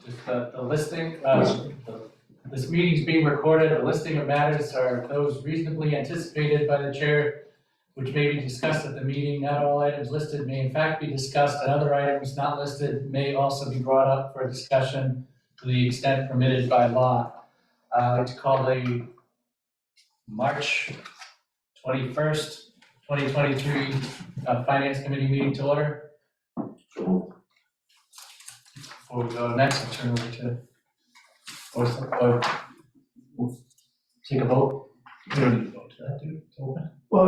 just the listing, this meeting's being recorded. The listing of matters are those reasonably anticipated by the chair, which may be discussed at the meeting. Not all items listed may in fact be discussed, and other items not listed may also be brought up for discussion to the extent permitted by law. I'd like to call the March 21st, 2023 Finance Committee meeting to order. Before we go next, I'll turn over to, take a vote. We don't need to vote to that, do we? To open? Well,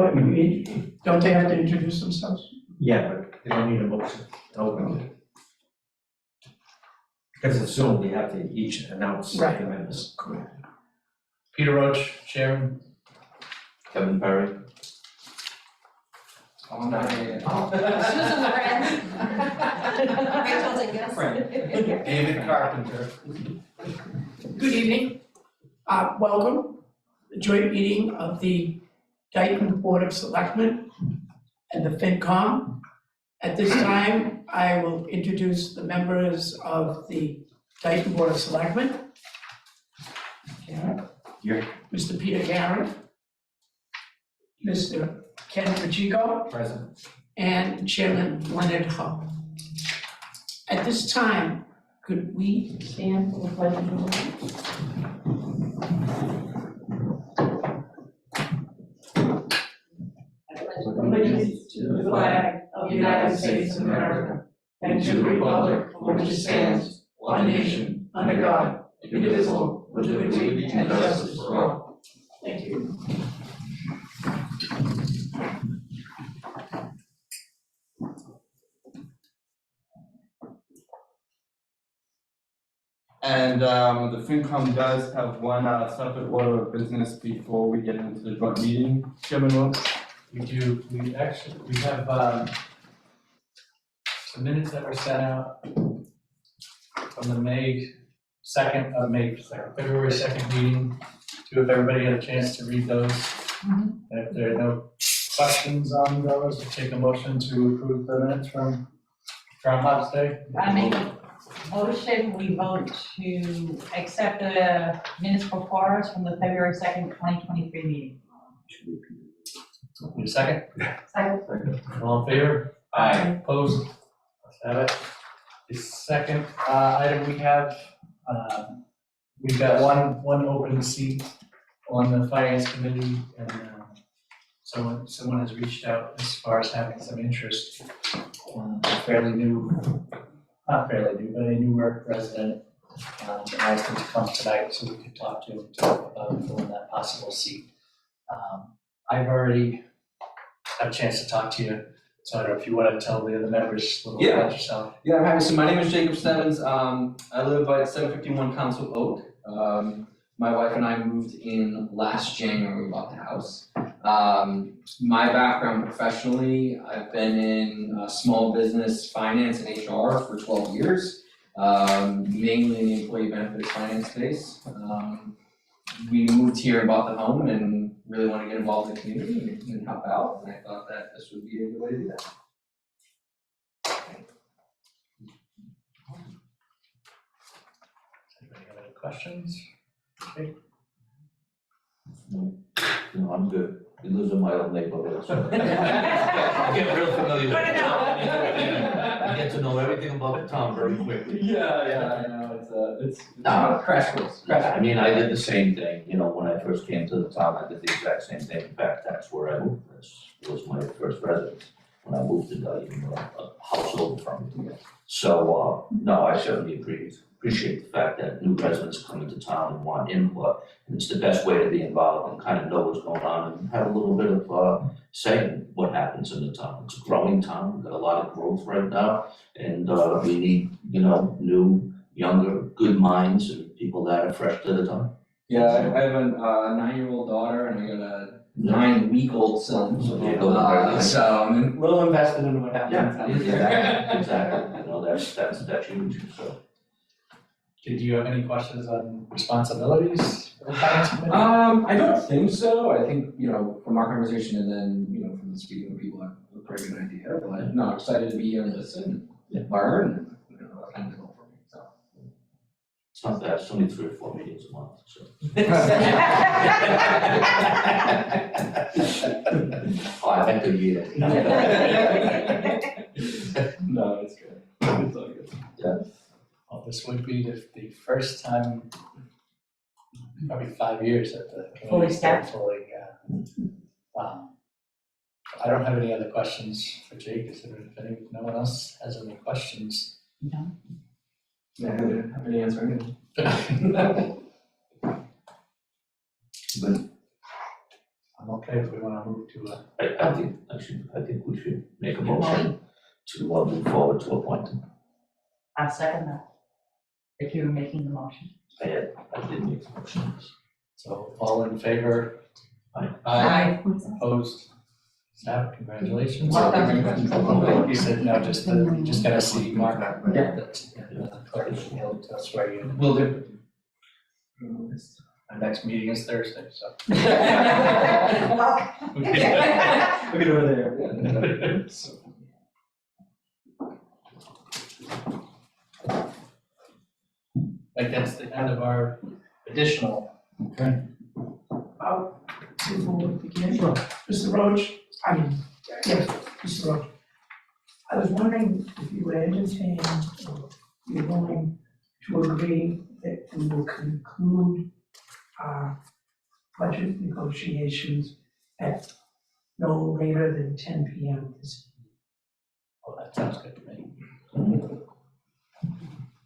don't they have to introduce themselves? Yeah, but they don't need a motion to open it. Because it's soon, we have to each announce the Right. members. Correct. Peter Roach, Chairman. Kevin Perry. Susan Lorenz. Rachel David Carpenter. Good evening. Welcome. The joint meeting of the Dayton Board of Selectmen and the FinCom. At this time, I will introduce the members of the Dayton Board of Selectmen. Here. Mr. Peter Karen. Mr. Ken Pacheco. Present. And Chairman Leonard Ho. At this time, could we stand for the pledge of allegiance? Allegiance to the flag of the United States of America and to the republic for which it stands, one nation, under God, indivisible, with liberty and justice for all. Thank you. And the FinCom does have one separate order of business before we get into the joint meeting. Chairman Wilks? We do, we have some minutes that were sent out from the February 2nd meeting. If everybody had a chance to read those. And if there are no questions on those, we'll take a motion to approve the minutes from Groundhog's Day. I make a motion, we vote to accept the minutes before us from the February 2nd, 2023 meeting. Need a second? Second. All in favor? Aye. Opposed? Let's have it. The second item we have, we've got one open seat on the Finance Committee, and someone has reached out as far as having some interest. Fairly new, not fairly new, but a newer resident. And I asked him to come tonight so we could talk to him about filling that possible seat. I've already had a chance to talk to you, so I don't know if you want to tell the other members a little bit about yourself. Yeah, I'm happy. So my name is Jacob Stevens. I live at 751 Council Oak. My wife and I moved in last January. We bought the house. My background professionally, I've been in small business finance and HR for 12 years, mainly in the employee benefits finance space. We moved here and bought the home and really want to get involved in the community and help out, and I thought that this would be a good way to do that. Anybody have any questions? Okay. No, I'm good. He lives in my old neighborhood, so. I get real familiar with I it. know. You get to know everything about the town very quickly. Yeah, I know, it's No, crash course. I mean, I did the same thing, you know, when I first came to the town, I did the exact same thing. In fact, that's where I moved. This was my first residence when I moved to Dayton, a household from me. So, no, I certainly appreciate the fact that new residents come into town and want input. And it's the best way to be involved and kind of know what's going on and have a little bit of say in what happens in the town. It's a growing town, we've got a lot of growth right now. And we need, you know, new, younger, good minds and people that are fresh to the town. Yeah, I have a 9-year-old daughter and I got a 9-week-old son. So I'm a little invested in what happens. Exactly. You know, that's huge, so. Did you have any questions on responsibilities for the Finance Committee? I don't think so. I think, you know, from our conversation and then, you know, from speaking with people, I have a very good idea. But no, excited to be here and listen, learn, and, you know, kind of go for me, so. It's not bad, it's only 3 or 4 meetings a month, so. I think a year. No, it's good. It's all good. Well, this would be the first time, probably 5 years that the Fully committee's been staffed. fully, wow. I don't have any other questions for Jake, is there, if no one else has any questions? No. Yeah, happy to answer anything. I'm okay if we wanna move to I think we should make a motion to move forward to appoint him. I'll second that, if you're making the motion. I did make the motion. so all in favor? Aye. Opposed? Snap, congratulations. Welcome. You said no, you just gotta see Mark. Yeah. That's, the clerk, he'll tell us where you, Will do. our next meeting is Thursday, so. Welcome. Look at over there. Like, that's the end of our additional. Before we begin, Mr. Roach, yes, Mr. Roach. I was wondering if you would entertain, or you're willing to agree that we will conclude our budget negotiations at no later than 10 p.m. this evening. Oh, that sounds good to me.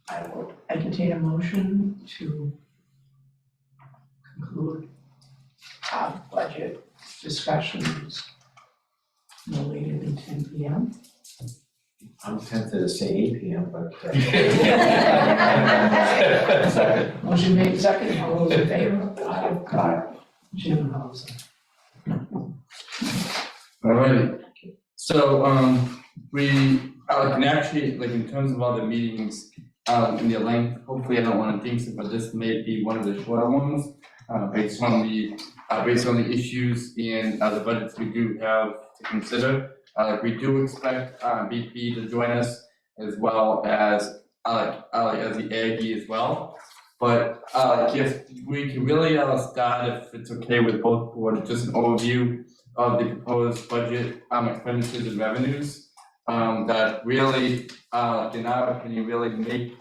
I will entertain a motion to conclude our budget discussions no later than 10 p.m. I'm tempted to say 8 p.m., but. Second. Motion made second, all those in favor? Aye. Jim Hauser. Alrighty, so, we, and actually, like, in terms of other meetings, in the length, hopefully I don't wanna jinx it, but this may be one of the shorter ones, based on the issues and, the budgets we do have to consider. We do expect, BP to join us, as well as the Aggie as well. But, if we can really, start, if it's okay with both boards, just an overview of the proposed budget, expenditures and revenues, that really, in our opinion, really make,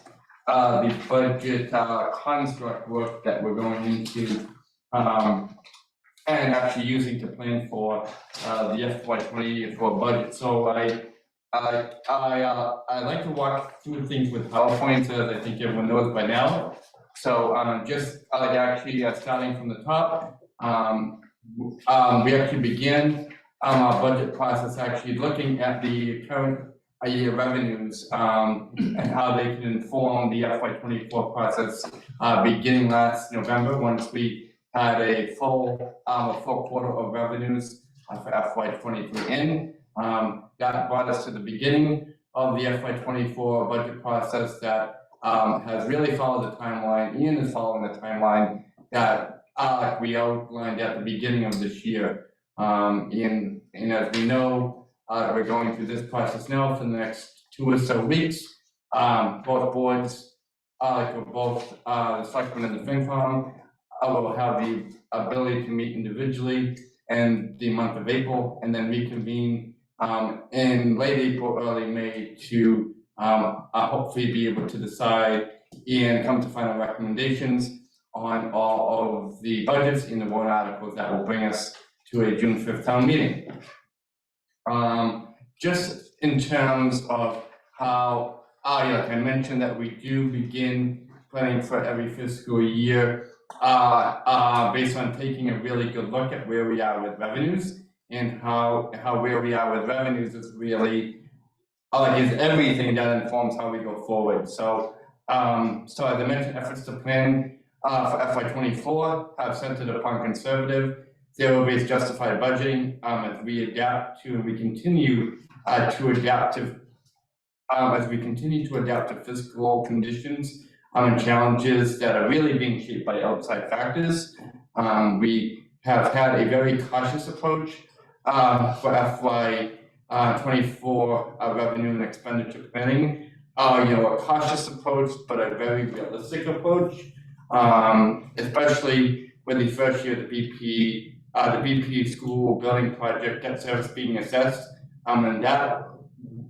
the budget, construct work that we're going into, and actually using to plan for, the FY24 budget. So I like to walk through things with PowerPoint, as I think everyone knows by now. So, actually, starting from the top, we actually began our budget process actually looking at the current year revenues and how they can inform the FY24 process beginning last November, once we had a full quarter of revenues for FY23 in. That brought us to the beginning of the FY24 budget process that has really followed the timeline. Ian is following the timeline that we outlined at the beginning of this year. And as we know, we're going through this process now for the next 2 or so weeks. Both boards, both the selectmen and the FinCom, will have the ability to meet individually in the month of April, and then reconvene in late April, early May to hopefully be able to decide and come to final recommendations on all of the budgets in the warrant articles that will bring us to a June 5th town meeting. Just in terms of how, like I mentioned, that we do begin planning for every fiscal year based on taking a really good look at where we are with revenues, and how where we are with revenues is really is everything that informs how we go forward. So as I mentioned, efforts to plan for FY24 have centered upon conservative, zero-based justified budgeting as we adapt to, and we continue to adapt to, as we continue to adapt to fiscal conditions and challenges that are really being shaped by outside factors. We have had a very cautious approach for FY24 revenue and expenditure planning a cautious approach, but a very realistic approach. Especially with the first year of the BP school building project debt service being assessed. And that,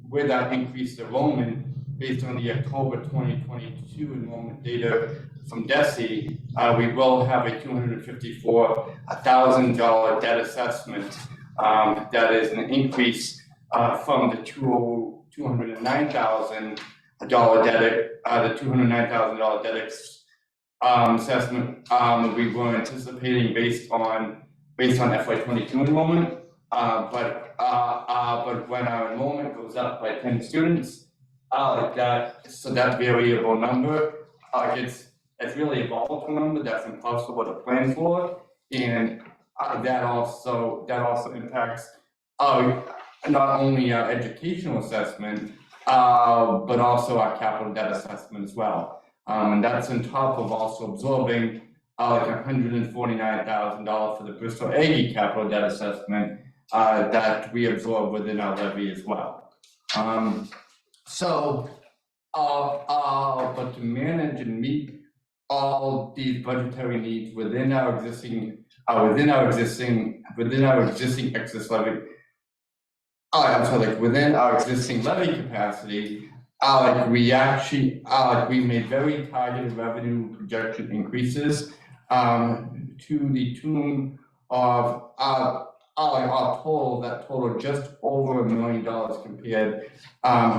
with that increased enrollment based on the October 2022 enrollment data from DESE, we will have a $254,000 debt assessment. That is an increase from the $209,000 debt assessment we were anticipating based on FY22 enrollment. But when our enrollment goes up by 10 students, that variable number, it's really a volatile number that's impossible to plan for, and that also impacts not only our educational assessment, but also our capital debt assessment as well. And that's on top of also absorbing $149,000 for the Bristol Aggie capital debt assessment that we absorb within our levy as well. But to manage and meet all these budgetary needs within our existing excess levy, within our existing levy capacity, we made very targeted revenue projection increases to the tune of our total just over $1 million compared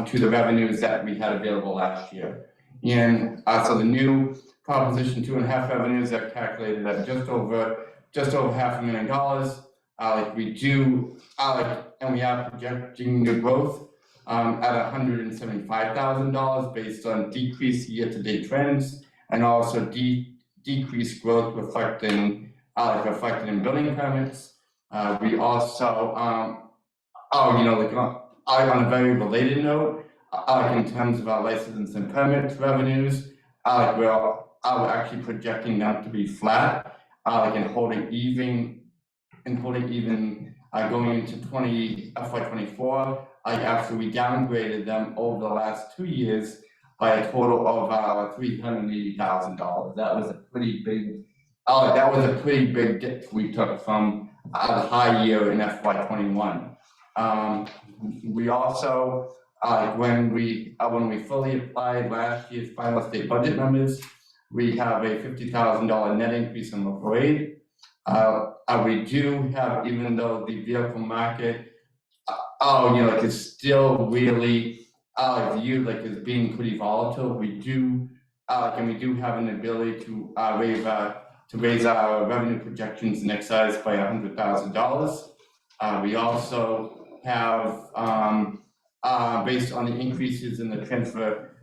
to the revenues that we had available last year. And so the new Proposition 2.5 revenues are calculated at just over $500,000. And we are projecting the growth at $175,000 based on decreased year-to-date trends, and also decreased growth reflected in building permits. We also, on a very related note, in terms of our license and permit revenues, we're actually projecting them to be flat, and holding even going into FY24. After we downgraded them over the last 2 years by a total of $380,000. That was a pretty big dip we took from the high year in FY21. We also, when we fully applied last year's final state budget numbers, we have a $50,000 net increase in local aid. We do have, even though the vehicle market, is still really viewed as being pretty volatile, we do have an ability to raise our revenue projections in excise by $100,000. We also have, based on the increases in the transfer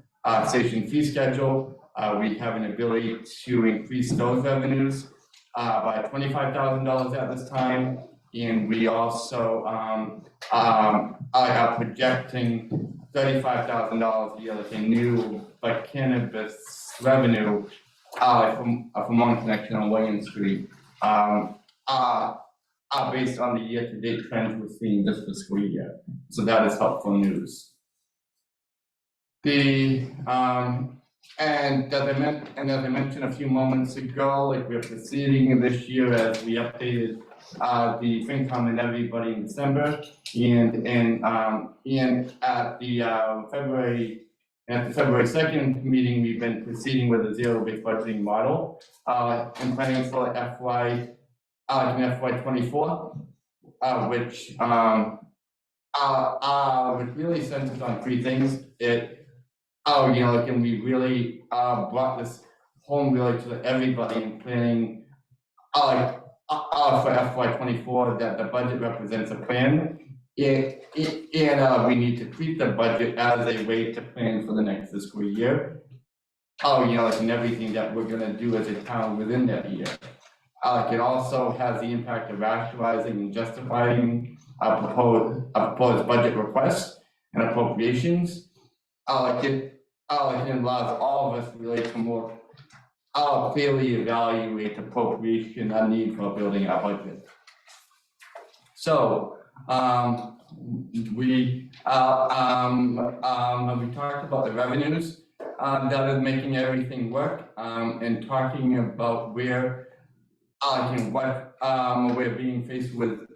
station fee schedule, we have an ability to increase those revenues by $25,000 at this time. And we also are projecting $35,000 a year in new cannabis revenue from One Connection on William Street, based on the year-to-date trends we're seeing this fiscal year. So that is helpful news. And as I mentioned a few moments ago, we're proceeding this year as we updated the FinCom and everybody in December, and at the February 2nd meeting, we've been proceeding with a zero-based budgeting model and planning for FY24, which really centers on three things. And we really brought this home really to everybody in planning for FY24 that the budget represents a plan, and we need to treat the budget as a way to plan for the next fiscal year. And everything that we're going to do as a town within that year. It also has the impact of rationalizing and justifying proposed budget requests and appropriations. It allows all of us really to more clearly evaluate appropriation and need for building our budget. So we we talked about the revenues, that is making everything work, and talking about where, what, we're being faced with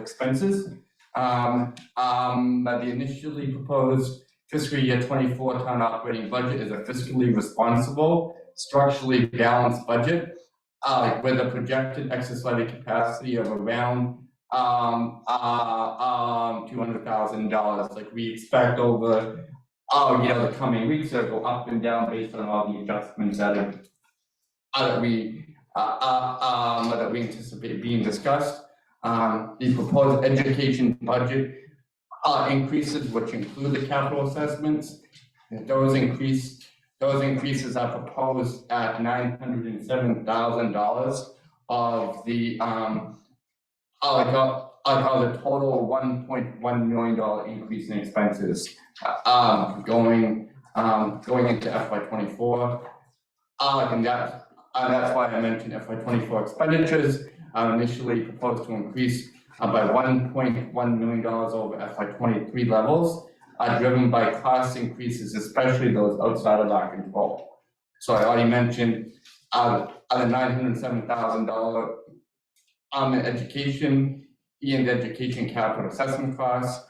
expenses. The initially proposed fiscal year 24 town operating budget is a fiscally responsible, structurally balanced budget, with a projected excess levy capacity of around $200,000. Like we expect over, the coming weeks, it'll go up and down based on all the adjustments that we anticipate being discussed. The proposed education budget increases, which include the capital assessments, those increases are proposed at $907,000 of the the total $1.1 million increase in expenses going into FY24. And that's why I mentioned FY24 expenditures initially proposed to increase by $1.1 million over FY23 levels, driven by cost increases, especially those outside of our control. So I already mentioned the $907,000 education and education capital assessment costs.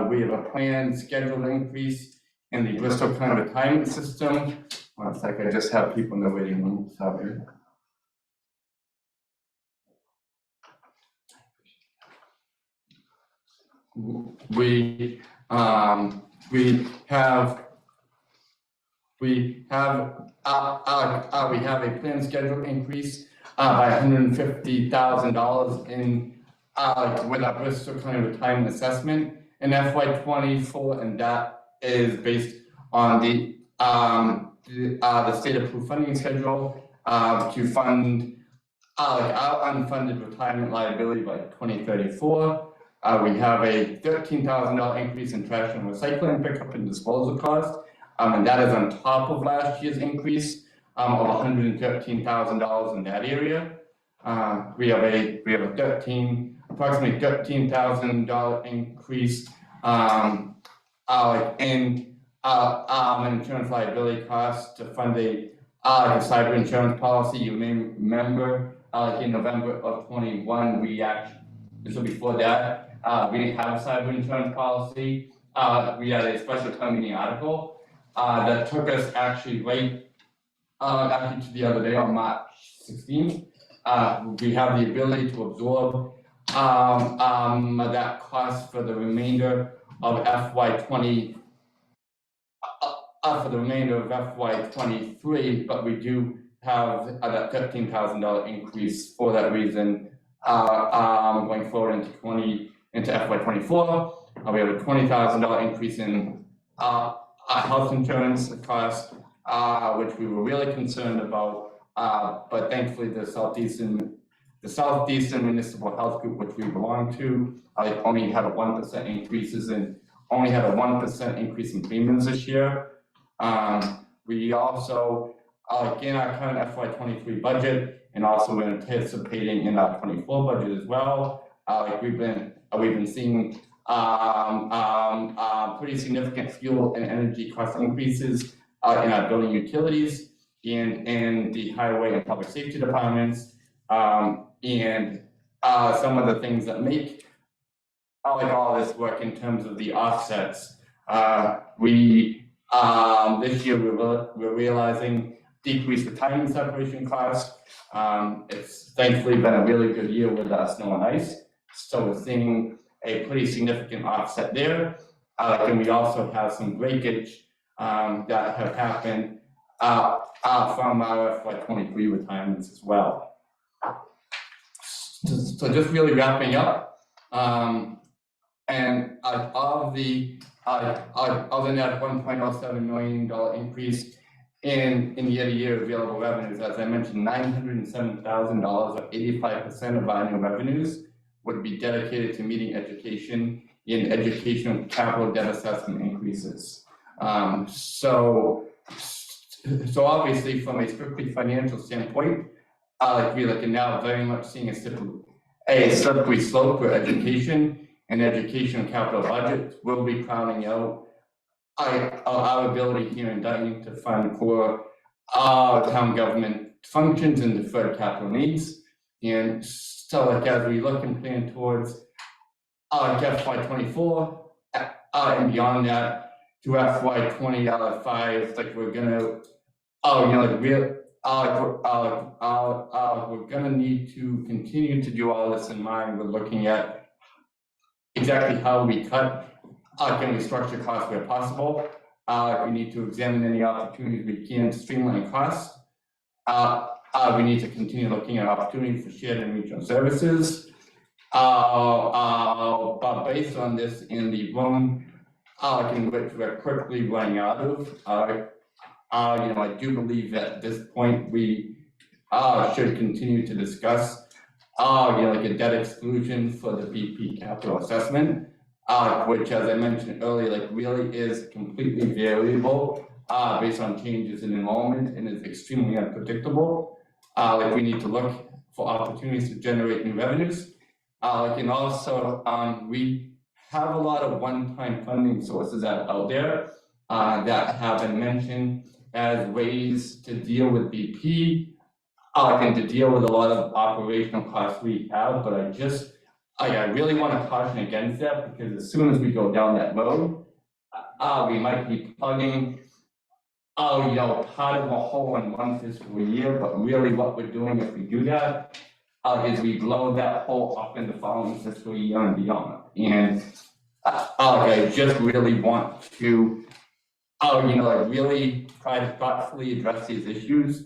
We have a planned scheduled increase in the Bristol County retirement system. One sec, I just have people in the waiting room, sorry. We have a planned scheduled increase by $150,000 in with our Bristol County retirement assessment in FY24, and that is based on the state approved funding schedule to fund our unfunded retirement liability by 2034. We have a $13,000 increase in trash and recycling pickup and disposal costs, and that is on top of last year's increase of $113,000 in that area. We have a approximately $13,000 increase in insurance liability costs to fund a cyber insurance policy. You may remember in November of 21, this will be before that, we didn't have a cyber insurance policy. We had a special town meeting article that took us actually to the other day on March 16th. We have the ability to absorb that cost for the remainder of FY23, but we do have that $13,000 increase for that reason going forward into FY24. We have a $20,000 increase in health insurance cost, which we were really concerned about, but thankfully the Southeastern Municipal Health Group, which we belong to, only had a 1% increase in premiums this year. We also, in our current FY23 budget, and also we're anticipating in our 24 budget as well, we've been seeing pretty significant fuel and energy cost increases in our building utilities and in the highway and public safety departments, and some of the things that make all this work in terms of the offsets. This year we're realizing decreased retirement separation costs. It's thankfully been a really good year with snow and ice, so we're seeing a pretty significant offset there. And we also have some breakage that have happened from our FY23 retirements as well. So just really wrapping up, and of the net $1.07 million increase in year-to-year available revenues, as I mentioned, $907,000, or 85% of our annual revenues, would be dedicated to meeting education in educational capital debt assessment increases. So obviously, from a strictly financial standpoint, we are now very much seeing a slippery slope for education, and education capital budget will be crowding out our ability here in Dayton to fund core town government functions and deferred capital needs. And so like as we look and plan towards FY 24 and beyond that to FY 25, like we're gonna we're gonna need to continue to do all this in mind. We're looking at exactly how we cut, can we structure costs where possible. We need to examine any opportunities we can to streamline costs. We need to continue looking at opportunities for shared and regional services. But based on this in the room, in which we're quickly running out of, I do believe that at this point we should continue to discuss, like a debt exclusion for the BP capital assessment, which, as I mentioned earlier, like really is completely variable based on changes in enrollment and is extremely unpredictable. Like we need to look for opportunities to generate new revenues. And also, we have a lot of one-time funding sources that are out there that have been mentioned as ways to deal with BP and to deal with a lot of operational costs we have. But I really want to caution against that, because as soon as we go down that road, we might be plugging part of a hole in one fiscal year, but really what we're doing if we do that is we blow that hole up in the following fiscal year and beyond. And I just really want to, really try to thoughtfully address these issues,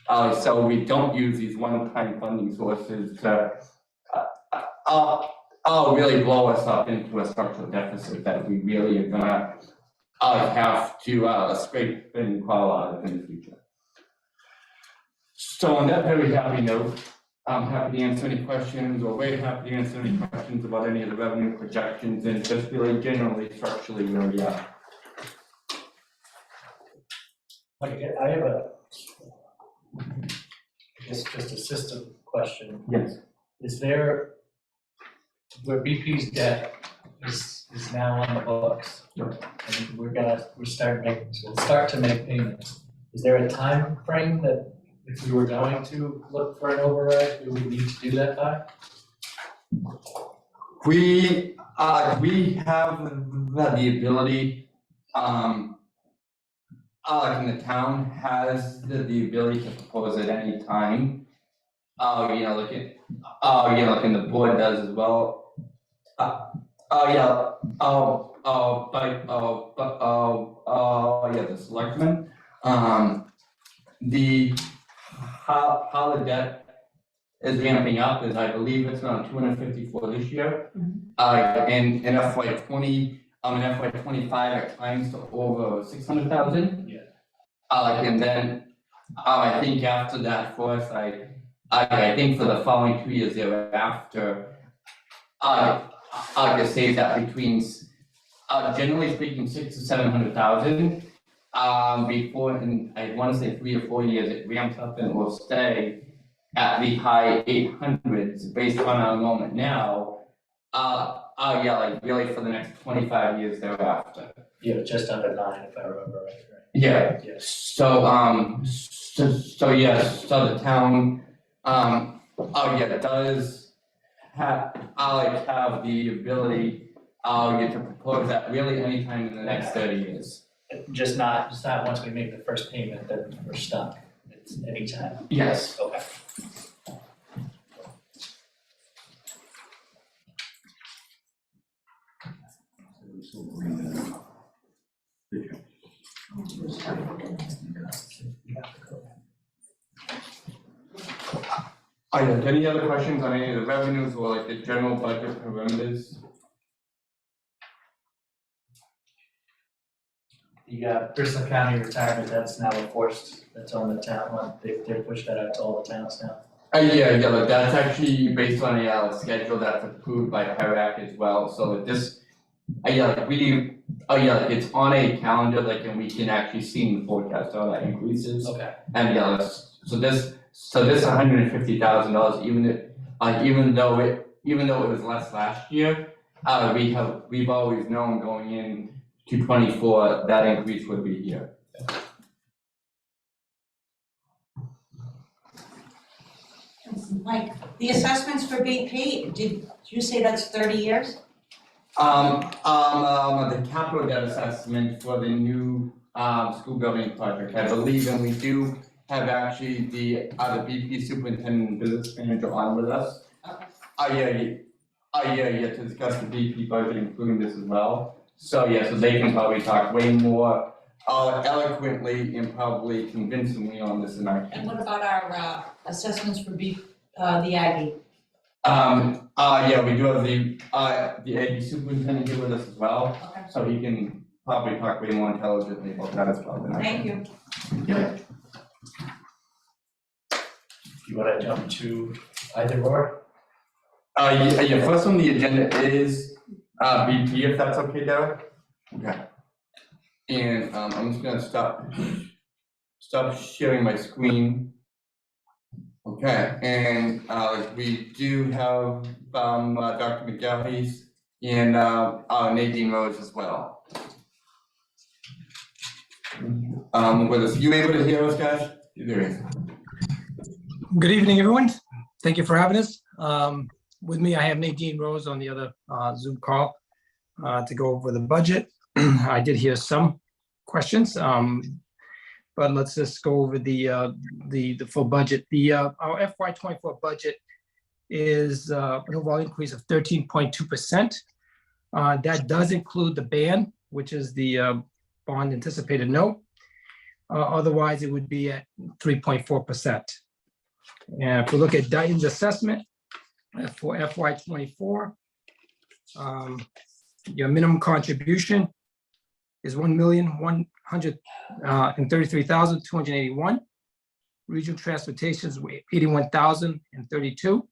so we don't use these one-time funding sources to, really blow us up into a structural deficit that we really are gonna have to scrape and crawl out of in the future. So on that very happy note, I'm happy to answer any questions, or very happy to answer any questions about any of the revenue projections and just really generally structurally where we are. Okay, I have I guess just a system question. Yes. Is there, where BP's debt is now on the books? Yep. And we'll start to make payments. Is there a time frame that if we were going to look for an override, we would need to do that by? We have the ability, and the town has the ability to propose at any time. Like the board does as well. The selectmen. How the debt is ramping up is, I believe it's around 254 this year. In FY 20, in FY 25, it climbs to over 600,000. Yeah. And then, I think after that, for us, I think for the following 2 years thereafter, I could say that between, generally speaking, 600,000 to 700,000. Before, in I want to say 3 or 4 years, it ramps up and will stay at the high 800s based on our enrollment now. Like really for the next 25 years thereafter. Yeah, just under 9, if I remember right. Yeah. Yes. So the town, does have the ability, to propose that really anytime in the next 30 years. Just not once we make the first payment that we're stuck. It's anytime. Yes. Okay. Any other questions on any of the revenues or like the general budget parameters? The Bristol County retirement, that's now enforced, that's on the town, they've pushed that out to all the towns now. Like that's actually based on a schedule that's approved by PERAC as well, so this, it's on a calendar, like, and we can actually see in the forecast how that increases. Okay. And so this $150,000, even though it was less last year, we've always known going in to 24, that increase would be here. Mike, the assessments for BP, did you say that's 30 years? The capital debt assessment for the new, school building project, I believe, and we do have actually the BP superintendent and business manager on with us. Okay. Yeah, to discuss the BP budget, including this as well. So, yeah, so they can probably talk way more, eloquently and probably convincingly on this than I can. And what about our assessments for the Aggie? Yeah, we do have the AD superintendent here with us as well, Okay, so he can probably talk way more intelligently about that as well than I can. thank you. You wanna jump to either or? Yeah, first on the agenda is, BP, if that's okay, Derek? Okay. And, I'm just gonna stop sharing my screen. Okay, and, we do have, Dr. McGarry's and, Nadine Rose as well. With us, you able to hear us, guys? There is. Good evening, everyone. Thank you for having us. With me, I have Nadine Rose on the other Zoom call to go over the budget. I did hear some questions, but let's just go over the full budget. Our FY24 budget is an overall increase of 13.2%. That does include the ban, which is the bond anticipated note. Otherwise, it would be at 3.4%. And if we look at Dayton's assessment for FY24, your minimum contribution is $1,133,281. Regional transportation is $81,032.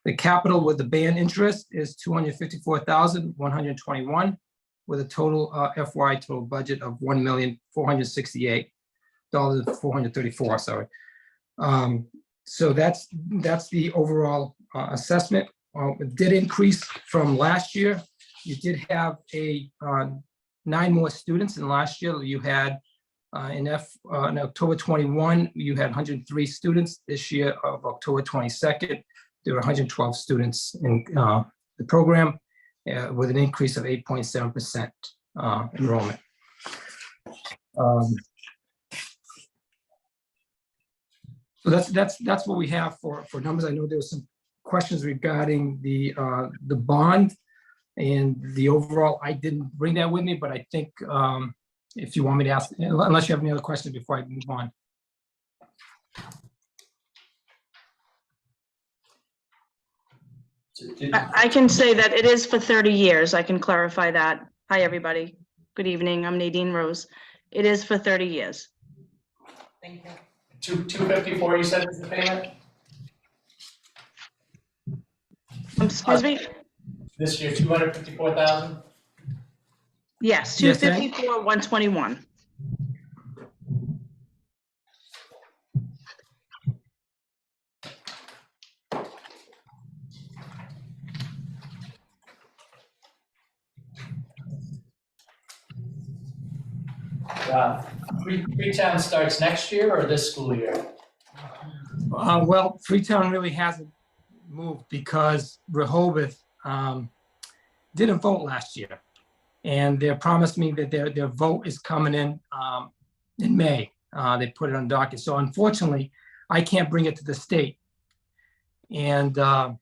The capital with the band interest is $254,121, with a total FY total budget of $1,468,434. Sorry. So that's the overall assessment. It did increase from last year. You did have 9 more students than last year. You had in October 21, you had 103 students. This year of October 22nd, there were 112 students in the program with an increase of 8.7% enrollment. So that's what we have for numbers. I know there was some questions regarding the bond and the overall. I didn't bring that with me, but I think if you want me to ask, unless you have any other questions before I move on. I can say that it is for 30 years. I can clarify that. Hi, everybody. Good evening. I'm Nadine Rose. It is for 30 years. Thank you. 254, you said is the payment? Excuse me? This year, 254,000? Yes, Yes, 254, 121. Freetown starts next year or this school year? Well, Freetown really hasn't moved because Rehoboth didn't vote last year. And they promised me that their vote is coming in May. They put it on docket. So unfortunately, I can't bring it to the state. And so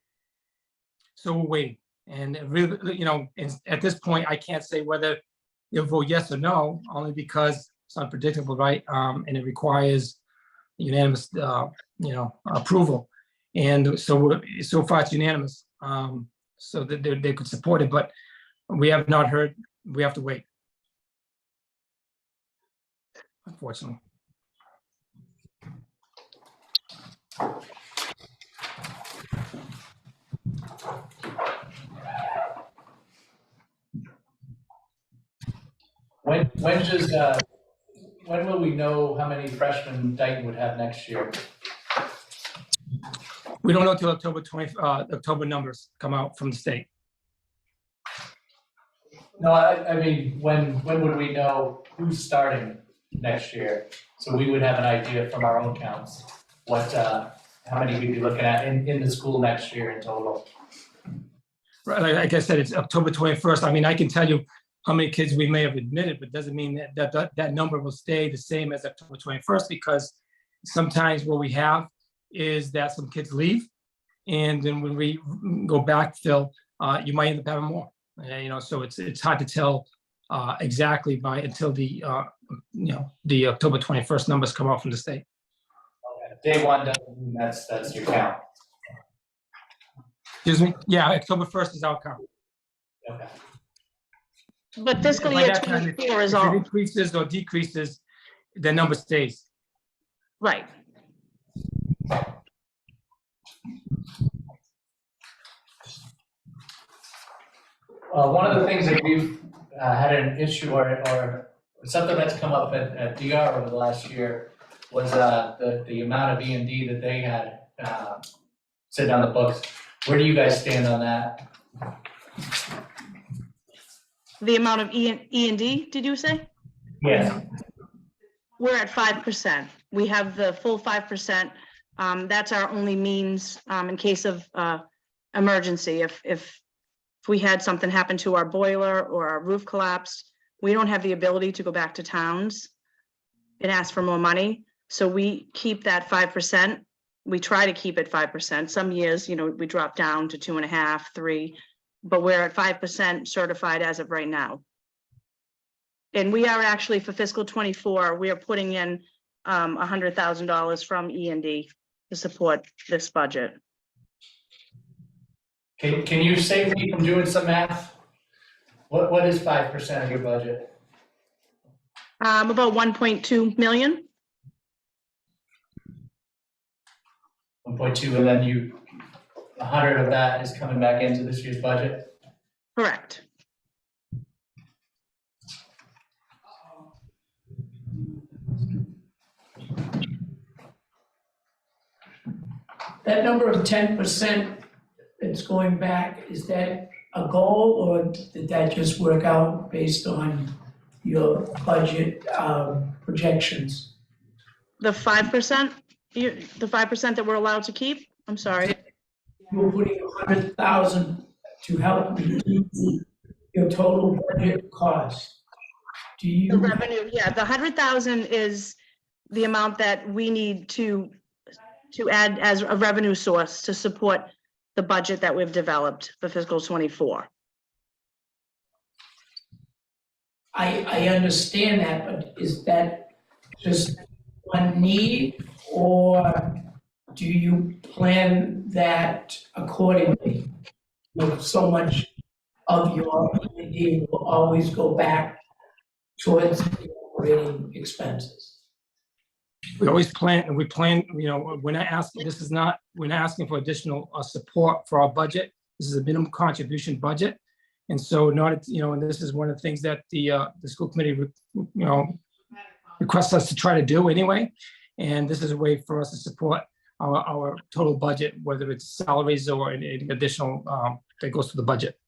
we're waiting. And it really, you know, at this point, I can't say whether they'll vote yes or no, only because it's unpredictable, right? And it requires unanimous, approval. And so far it's unanimous, so that they could support it, but we have not heard. We have to wait, unfortunately. When will we know how many freshmen Dayton would have next year? We don't know until October 20, October numbers come out from the state. No, I mean, when would we know who's starting next year? So we would have an idea from our own counts, what, how many we'd be looking at in the school next year in total. Right, like I said, it's October 21st. I mean, I can tell you how many kids we may have admitted, but doesn't mean that number will stay the same as October 21st, because sometimes what we have is that some kids leave, and then when we go backfill, you might end up having more. So it's hard to tell exactly until the the October 21st numbers come out from the state. Okay. Day one doesn't mean that's your count. Excuse me? Yeah, October 1st is our count. Okay. But fiscal By year that time, 24 is if it all, increases or decreases, the number stays. right. One of the things that we've had an issue or something that's come up at DR over the last year was the amount of E&D that they had sitting on the books. Where do you guys stand on that? The amount of E and D, did you say? Yes. We're at 5%. We have the full 5%. That's our only means in case of emergency. If we had something happen to our boiler or our roof collapsed, we don't have the ability to go back to towns and ask for more money. So we keep that 5%. We try to keep it 5%. Some years, we drop down to 2.5%, 3%, but we're at 5% certified as of right now. And we are actually, for fiscal 24, we are putting in $100,000 from E&D to support this budget. Can you save me from doing some math? What is 5% of your budget? About 1.2 million. 1.2, and then 100 of that is coming back into this year's budget? Correct. That number of 10% that's going back, is that a goal, or did that just work out based on your budget projections? The 5%, the 5% that we're allowed to keep? I'm sorry. You were putting 100,000 to help reduce your total budget cost. Do The you, revenue, yeah, the 100,000 is the amount that we need to add as a revenue source to support the budget that we've developed for fiscal 24. I understand that, but is that just one need, or do you plan that accordingly? With so much of your need will always go back towards the operating expenses. We always plan, and we plan, we're not asking, we're not asking for additional support for our budget. This is a minimum contribution budget. And so in order to, and this is one of the things that the school committee, requests us to try to do anyway. And this is a way for us to support our total budget, whether it's salaries or any additional that goes to the budget.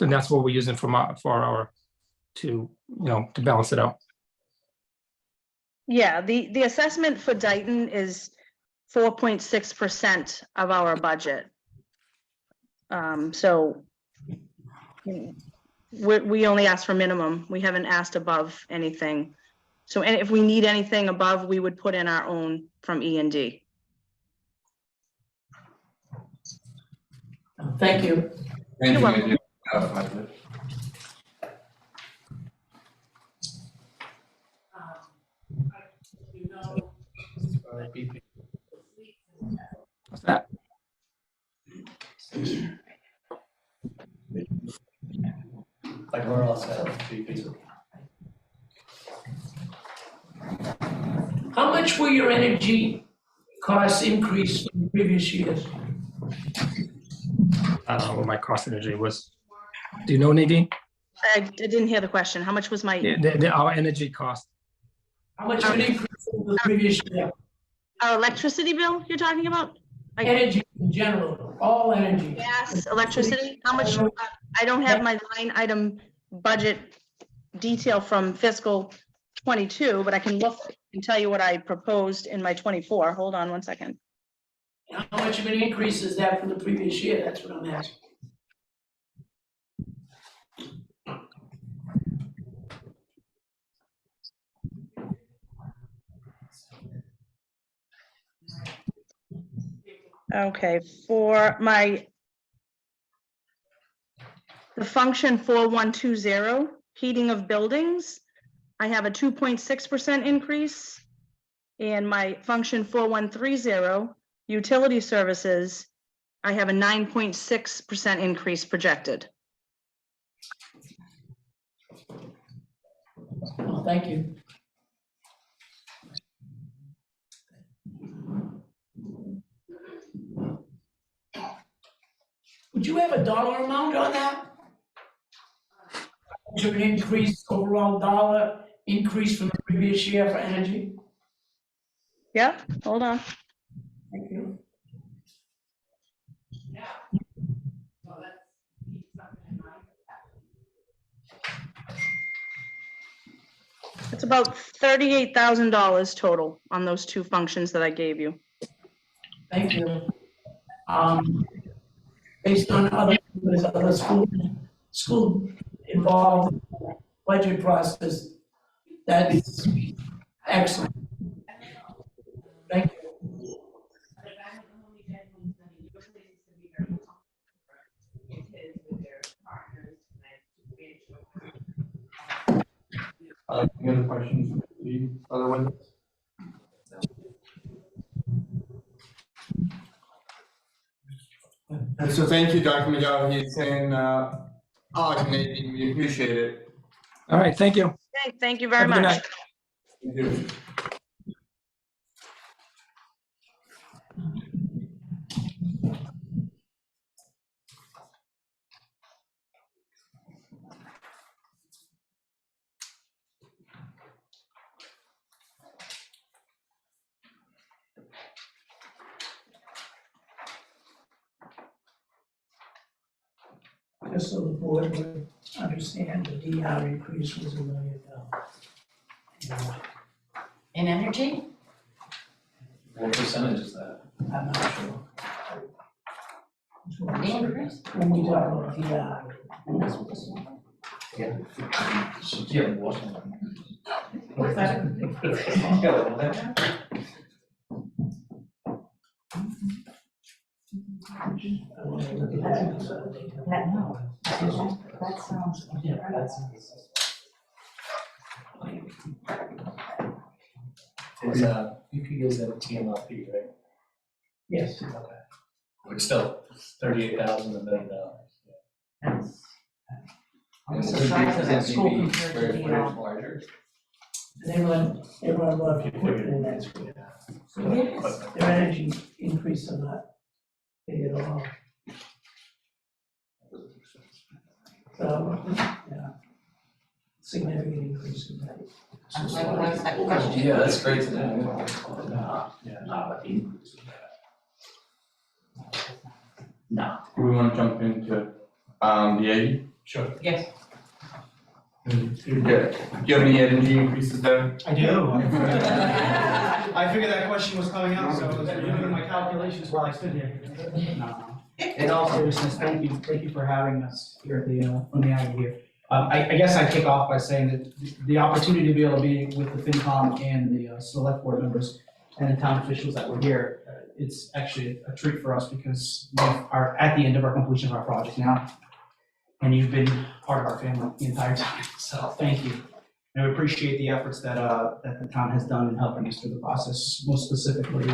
And that's what we're using to balance it out. Yeah, the assessment for Dayton is 4.6% of our budget. So we only ask for minimum. We haven't asked above anything. So if we need anything above, we would put in our own from E&D. Thank you. Thank You're you. welcome. What's that? Like we're all set with BP. How much will your energy costs increase from previous years? I don't know what my cost energy was. Do you know, Nadine? I didn't hear the question. How much was my Our energy cost. How much of an increase over the previous year? our electricity bill you're talking about? Energy in general, all energy. Gas, electricity, how much? I don't have my line item budget detail from fiscal 22, but I can look and tell you what I proposed in my 24. Hold on one second. How much of an increase is that from the previous year? That's what I'm asking. Okay, for the function 4120, heating of buildings, I have a 2.6% increase. And my function 4130, utility services, I have a 9.6% increase projected. Well, thank you. Would you have a dollar amount on that? To an increase, overall dollar increase from the previous year for energy? Yep, hold on. Thank you. It's about $38,000 total on those two functions that I gave you. Thank you. Based on other school involved budget process, that's excellent. Thank you. Any other questions from the other ones? And so thank you, Dr. McGowan, he's saying, Nathan, we appreciate it. All right, thank you. Okay, thank you very Have a good much. night. Thank you. Just so the board would understand, the DR increase was $1 million. In energy? What percentage is that? I'm not sure. Increase? When we talk about DR. What's that? That, no. That sounds. Is, BP is a TMLP, right? Yes. Okay. Which still, $38,000 $1 million. That's. I'm So surprised because that school maybe compared square to footage the, larger. They run a lot of equipment in that school. So their energy increase or not, they at all. So, yeah. Significant increase in that. what's that question? Yeah, that's great to know. Not an increase in that. No. Do we want to jump into, the Aggie? Sure. Yes. Do you have any energy increases there? I do. I figured that question was coming up, so I was doing my calculations while I stood here. No. In all seriousness, thank you for having us here at the, on the Aggie here. I guess I'd kick off by saying that the opportunity to be able to be with the FinCom and the select board members and the town officials that were here, it's actually a treat for us because we are at the end of our completion of our project now. And you've been part of our family the entire time, so thank you. And we appreciate the efforts that that the town has done in helping us through the process, most specifically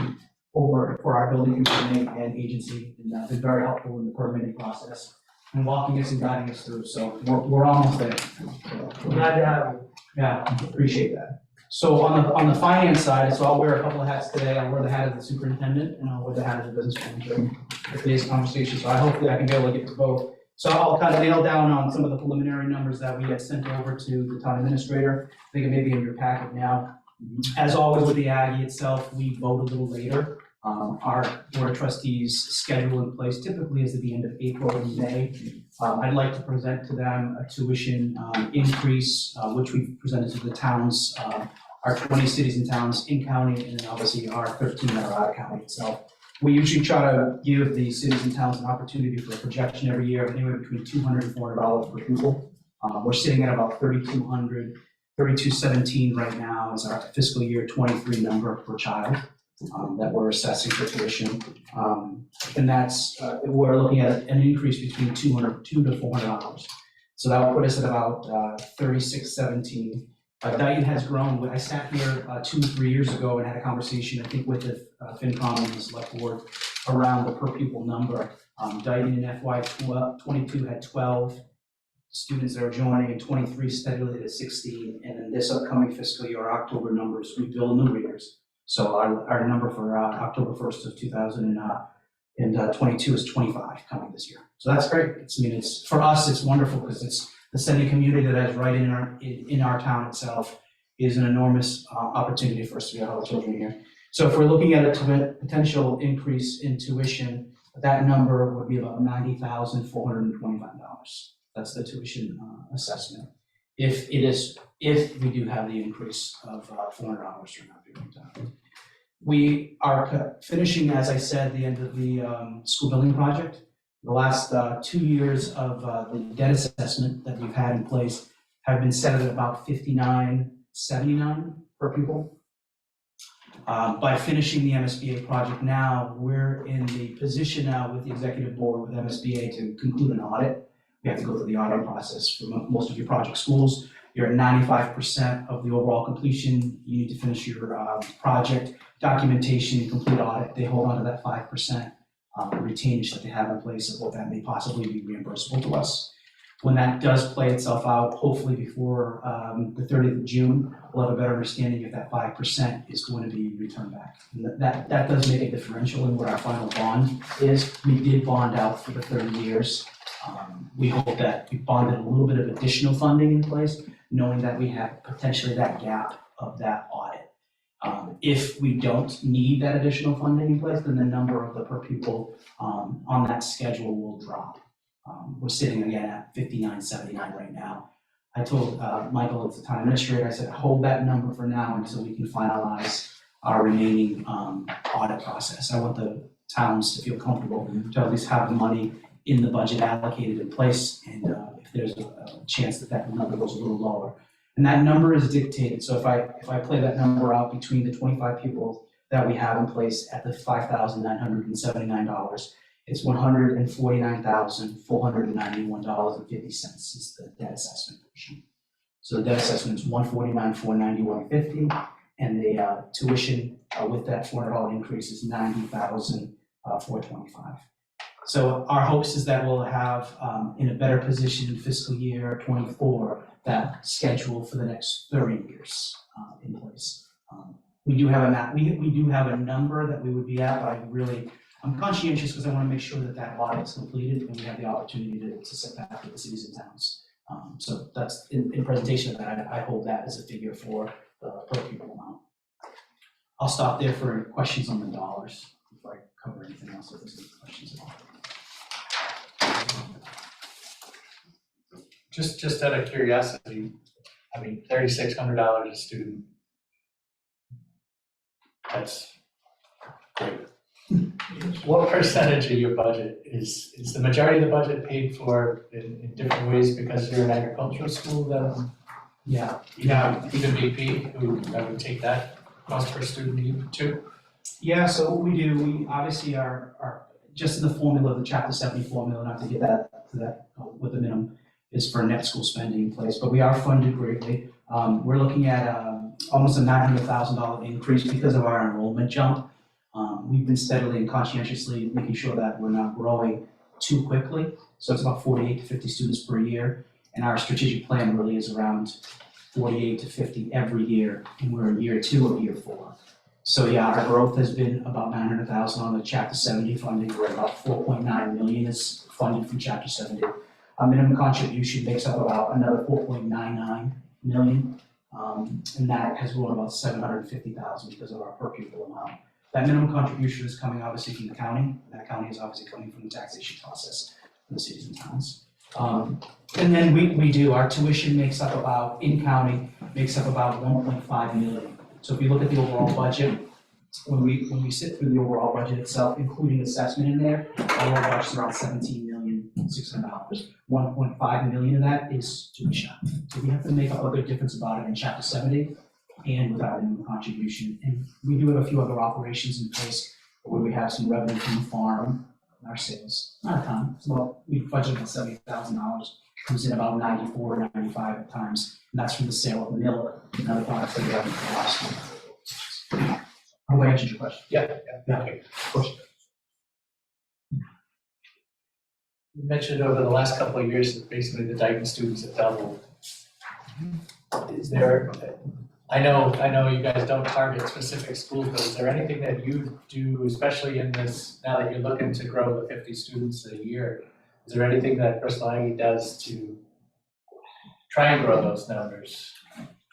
for our building committee and agency, and been very helpful in the permitting process and walking us and guiding us through, so we're almost there. So, glad to have you. Yeah, appreciate that. So on the finance side, so I'll wear a couple of hats today. I'll wear the hat of the superintendent and I'll wear the hat of the business manager for today's conversation, so hopefully I can be able to get to both. So I'll kind of nail down on some of the preliminary numbers that we had sent over to the town administrator. I think it may be in your packet now. As always with the Aggie itself, we vote a little later. Our board of trustees schedule in place typically is at the end of April and May I'd like to present to them a tuition increase, which we've presented to the towns, our 20 cities and towns in county, and then obviously our 13 that are out of county itself. We usually try to give the cities and towns an opportunity for a projection every year, anywhere between $200 and $400 per pupil. We're sitting at about $3,200, $3,217 right now is our fiscal year 23 number per child that we're assessing for tuition. And that's, we're looking at an increase between $200 to $400. So that will put us at about $3,617. Dayton has grown. I sat here 2 or 3 years ago and had a conversation, I think, with the FinCom and the select board around the per pupil number. Dayton in FY 22 had 12 students that are joining, and 23 steadily to 16. And then this upcoming fiscal year, our October numbers, we bill new readers. So our number for October 1st of 2022 is 25 coming this year. So that's great. It's for us, it's wonderful because it's the sending community that is right in our town itself is an enormous opportunity for us to get all the children here. So if we're looking at a potential increase in tuition, that number would be about $90,425. That's the tuition assessment. If we do have the increase of $400 from that period of time. We are finishing, as I said, the end of the school building project. The last 2 years of the debt assessment that we've had in place have been set at about $59.79 per pupil. By finishing the MSBA project now, we're in the position now with the executive board with MSBA to conclude an audit. We have to go through the audit process for most of your project schools. You're at 95% of the overall completion. You need to finish your project documentation, complete audit. They hold on to that 5% retainage that they have in place of what that may possibly be reimbursable to us. When that does play itself out, hopefully before the 30th of June, we'll have a better understanding if that 5% is going to be returned back. And that does make a differential in what our final bond is. We did bond out for the 30 years. We hope that we bonded a little bit of additional funding in place, knowing that we have potentially that gap of that audit. If we don't need that additional funding in place, then the number of the per pupil on that schedule will drop. We're sitting again at $59.79 right now. I told Michael as the town administrator, I said, hold that number for now until we can finalize our remaining audit process. I want the towns to feel comfortable to at least have the money in the budget allocated in place, and if there's a chance that that number goes a little lower. And that number is dictated, so if I play that number out between the 25 pupils that we have in place at the $5,979, it's $149,491.50 is the debt assessment portion. So the debt assessment is $149,491.50, and the tuition with that $400 increase is $90,425. So our hopes is that we'll have in a better position in fiscal year 24 that schedule for the next 30 years in place. We do have we do have a number that we would be at, but I'm conscientious because I want to make sure that that audit is completed and we have the opportunity to sit back with the cities and towns. So that's in presentation of that. I hold that as a figure for the per pupil amount. I'll stop there for questions on the dollars before I cover anything else if there's any questions at all. Just out of curiosity, I mean, $3,600 a student. That's great. What percentage of your budget is the majority of the budget paid for in different ways because you're an agricultural school? Then Yeah. Even BP, who would take that cost per student too? Yeah, so what we do, we obviously are just in the formula, the Chapter 70 formula, not to get that to that with the minimum, is for net school spending in place, but we are funded greatly. We're looking at almost a $900,000 increase because of our enrollment jump. We've been steadily and conscientiously making sure that we're not growing too quickly. So it's about 48 to 50 students per year. And our strategic plan really is around 48 to 50 every year. And we're in year 2 of year 4. So yeah, our growth has been about $900,000 on the Chapter 70 funding. We're at about $4.9 million is funded from Chapter 70. Our minimum contribution makes up about another $4.99 million. And that has grown about $750,000 because of our per pupil amount. That minimum contribution is coming obviously from the county. That county is obviously coming from the taxation process for the cities and towns. And then we do, our tuition makes up about, in county, makes up about 1.5 million. So if you look at the overall budget, when we sit through the overall budget itself, including assessment in there, our overall budget's around $17,600,000. 1.5 million of that is tuition. So we have to make up a good difference about it in chapter 70 and without minimum contribution. And we do have a few other operations in place where we have some revenue from the farm, our sales, not a ton, it's about, we budgeted about $70,000, comes in about 94, 95 at times, and that's from the sale of the mill and other products that we have in the last. I hope I answered your question. Yeah. Okay, of course. You mentioned over the last couple of years that basically the Dayton students have doubled. Is there, I know you guys don't target specific schools, but is there anything that you do, especially in this, now that you're looking to grow the 50 students a year, is there anything that Bristol Aggie does to try and grow those numbers?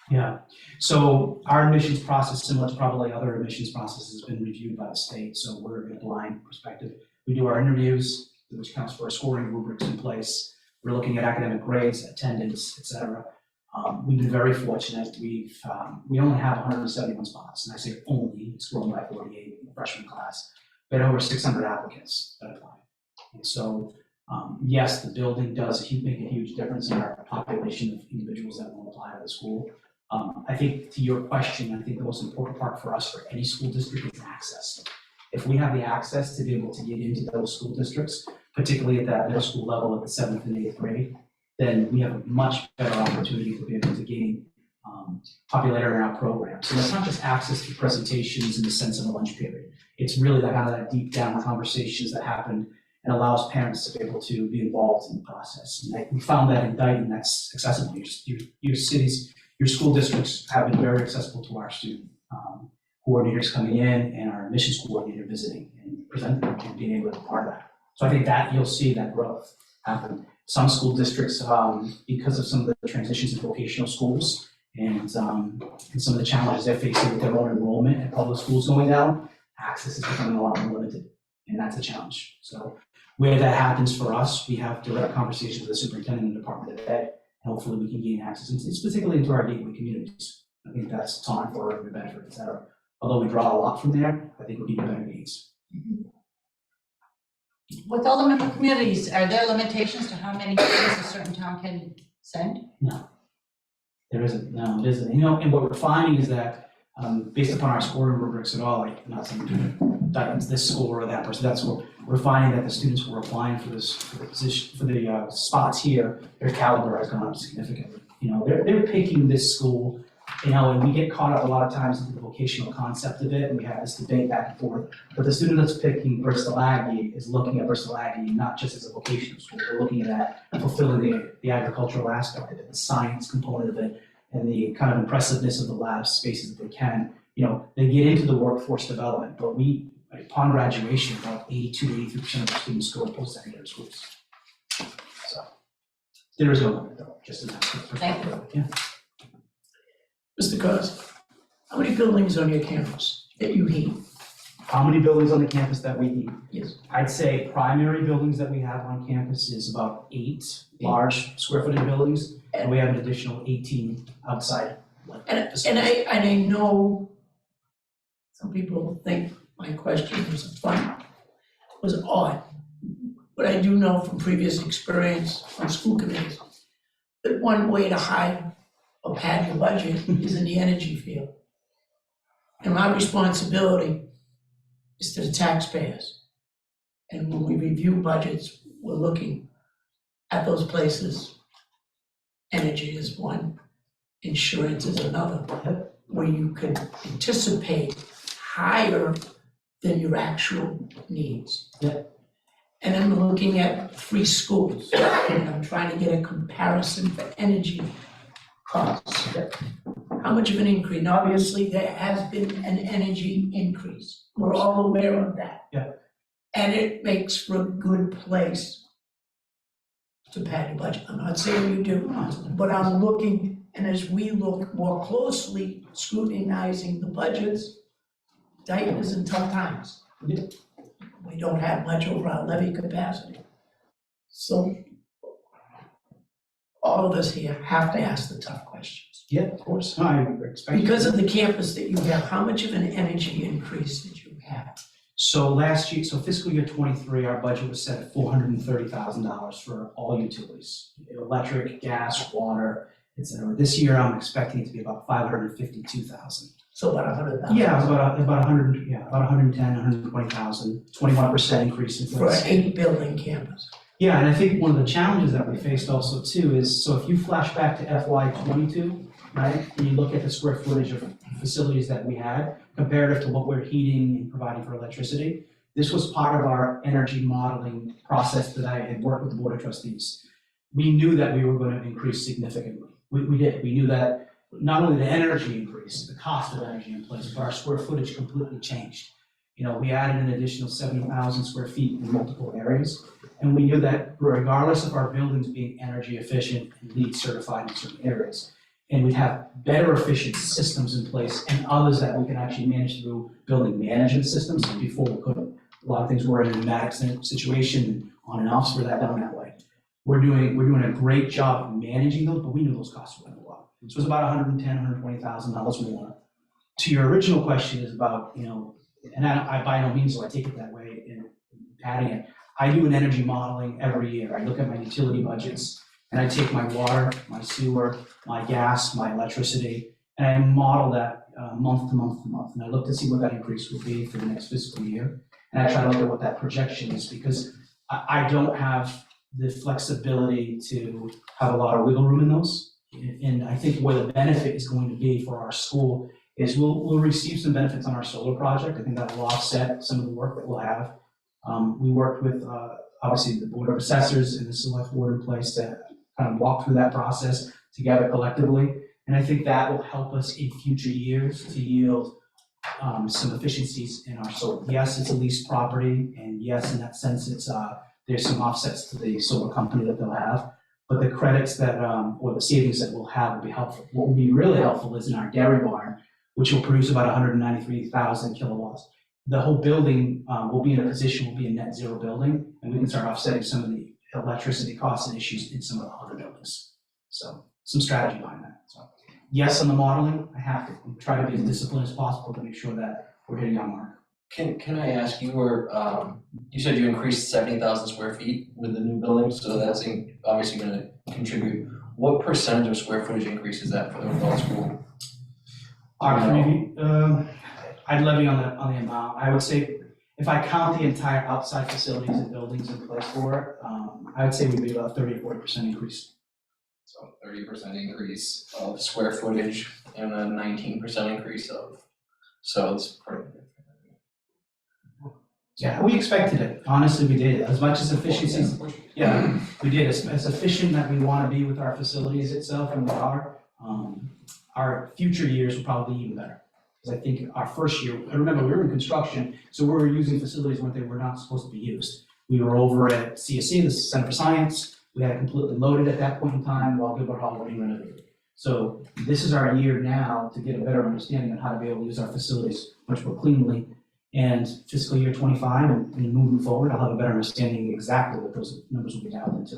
Yeah, so our admissions process, similar to probably other admissions processes, has been reviewed by the state, so we're in a blind perspective. We do our interviews, which counts for our scoring rubrics in place. We're looking at academic grades, attendance, et cetera. We've been very fortunate. We only have 171 spots, and I say only, it's grown by 48 in the freshman class. We had over 600 applicants that applied. And so, yes, the building does make a huge difference in our population of individuals that will apply to the school. I think to your question, I think the most important part for us for any school district is access. If we have the access to be able to get into those school districts, particularly at that middle school level at the 7th and 8th grade, then we have a much better opportunity to be able to gain popularity in our program. So it's not just access to presentations in the sense of a lunch period. It's really that kind of that deep down conversations that happen and allows parents to be able to be involved in the process. And we found that in Dayton, that's accessible. Your cities, your school districts have been very accessible to our student coordinators coming in and our admissions coordinator visiting and presenting and being able to be part of that. So I think that you'll see that growth happen. Some school districts, because of some of the transitions in vocational schools and some of the challenges they're facing with their own enrollment and public schools going down, access is becoming a lot more limited, and that's a challenge. So where that happens for us, we have direct conversations with the superintendent and Department of Ed, and hopefully we can gain access, and it's particularly into our gateway communities. I think that's time for New Bedford, et cetera. Although we draw a lot from there, I think we'll be better gains. With all the member communities, are there limitations to how many students a certain town can send? No, there isn't. No, it isn't. You know, and what we're finding is that based upon our scoring rubrics at all, like not saying Dayton's this school or that person, that school, we're finding that the students who are applying for this, for the position, for the spots here, their caliber has gone up significantly. You know, they're picking this school. You know, and we get caught up a lot of times into the vocational concept of it, and we have this debate back and forth. But the student that's picking Bristol Aggie is looking at Bristol Aggie not just as a vocational school, they're looking at that, fulfilling the agricultural aspect of it, the science component of it, and the kind of impressiveness of the lab spaces that they can. You know, they get into the workforce development, but upon graduation, about 82 to 83% of the students go to post-secondary schools. So there is no limit, though, just in that perspective. Yeah. Mr. Cos, how many buildings on your campus that you heat? How many buildings on the campus that we heat? Yes. I'd say primary buildings that we have on campus is about 8 large square footage buildings, and we have an additional 18 outside. And I know some people think my question was odd, but I do know from previous experience on school committees that one way to hide or pad your budget is in the energy field. And my responsibility is to the taxpayers. And when we review budgets, we're looking at those places. Energy is one, insurance is another, where you can anticipate higher than your actual needs. Yeah. And I'm looking at free schools, and I'm trying to get a comparison for energy costs. How much of an increase? And obviously, there has been an energy increase. We're all aware of that. Yeah. And it makes for a good place to pad your budget. I'm not saying you do, but I'm looking, and as we look more closely scrutinizing the budgets, Dayton is in tough times. Yeah. We don't have much over our levy capacity. So all of us here have to ask the tough questions. Yeah, of course. No, I expect. Because of the campus that you have, how much of an energy increase did you have? So last year, so fiscal year '23, our budget was set at $430,000 for all utilities, electric, gas, water, et cetera. This year, I'm expecting it to be about $552,000. So about 100,000. Yeah, about 100, yeah, about 110, 120,000, 21% increase in For an inflation. 8-building campus. Yeah, and I think one of the challenges that we faced also too is, so if you flash back to FY '22, right? And you look at the square footage of facilities that we had comparative to what we're heating and providing for electricity. This was part of our energy modeling process that I had worked with the Board of Trustees. We knew that we were going to increase significantly. We did. We knew that not only the energy increased, the cost of energy in place, but our square footage completely changed. You know, we added an additional 70,000 square feet in multiple areas. And we knew that regardless of our buildings being energy efficient and LEED certified in certain areas, and we'd have better efficient systems in place and others that we can actually manage through building management systems. Before we couldn't. A lot of things were in a pneumatic situation, on and offs were that done that way. We're doing a great job of managing those, but we knew those costs were going to go up. So it was about $110,000, $120,000 more. To your original question is about, you know, and I by no means do I take it that way in adding it. I do an energy modeling every year. I look at my utility budgets and I take my water, my sewer, my gas, my electricity, and I model that month to month to month. And I look to see what that increase will be for the next fiscal year. And I try to look at what that projection is because I don't have the flexibility to have a lot of wiggle room in those. And I think where the benefit is going to be for our school is we'll receive some benefits on our solar project. I think that will offset some of the work that we'll have. We worked with, obviously, the Board of Assessors and the Select Board in place to kind of walk through that process together collectively. And I think that will help us in future years to yield some efficiencies in our solar. Yes, it's a leased property, and yes, in that sense, it's there's some offsets to the solar company that they'll have. But the credits that, or the savings that we'll have will be helpful. What will be really helpful is in our dairy barn, which will produce about 193,000 kilowatts. The whole building will be in a position, will be a net zero building, and we can start offsetting some of the electricity costs and issues in some of the other buildings. So some strategy behind that. So yes, on the modeling, I have to try to be as disciplined as possible to make sure that we're hitting our mark. Can I ask, you said you increased 70,000 square feet with the new building, so that's obviously gonna contribute. What percentage of square footage increase is that for the adult school? I'd levy on the amount. I would say if I count the entire outside facilities and buildings in place for it, I would say we'd be about 30 to 40% increase. So 30% increase of square footage and a 19% increase of, so it's pretty good. Yeah, we expected it. Honestly, we did. As much as efficiencies, yeah, we did. As efficient that we want to be with our facilities itself, and we are, our future years will probably be even better. Because I think our first year, I remember we were in construction, so we were using facilities when they were not supposed to be used. We were over at CSC, the Center for Science. We had it completely loaded at that point in time while Gilbert Hall was being renovated. So this is our year now to get a better understanding on how to be able to use our facilities much more cleanly. And fiscal year '25 and moving forward, I'll have a better understanding exactly what those numbers will be dialed into.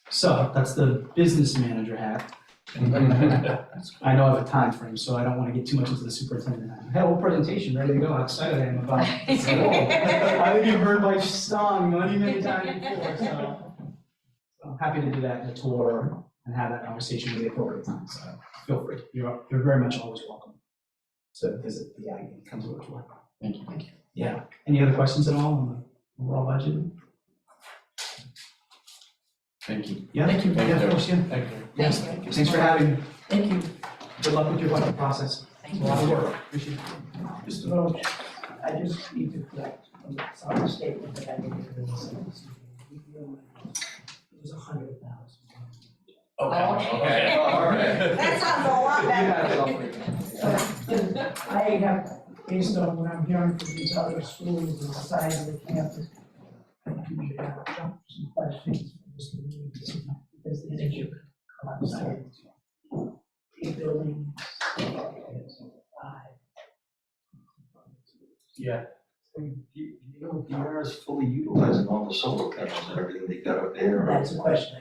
So that's the business manager hat. I know I have a time frame, so I don't want to get too much into the superintendent hat. I had a whole presentation ready to go. How excited I am about it. I think you've heard my song many times before, so I'm happy to do that in a tour and have that conversation at the appropriate time. So feel free. You're very much always welcome to visit the Ag and come to a tour. Thank you. Yeah. Any other questions at all on the overall budget? Thank you. Yeah. Thank you. Yeah, of course, yeah. Thank you. Yes, Thanks for having me. thank you. Good luck with your budget process. It's a lot of work. Appreciate it. Mr. Roach, I just need to correct some statement that I made in the sentence. It was 100,000. Okay. All right. That sounds a lot better. I have, based on what I'm hearing from these other schools and the size of the campus, I do have some questions for Mr. Williams, because the issue comes out. The building is 5. Yeah, that's a question.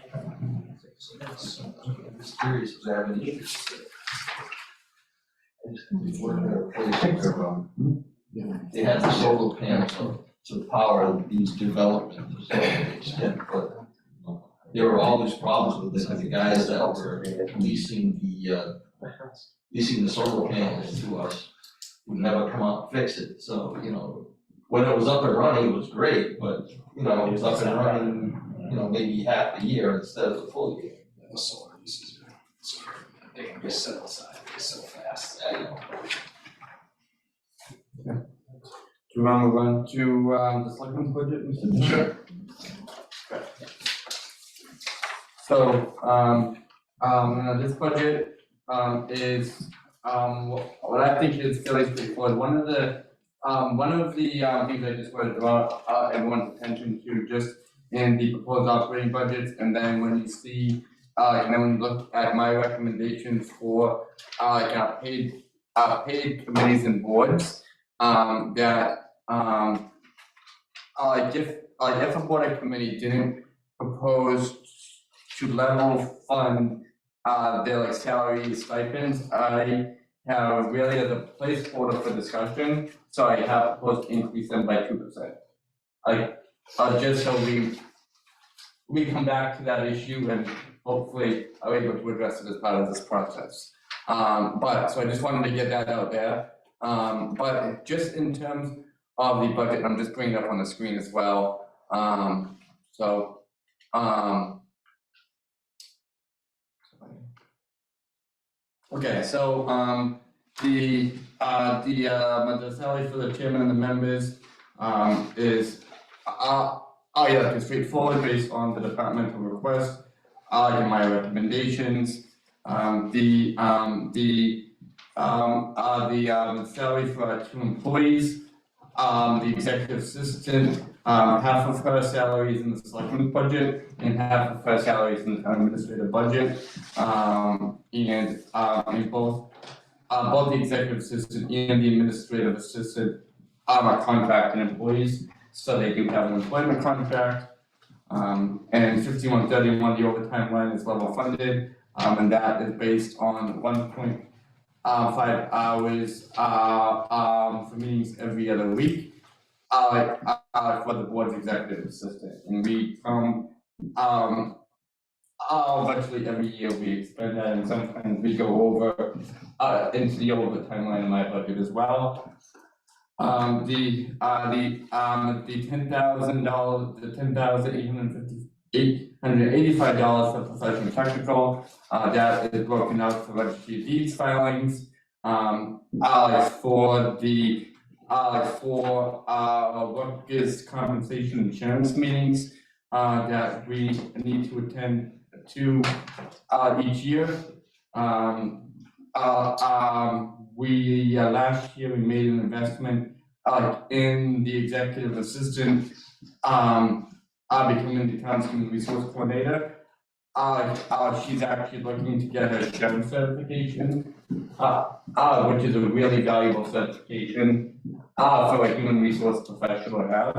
So that's, I'm just curious, was there any interest? It's working at a place where, they had the solar panels to power these developments to some extent, but there were all these problems with the guys that were leasing the solar panels to us would never come out and fix it, so, when it was up and running, it was great, but, it was up and running, maybe half a year instead of the full year. The solar uses are, they can just set aside, so fast. Do you want to move on to the selectmen's budget, Mr. Bishop? Sure. So, this budget, is, what I think is fairly straightforward. One of the things I just wanted to draw, everyone's attention to just in the proposed operating budgets, and then when you see, and then when you look at my recommendations for, our paid committees and boards, that, if a board or committee didn't propose to level fund, their salary stipends, I have really as a placeholder for discussion, so I have proposed to increase them by 2%. Just so we come back to that issue and hopefully are able to address it as part of this process. So I just wanted to get that out there. But just in terms of the budget, I'm just bringing it up on the screen as well. Okay, so the salary for the chairman and the members is it's straightforward based on the departmental request. In my recommendations, the salary for our 2 employees, the executive assistant, half of her salary is in the selectmen's budget and half of her salary is in the town administrative budget. And both the executive assistant and the administrative assistant are contracted employees, so they do have an employment contract. And 5131, the overtime line is level funded, and that is based on 1.5 hours for meetings every other week for the board's executive assistant. And we come virtually every year we expend that, and sometimes we go over into the overtime line in my budget as well. The $10,000, the $10,885 for professional technical, that is broken out for registry of deeds filings. For workers' compensation insurance meetings, that we need to attend to each year. Last year we made an investment in the executive assistant becoming the town's human resource coordinator. She's actually looking to get her SHRM certification, which is a really valuable certification for a human resource professional to have.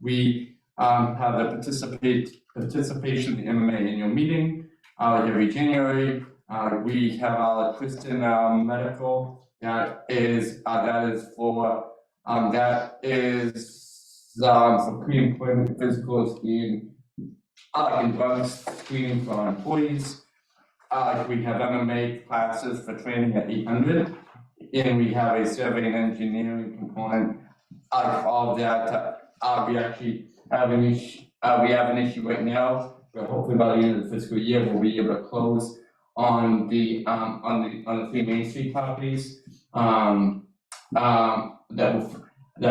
We have the participation in the MMA annual meeting every January. We have our Kristen medical that is for pre-employment physicals in drug screening for our employees. We have MMA classes for training at 800, and we have a survey and engineering component of all that. We actually have an issue. We have an issue right now, where hopefully by the end of the fiscal year we'll be able to close on the 3 Main Street properties that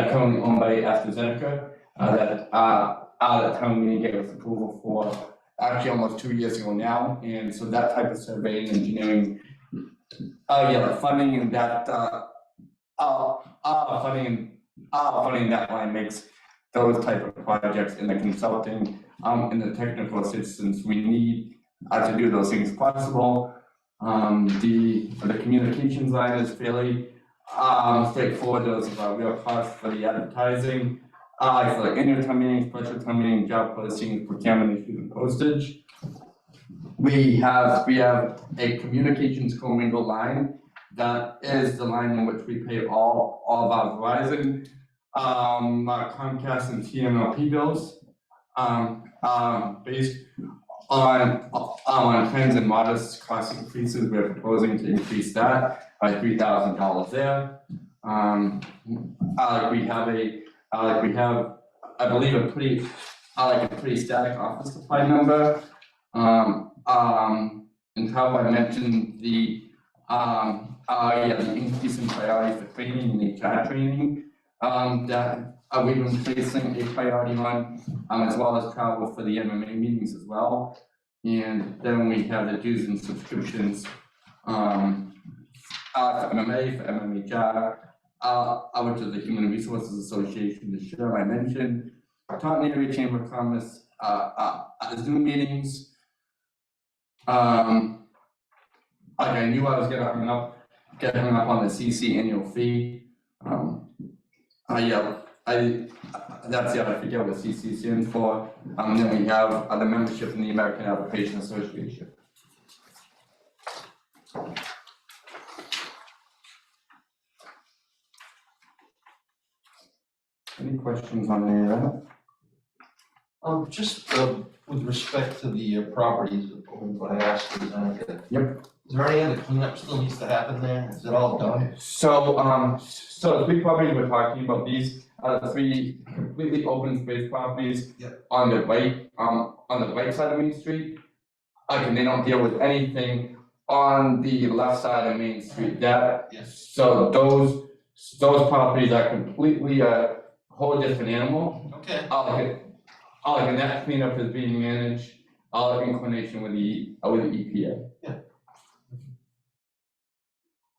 are currently owned by AstraZeneca, that town meeting gave us approval for actually almost 2 years ago now. And so that type of surveying and engineering, funding and that funding that line makes those type of projects in the consulting and the technical assistance we need to do those things possible. The communications line is fairly straightforward. Those are real costs for the advertising for like annual town meeting, special town meeting, job postings, procurement issues and postage. We have a communications commingled line. That is the line in which we pay all of our Verizon, our Comcast and TMLP bills. Based on trends and modest cost increases, we're proposing to increase that by $3,000 there. We have, I believe, a pretty static office supply number. And how I mentioned the increase in priority for training and HR training, that we've been placing a priority on, as well as travel for the MMA meetings as well. And then we have the dues and subscriptions, for MMA, for MMHR, which is the Human Resources Association, the share I mentioned, Taunton Area Chamber of Commerce, Zoom meetings. Like I knew I was gonna get hung up on the CC annual fee. That's I forget what CC stands for. Then we have the membership in the American Arbitration Association. Any questions on any of that? Just with respect to the properties owned by Ashley, Yep. is there any other cleanup still needs to happen there? Is it all done? So, the three properties we're talking about, these are the three completely open space properties. Yep. On the right side of Main Street. And they don't deal with anything on the left side of Main Street. Yes. So those properties are completely a whole different animal. Okay. And that cleanup is being managed, in coordination with the EPA. Yeah.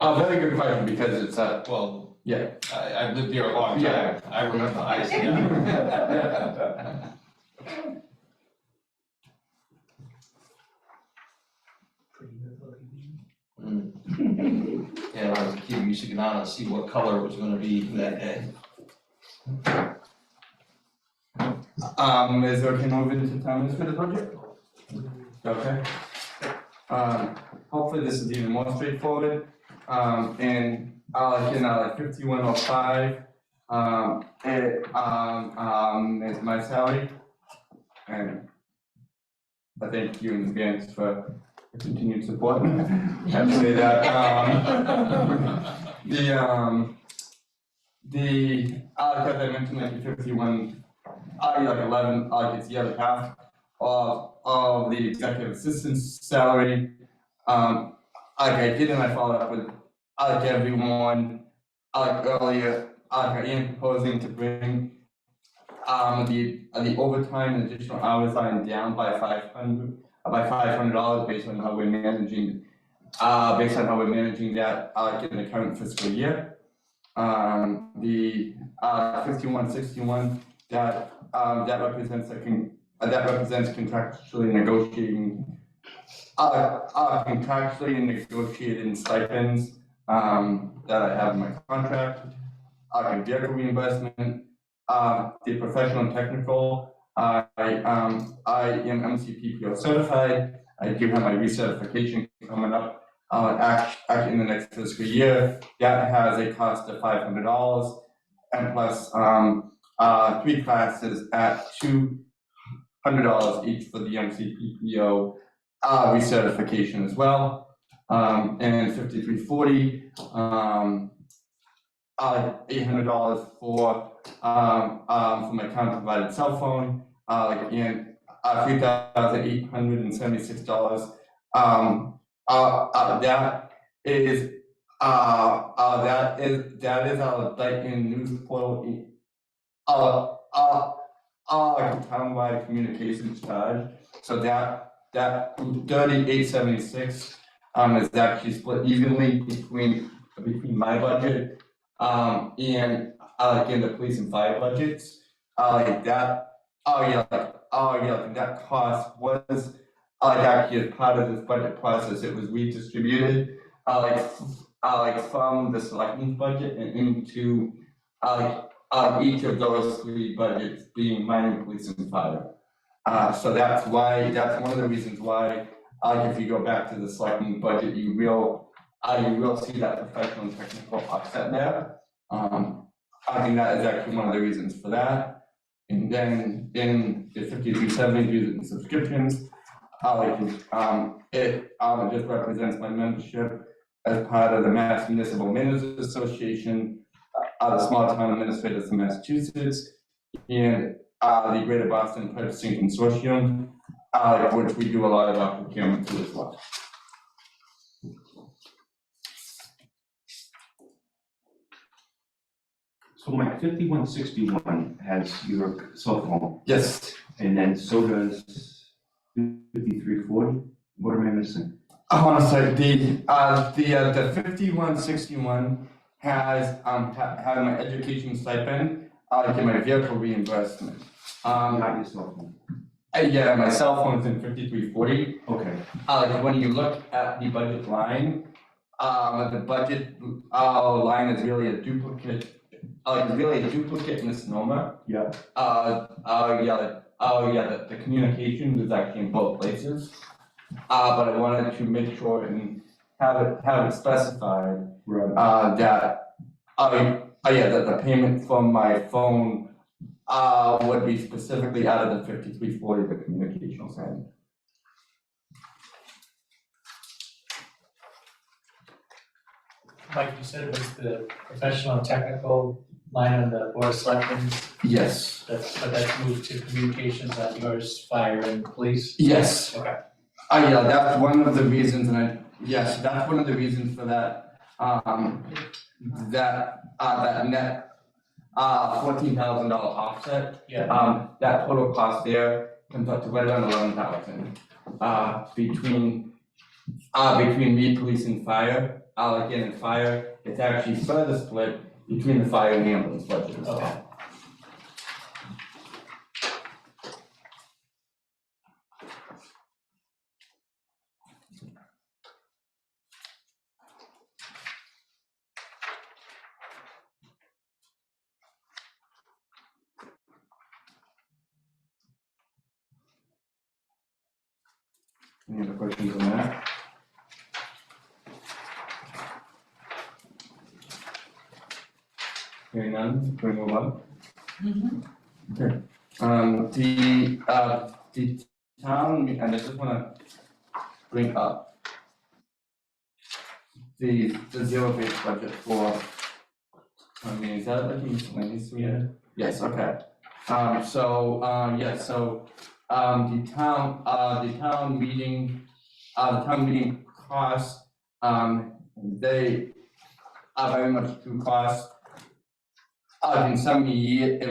Very good question, because it's Well, yeah. I've lived here a long time. Yeah. I remember ice. Yeah, when I was a kid, we used to get on and see what color it was gonna be that day. Is it okay to move into town administrator budget? Okay. Hopefully this is even more straightforward. And like 5105, is my salary. And I thank you in advance for continued support. I have to say that. As I mentioned, like 51, like 11, it's the other half of the executive assistant's salary. I did, and I followed up with everyone earlier. I am proposing to bring the overtime and additional hours line down by $500 based on how we're managing that in the current fiscal year. The 5161 that represents contractually negotiated stipends that I have in my contract. Vehicle reimbursement, the professional and technical. I am MCPPO certified. I do have my recertification coming up in the next fiscal year. That has a cost of $500, and plus 3 classes at $200 each for the MCPPO recertification as well. And 5340, $800 for my town provided cell phone, and $3,876. That is our Dayton news portal. Townwide communications charge. So that 3876 is actually split evenly between my budget and the police and fire budgets. That cost was actually as part of this budget process. It was redistributed from the selectmen's budget and into of each of those three budgets being mining, police and fire. So that's one of the reasons why, if you go back to the selecting budget, you will see that professional and technical offset there. I think that is actually one of the reasons for that. And then in the 5370 dues and subscriptions, it just represents my membership as part of the Mass Municipal Ministers Association, the Small Town Administrators of Massachusetts, and the Greater Boston Purchasing Consortium, which we do a lot of our procurement to as well. So my 5161 has your cell phone, Yes. and then so does 5340. What am I missing? I want to say the 5161 has had my education stipend, and my vehicle reimbursement. Not your cell phone. Yeah, my cell phone is in 5340. Okay. When you look at the budget line, the budget line is really a duplicate. Misnomer. Yeah. The communication is actually in both places. But I wanted to make sure and have it specified, Right. that the payment from my phone, would be specifically out of the 5340, the communication side. Like you said, it was the professional and technical line on the board of selectmen, Yes. but that's moved to communications on yours, fire and police? Yes. Okay. That's one of the reasons, that's one of the reasons for that, that net, $14,000 offset. Yeah. That total cost there comes up to right around 11,000, between me, police and fire. Again, in fire, it's actually further split between the fire and ambulance budget as well. Okay. Any other questions on that? Hearing none, can we move on? Okay. The town, and I just wanna bring up the zero-based budget for, is that like miscellaneous? Yeah. Yes, okay. The town meeting costs, they are very much through costs. In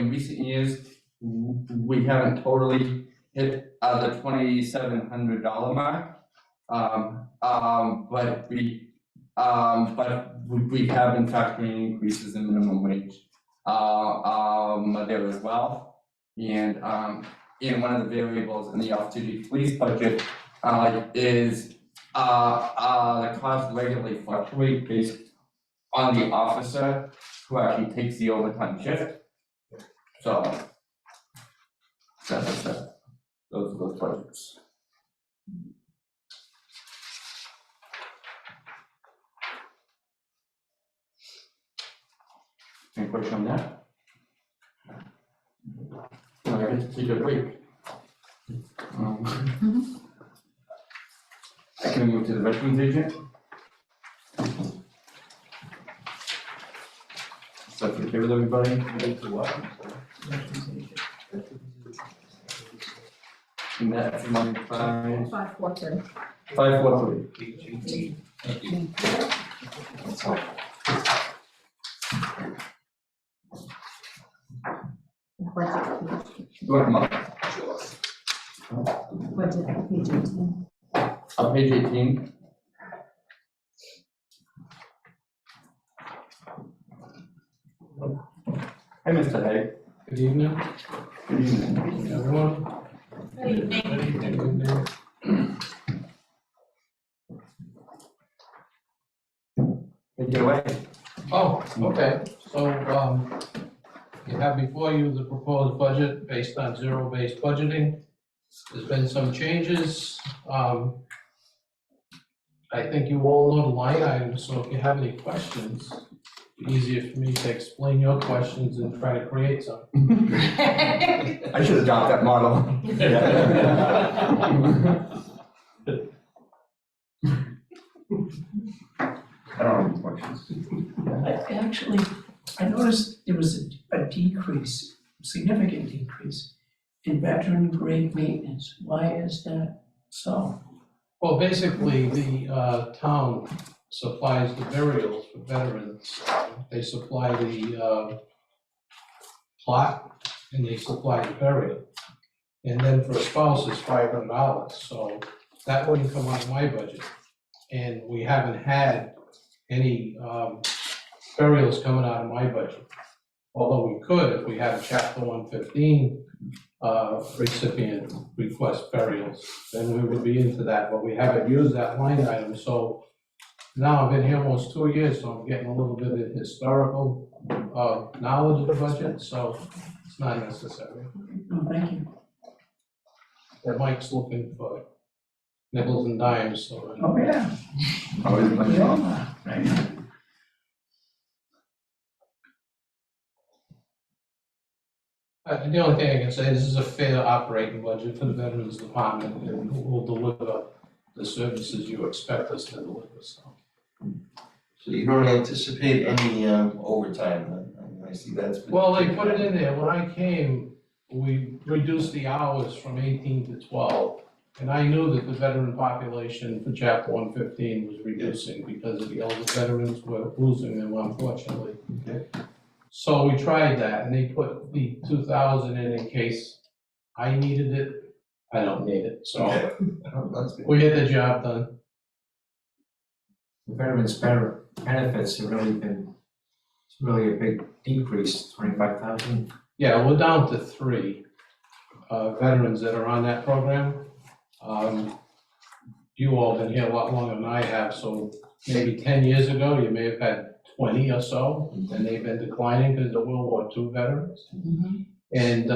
recent years, we haven't totally hit the $2,700 mark. But we have been factoring increases in minimum wage there as well. And one of the variables in the off-duty police budget is the cost regularly fluctuate based on the officer who actually takes the overtime shift. So that's those budgets. Any question on that? No, I get to take a break. I can move to the veterans agent. Is that okay with everybody? And that's Monday, 543. 543. You want them up? Page 18. Hi, Mr. Hay. Good evening, Good evening. everyone. Good evening. Good evening, good evening. Take it away. Oh, okay, so, You have before you the proposed budget based on zero-based budgeting. There's been some changes. I think you all know the line items, so if you have any questions, it'd be easier for me to explain your questions and try to create some. I should adopt that model. I don't have any questions. Actually, I noticed there was a decrease, significant decrease in veteran grade maintenance. Why is that so? Well, basically, the town supplies the burials for veterans. They supply the plot and they supply the burial. And then for a spouse, it's $500, so that wouldn't come out of my budget. And we haven't had any burials coming out of my budget. Although we could, if we had a chapter 115 recipient request burials, then we would be into that, but we haven't used that line item, so now I've been here almost 2 years, so I'm getting a little bit of historical knowledge of the budget, so it's not necessary. No, thank you. And Mike's looking for nickels and dimes, so. Oh, yeah. Always We like all are, right? The only thing I can say, this is a fair operating budget for the Veterans Department, and we'll deliver the services you expect us to deliver, so. So you don't anticipate any overtime then? I see that's been. Well, they put it in there, when I came, we reduced the hours from 18 to 12. And I knew that the veteran population for chapter 115 was reducing because of the older veterans were losing them, unfortunately. Okay. So we tried that, and they put the 2,000 in case I needed it. I don't need it, so Oh, that's good. we get the job done. The veterans' benefits have really been, it's really a big decrease, 25,000. Yeah, we're down to 3 veterans that are on that program. You all been here a lot longer than I have, so maybe 10 years ago, you may have had 20 or so, and they've been declining because of World War II veterans. And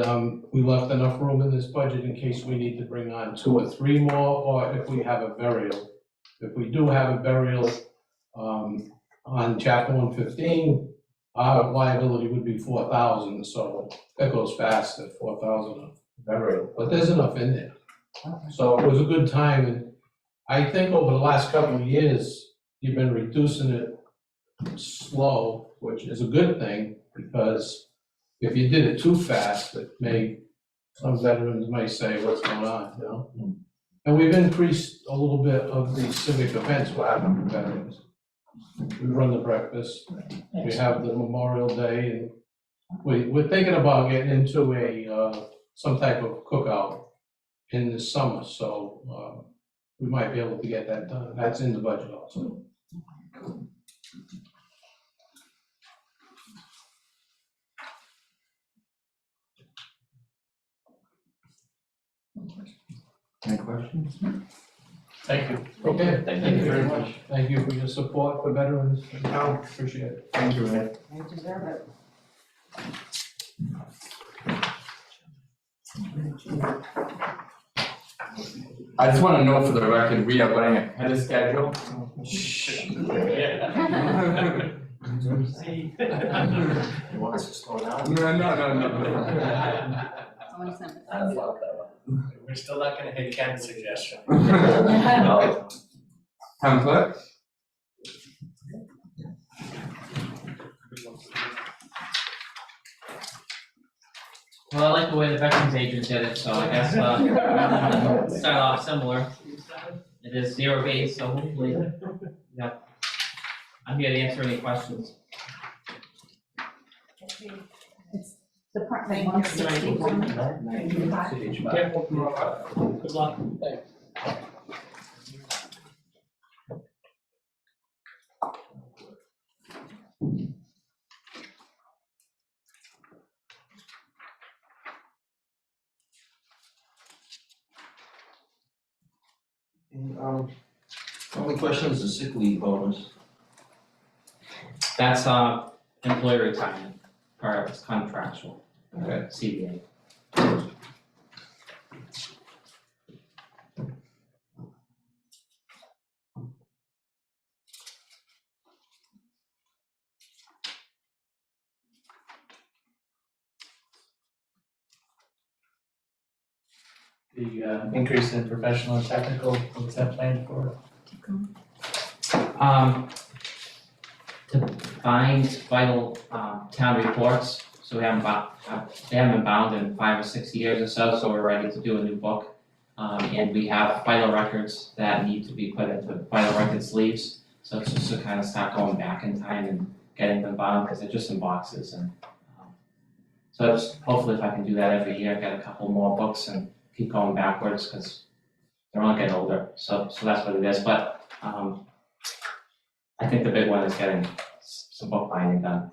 we left enough room in this budget in case we need to bring on 2 or 3 more, or if we have a burial. If we do have a burial on chapter 115, our liability would be 4,000, so that goes fast at 4,000 a burial, but there's enough in there. So it was a good time, and I think over the last couple of years, you've been reducing it slow, which is a good thing, because if you did it too fast, it may, some veterans may say, what's going on, you know? And we've increased a little bit of the civic events we're having for veterans. We run the breakfast, we have the Memorial Day, and we're thinking about getting into some type of cookout in the summer, so we might be able to get that done. That's in the budget also. Any questions? Thank you. Okay, Thank you very much. Thank you for your support for veterans. Appreciate it. Thank you, Ed. You deserve it. I just want to know for the record, we are running ahead of schedule. You want us to slow down? No. Someone sent I love that one. We're still not gonna hit Ken's suggestion. No, Town clerk? Well, I like the way the veterans agent did it, so I guess, start off similar. It is zero base, so hopefully, yeah. I'm here to answer any questions. Department 160. Careful. Good luck. Thanks. And, only question is the sick leave bonus. That's, employee retirement. per its contractual, Okay. CBA. The increase in professional and technical, what's that planned for? To find vital, town reports, so we haven't they haven't been bound in 5 or 6 years or so we're ready to do a new book. And we have vital records that need to be put into vital record sleeves, so it's just to kind of start going back in time and getting them bound, because they're just in boxes and, so just hopefully if I can do that every year, get a couple more books and keep going backwards, because they're all getting older, so that's what it is, but, I think the big one is getting some book binding done,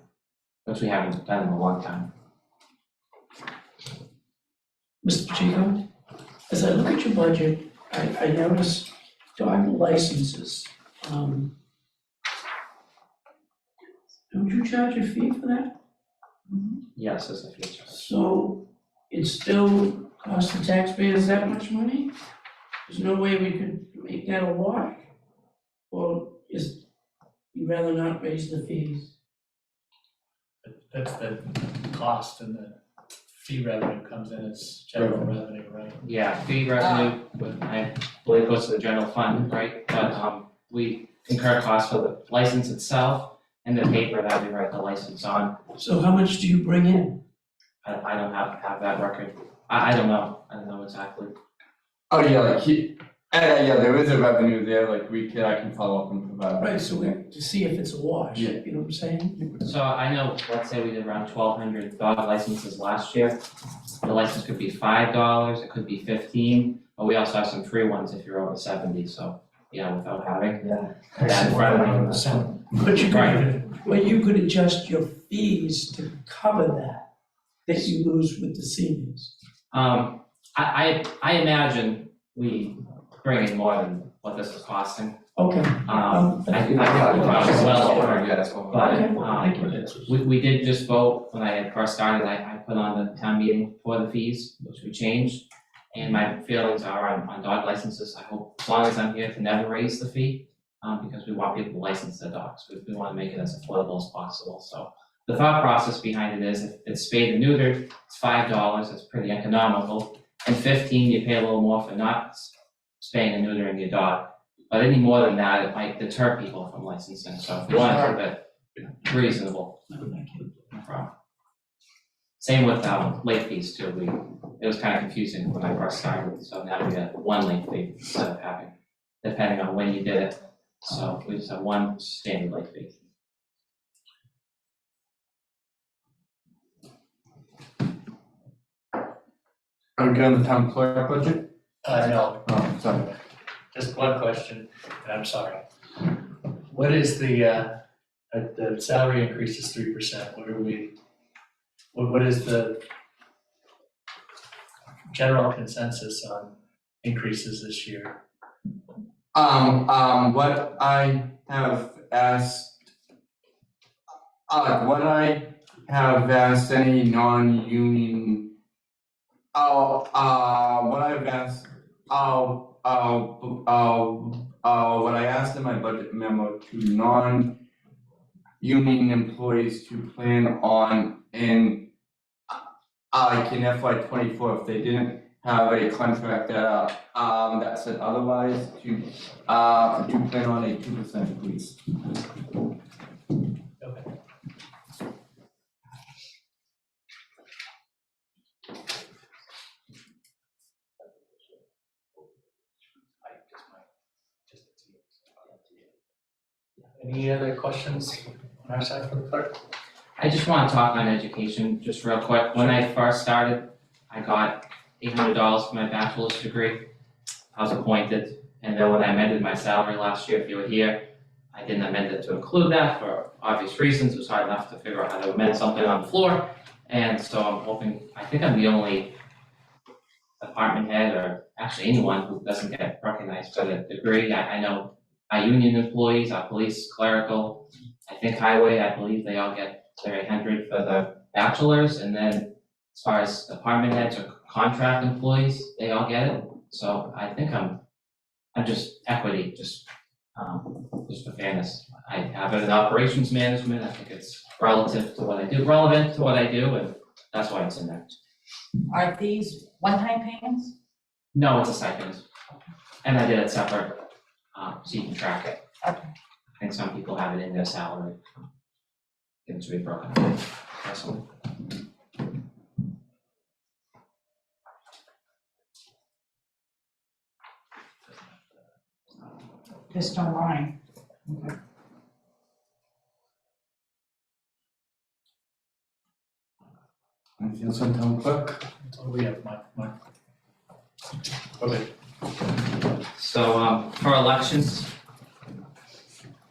which we haven't done in a long time. Mr. Pacheco, as I look at your budget, I notice dog licenses. Don't you charge a fee for that? Yes, as a future. So it still costs the taxpayers that much money? There's no way we could make that a wash? Or is, you'd rather not raise the fees? That's the cost, and the fee revenue comes in as general revenue, right? Yeah, fee revenue, but I believe goes to the general fund, right? But, we incur costs for the license itself and the paper that we write the license on. So how much do you bring in? I don't have that record. I don't know exactly. Oh, yeah, like yeah, there is a revenue there, like I can follow up and provide. Right, so we have to see if it's a wash, Yeah. you know what I'm saying? So I know, let's say we did around 1,200 dog licenses last year. The license could be $5, it could be 15, but we also have some free ones if you're over 70, so, yeah, without having that in front of me. But you could adjust your fees to cover that you lose with the seniors. I imagine we bring in more than what this is costing. Okay. I think probably well over, Yeah, that's what. but, we did just vote, when I had first started, I put on the town meeting for the fees, which we changed. And my feelings are on dog licenses, I hope, as long as I'm here, to never raise the fee, because we want people to license their dogs, we wanna make it as affordable as possible, so. The thought process behind it is, if it's spayed and neutered, it's $5, it's pretty economical, and 15, you pay a little more for not spaying and neutering your dog. But any more than that, it might deter people from licensing, so if you want to keep it reasonable, no problem. Same with late fees too, it was kind of confusing when I first started, so now we got one late fee instead of having, depending on when you did it. So we just have one standard late fee. Are we on the town clerk budget? No, Oh, sorry. just one question, and I'm sorry. What is the salary increase is 3%, what is the general consensus on increases this year? What I have asked, any non-union, what I've asked, what I asked in my budget memo to non-union employees to plan on in FY '24, if they didn't have a contract that said otherwise, to plan on a 2% increase. Okay. Any other questions on our side for the clerk? I just wanna talk on education, just real quick. When I first started, I got $800 for my bachelor's degree. I was appointed, and then when I amended my salary last year, if you were here, I didn't amend it to include that for obvious reasons. It was hard enough to figure out how to amend something on the floor. And so I'm hoping, I think I'm the only department head, or actually anyone who doesn't get recognized for the degree. I know our union employees, our police, clerical, I think highway, I believe they all get their 800 for the bachelors, and then as far as department heads or contract employees, they all get it. So I think I'm just equity, just for fairness. I have it in operations management, I think it's relative to what I do, relevant to what I do, and that's why it's in there. Are these one-time payments? No, it's a stipend, and I did it separate, so you can track it. Okay. I think some people have it in their salary. It should be broken out, personally. Just online. Anything else on town clerk? That's all we have, Mike. Okay. So, for elections,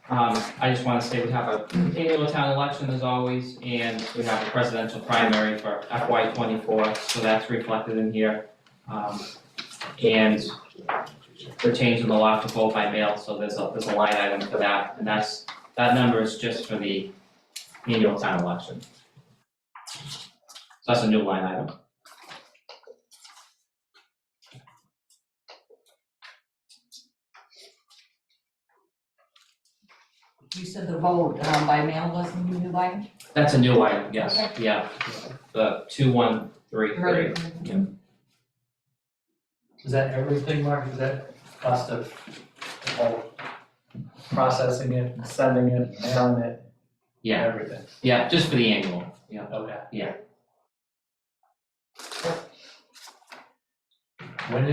I just wanna say we have an annual town election as always, and we have a presidential primary for FY '24, so that's reflected in here. And we're changing the law to vote by mail, so there's a line item for that, and that number is just for the annual town election. So that's a new line item. You said the vote by mail wasn't new line? That's a new item, yes, yeah, the 2133. Is that everything, Mark? Is that cost of all processing it, sending it, mailing it, Yeah, everything? yeah, just for the annual, yeah. Okay. Yeah. When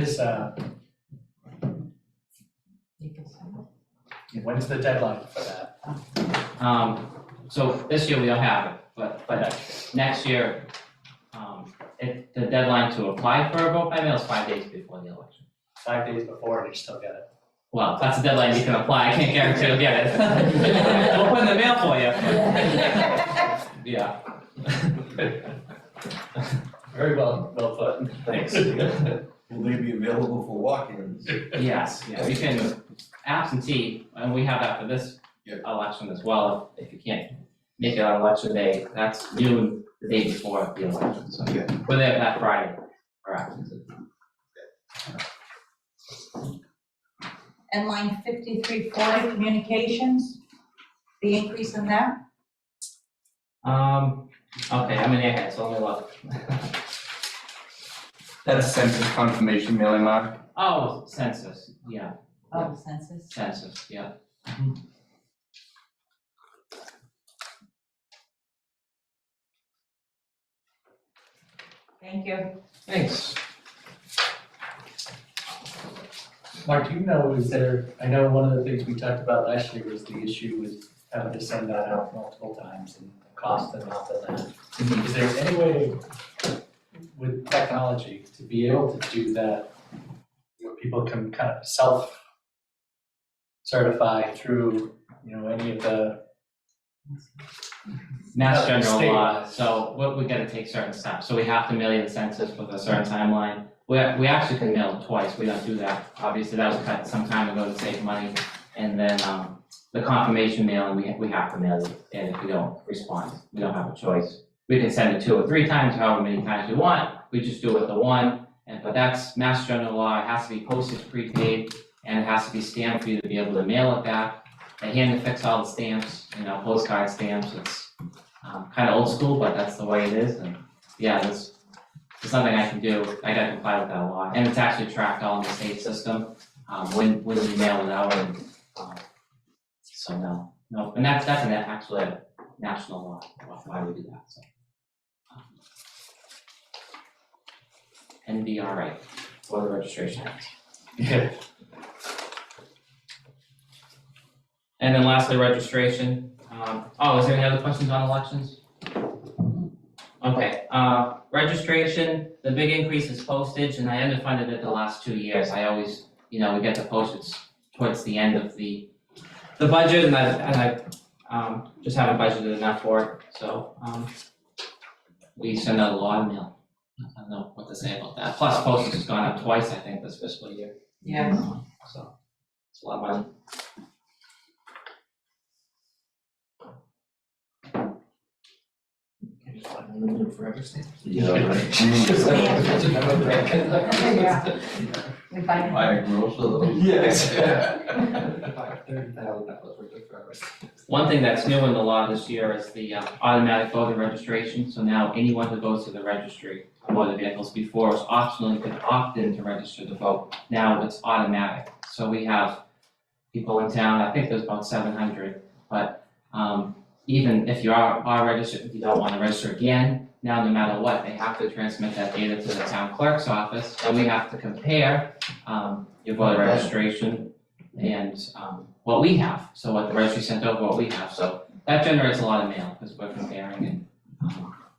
is the deadline for that? So this year we don't have it, but next year, the deadline to apply for a vote by mail is 5 days before the election. 5 days before, and you still get it? Well, that's the deadline you can apply, I can't guarantee you'll get it. We'll put it in the mail for you. Yeah. Very well put, thanks. Will they be available for walk-ins? Yes, yeah, we can absentee, and we have that for this election as well, if you can't make it on election day, that's noon the day before the election, so we're there that Friday for absentee. And line 5340, communications, the increase in that? Okay, I'm in ahead, so let me look. That's census confirmation mailing, Mark. Oh, census, yeah, Oh, the census. census, yeah. Thank you. Thanks. Mark, do you know, I know one of the things we talked about last year was the issue with having to send that out multiple times and the cost involved in that. Is there any way with technology to be able to do that, where people can kind of self-certify through, any of the Mass general state law, laws? so we gotta take certain steps, so we have to mail you the census with a certain timeline. We actually can mail it twice, we don't do that, obviously, that was cut some time ago to save money. And then, the confirmation mailing, we have to mail you, and if we don't respond, we don't have a choice. We can send it 2 or 3 times, however many times you want, we just do it the one, but that's mass general law, it has to be postage prepaid, and it has to be stamped for you to be able to mail it back. They hand and fix all the stamps, postcard stamps, it's kind of old school, but that's the way it is, and yeah, there's nothing I can do, I gotta comply with that law, and it's actually tracked all in the state system, when you mail it out, and, so no, and that's actually a national law, why we do that, so. NVRA, voter registration act. Yeah. And then lastly, registration. Is there any other questions on elections? Okay, registration, the big increase is postage, and I underfunded it the last 2 years. I always, we get the postage towards the end of the budget, and I just haven't budgeted enough for it, so, we send out a lot of mail. I don't know what to say about that. Plus postage has gone up twice, I think, this fiscal year. Yes. So, it's a lot of money. Forever stamp. Yeah, right. We find it. Buy a gross of those. Yes. One thing that's new in the law this year is the automatic voter registration. So now anyone who goes to the registry of motor vehicles, before was optional, you could opt in to register to vote. Now it's automatic. So we have people in town, I think there's about 700, but even if you are registered, if you don't want to register again, now no matter what, they have to transmit that data to the town clerk's office, and we have to compare your voter registration and what we have, so what the registry sent over, what we have, so that generates a lot of mail, because we're comparing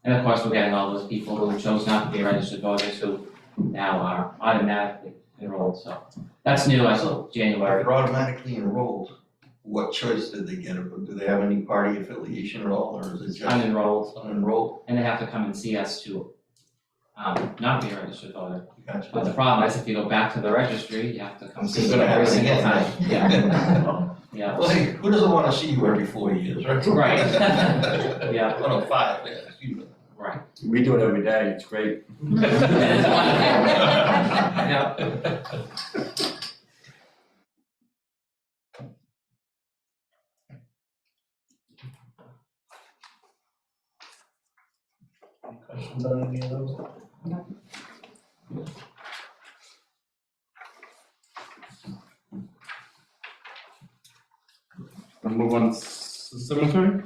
and of course, we're getting all those people who chose not to be registered voters who now are automatically enrolled, so that's new as of If January. they're automatically enrolled, what choice did they get? Do they have any party affiliation at all, or is it just Unenrolled, unenrolled? and they have to come and see us to not be a registered voter. Gotcha. But the problem is if you go back to the registry, you have to come see It's me gonna every happen single again. time. Yeah, yeah. Well, hey, who doesn't wanna see you every 4 years, right? Right. Yeah. Oh, no, 5, yeah, excuse me. Right. We do it every day, it's great. Yeah. Any questions on any of those? We'll move on to cemetery.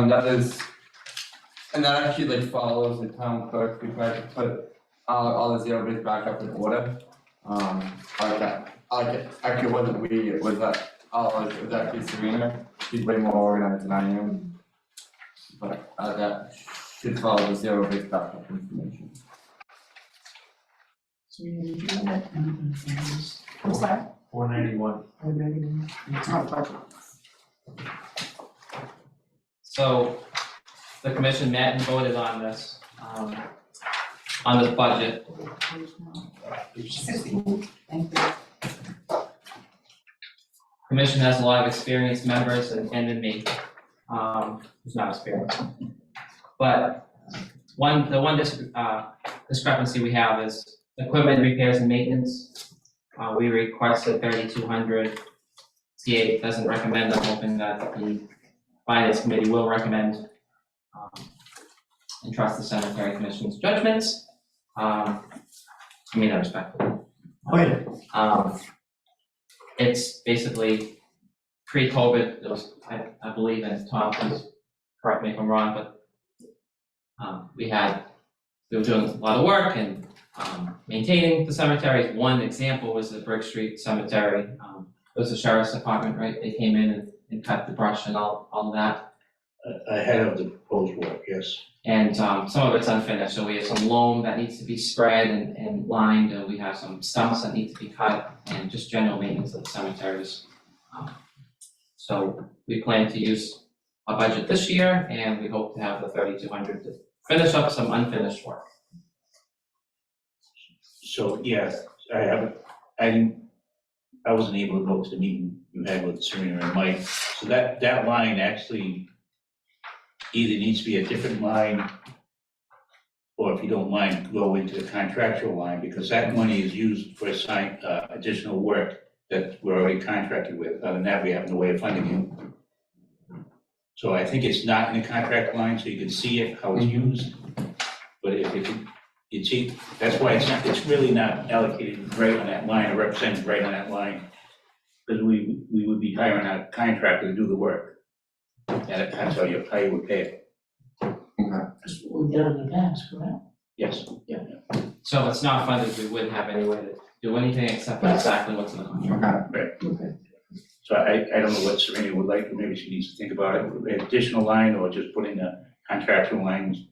That is, and that actually like follows the town clerk, we tried to put all the zero base back up in order. Actually it wasn't we, it was it was actually Serena, she's way more organized than I am. But that should follow the zero base backup information. So we need to do that. What's that? 491. It's not budget. So the commission met and voted on this budget. Thank you. Commission has a lot of experienced members and in me, who's not experienced. But the one discrepancy we have is equipment repairs and maintenance. We requested 3,200. CA doesn't recommend, I'm hoping that the finance committee will recommend and trust the cemetery commission's judgments. I mean that respectfully. It's basically pre-COVID, it was, I believe, and Tom, please correct me if I'm wrong, but we were doing a lot of work and maintaining the cemeteries. One example was the Brick Street Cemetery. It was the sheriff's department, right? They came in and cut the brush and all of that. Ahead of the proposed work, yes. And some of it's unfinished, so we have some loam that needs to be spread and lined, and we have some stumps that need to be cut, and just general maintenance of the cemeteries. So we plan to use a budget this year, and we hope to have the 3,200 to finish up some unfinished work. So, yeah, I wasn't able to go to the meeting you had with Serena and Mike. So that line actually either needs to be a different line, or if you don't mind, go into the contractual line, because that money is used for additional work that we're already contracted with. Other than that, we have no way of funding it. So I think it's not in the contract line, so you can see it, how it's used. But that's why it's really not allocated right on that line, or represented right on that line. Because we would be hiring a contractor to do the work. And that's how you would pay it. That's what we've done in the past, correct? Yes. So if it's not funded, we wouldn't have any way to do anything except for exactly what's in the contract. Right. Okay. So I don't know what Serena would like, or maybe she needs to think about it, an additional line, or just putting the contractual lines.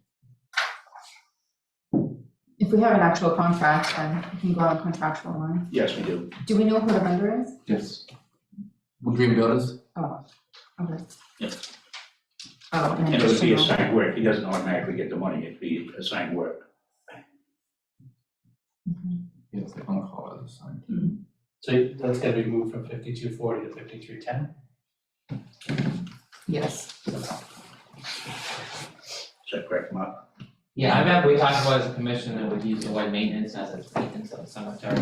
If we have an actual contract, then we can go on contractual line. Yes, we do. Do we know who the vendor is? Yes. Green Builders? Oh, okay. Yes. Oh, And it would be assigned work, he doesn't automatically get the money, it'd be assigned work. Yes, the on call is assigned. So that's gonna be moved from 5240 to 5310? Yes. Is that correct, Mark? Yeah, I remember we talked about as a commission that would use the word maintenance as a maintenance of the cemetery,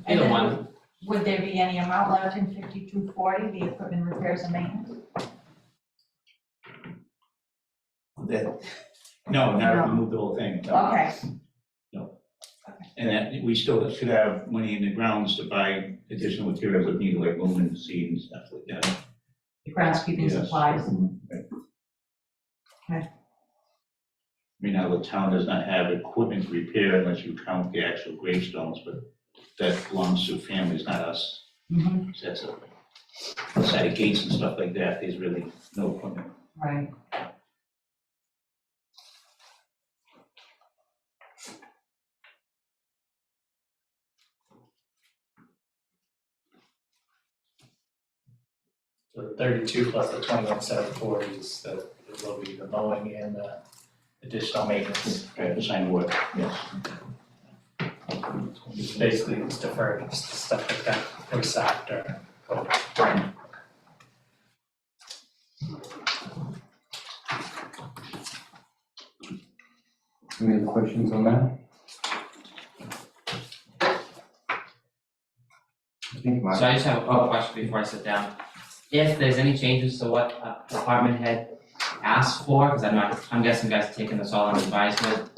either then- one. Would there be any amount left in 5240, the equipment repairs and maintenance? No, not if we move the whole thing. no. Okay, And that, we still should have money in the grounds to buy additional materials that need like lumen, seed and stuff like that. the groundskeeping Yes. supplies. Right. Okay. I mean, now the town does not have equipment to repair unless you count the actual gravestones, but that belongs to families, not us. Mhm. So that's outside of gates and stuff like that, there's really no equipment. Right. So the 32 plus the 21,740 is will be the mowing and the additional maintenance. Right, the sign work, yes. Basically, it's deferred, it's the stuff that got pushed after. Any other questions on that? I think So I just have a quick question before I sit down. If there's any changes to what department head asked for, because I'm guessing you guys are taking this all on advisement,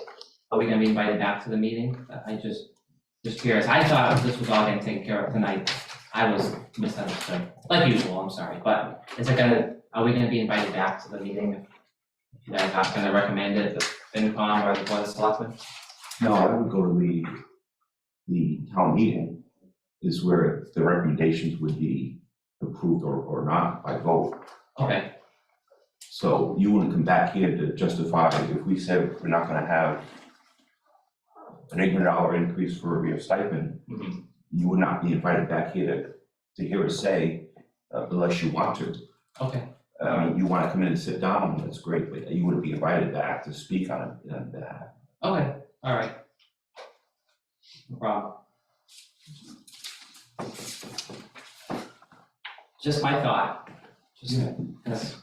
are we gonna be invited back to the meeting? I just curious. I thought this was all getting taken care of tonight. I was misunderstood, like usual, I'm sorry, but are we gonna be invited back to the meeting? If you guys are gonna recommend it, the FinCom or the Board of Selectmen? No, I would go to the town meeting is where the recommendations would be approved or not by vote. Okay, So you wouldn't come back here to justify, if we said we're not gonna have an $800 increase for your stipend, you would not be invited back here to hear us say, unless you want to. okay. You wanna come in and sit down, that's great, but you wouldn't be invited back to speak on it, Okay, all right. No problem. Just my thought, just because,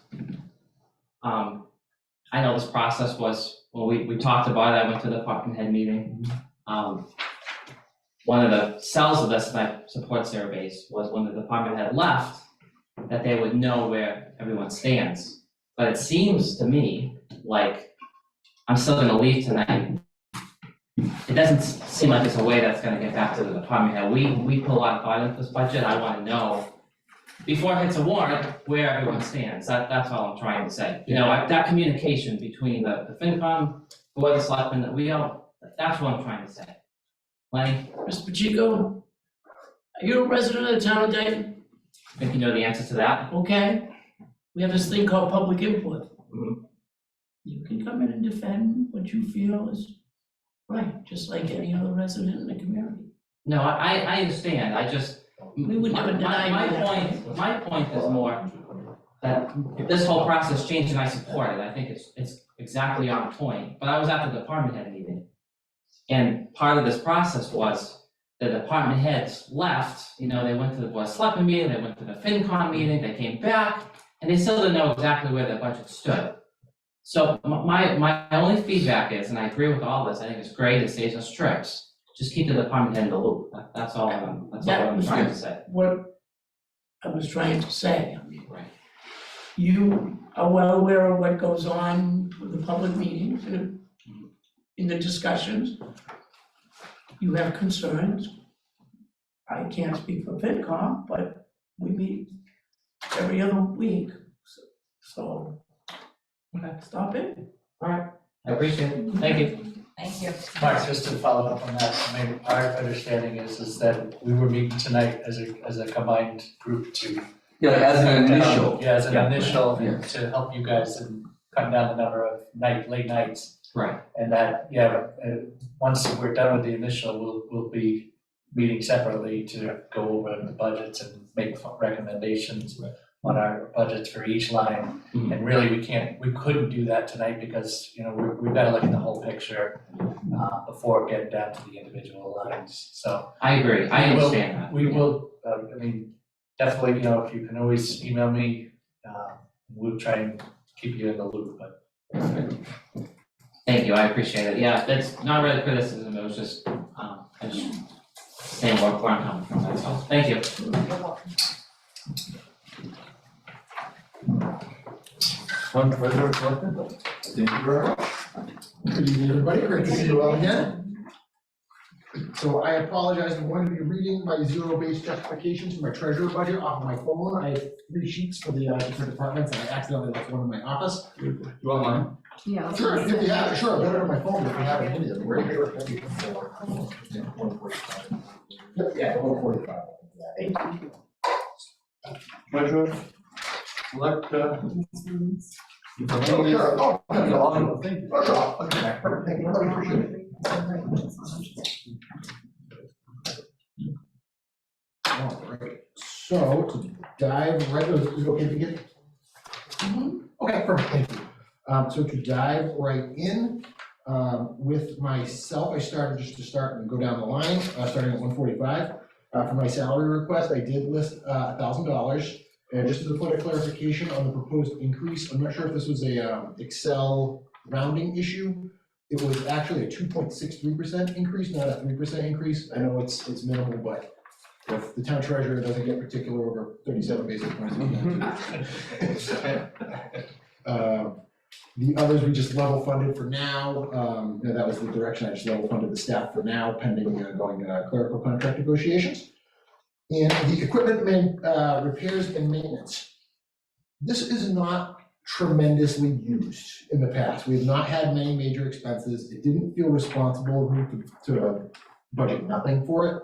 I know this process was, well, we talked about it, I went to the department head meeting. One of the cells of this, my support surveys, was when the department head left, that they would know where everyone stands. But it seems to me like I'm still gonna leave tonight. It doesn't seem like it's a way that's gonna get back to the department head. We put a lot of thought into this budget. I wanna know before it hits a warrant where everyone stands. That's all I'm trying to say. You know, that communication between the FinCom, Board of Selectmen, that's what I'm trying to say. Lenny, Mr. Pacheco, are you a resident of the town of Dayton? think you know the answer to that? Okay, we have this thing called public input. Mhm. You can come in and defend what you feel is right, just like any other resident in the community. No, I understand. I just, We would never deny you that. my point is more that this whole process changed and I support it. I think it's exactly on point. But I was at the department head meeting. And part of this process was the department heads left, you know, they went to the Board of Selectmen meeting, they went to the FinCom meeting, they came back, and they still didn't know exactly where their budget stood. So my only feedback is, and I agree with all this, I think it's great, it saves us trips. Just keep the department head in the loop. That's all I'm trying to say. What I was trying to say. Right. You are well aware of what goes on with the public meetings and in the discussions. You have concerns. I can't speak for FinCom, but we meet every other week, so. Okay. Stop it. All right, I appreciate it. Thank you. Thank you. Mark, just to follow up on that, I mean, our understanding is that we were meeting tonight as a combined group to. Yeah, as an initial. Yeah, as an Yeah. initial, Yeah. to help you guys and cut down the number of late nights. Right. And that, once we're done with the initial, we'll be meeting separately to go over the budgets and make recommendations on our budgets for each line. Mhm. And really, we couldn't do that tonight because, we've got to look at the whole picture before getting down to the individual lines, so. I agree, I understand that. We will I mean, definitely, you know, if you can always email me, we'll try and keep you in the loop, but. Thank you, I appreciate it. Yeah, that's not really criticism, it was just, I just saying where I'm coming from, that's all. Thank you. One further report? Thank you very much. Good evening, everybody. Great to see you all again. So I apologize. I'm going to be reading my zero-based justifications for my treasurer budget off of my phone. I have 3 sheets for the different departments, and I accidentally left one in my office. You want mine? Yeah. Sure, if you have it, sure. Better on my phone if you have it handy. Right here. Yeah, 145. Treasurer, select, Oh, sure. Oh, thank you. Oh, sure. Okay, perfect. Thank you. I appreciate it. All right, so to dive right, is it okay to get? Okay, perfect, thank you. So to dive right in, with myself, I started just to start and go down the line, starting at 145. For my salary request, I did list $1,000. And just as a point of clarification on the proposed increase, I'm not sure if this was a Excel rounding issue. It was actually a 2.63% increase, not a 3% increase. I know it's minimal, but if the town treasurer doesn't get particular over 37 basis points. The others, we just level funded for now. You know, that was the direction. I just level funded the staff for now, pending going clerical contract negotiations. And the equipment repairs and maintenance. This is not tremendously used in the past. We have not had many major expenses. It didn't feel responsible of me to budget nothing for it,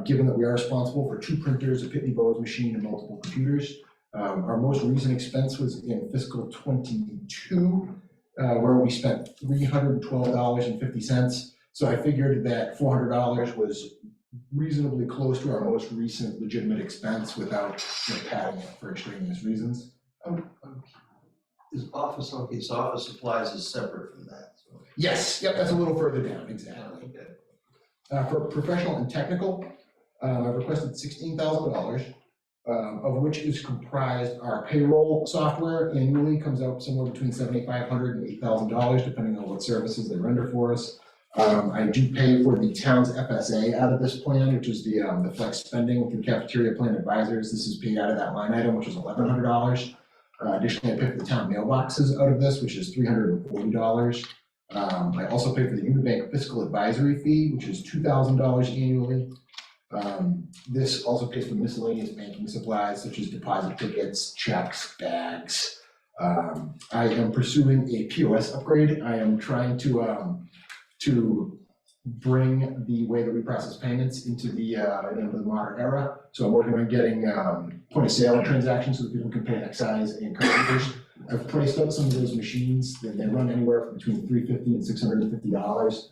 given that we are responsible for 2 printers, a Pitney Bowes machine, and multiple computers. Our most recent expense was in fiscal '22, where we spent $312.50. So I figured that $400 was reasonably close to our most recent legitimate expense without padding it for extraneous reasons. his office supplies is separate from that, so. Yes, yep, that's a little further down, exactly. Okay. For professional and technical, I've requested $16,000, of which is comprised our payroll software annually comes out somewhere between $7,500 and $8,000, depending on what services they render for us. I do pay for the town's FSA out of this plan, which is the flex spending through cafeteria plan advisors. This is paid out of that line item, which is $1,100. Additionally, I pay for the town mailboxes out of this, which is $340. I also pay for the Unibank fiscal advisory fee, which is $2,000 annually. This also pays for miscellaneous banking supplies such as deposit tickets, checks, bags. I am pursuing a POS upgrade. I am trying to bring the way that we process payments into the modern era. So I'm working on getting point of sale transactions so that people can pay excise and customers. I've priced out some of those machines that they run anywhere from between $350 and $650.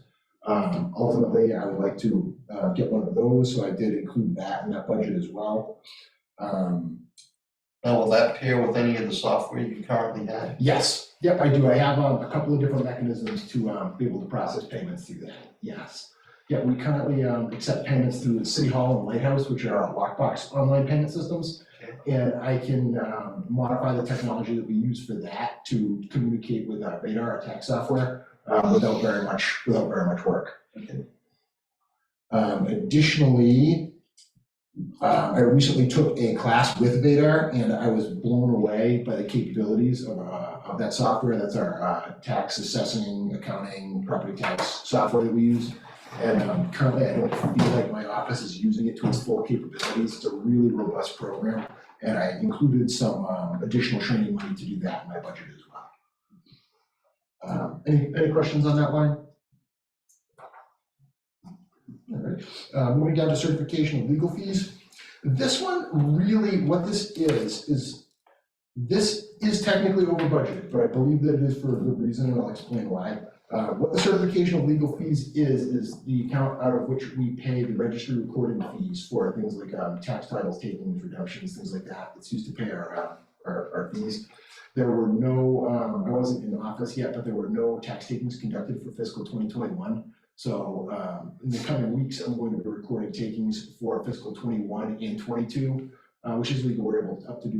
Ultimately, I would like to get one of those, so I did include that in that budget as well. Now, will that pair with any of the software you currently have? Yes, yep, I do. I have a couple of different mechanisms to be able to process payments through that, yes. Yeah, we currently accept payments through City Hall and Lighthouse, which are our lockbox online payment systems. And I can modify the technology that we use for that to communicate with Radar, our tax software, without very much work. Okay. Additionally, I recently took a class with Vadar, and I was blown away by the capabilities of that software. That's our tax assessing, accounting, property tax software that we use. And currently, I don't feel like my office is using it to its full capabilities. It's a really robust program, and I included some additional training money to do that in my budget as well. Any questions on that line? All right. Moving down to certification of legal fees. This one really, what this is this is technically over budgeted, but I believe that it is for a good reason, and I'll explain why. What the certification of legal fees is the account out of which we pay the registry recording fees for things like tax titles, takings, redemptions, things like that. It's used to pay our fees. There were no, I wasn't in office yet, but there were no tax takings conducted for fiscal 2021. So, in the coming weeks, I'm going to be recording takings for fiscal 21 and 22, which is legal, we're able up to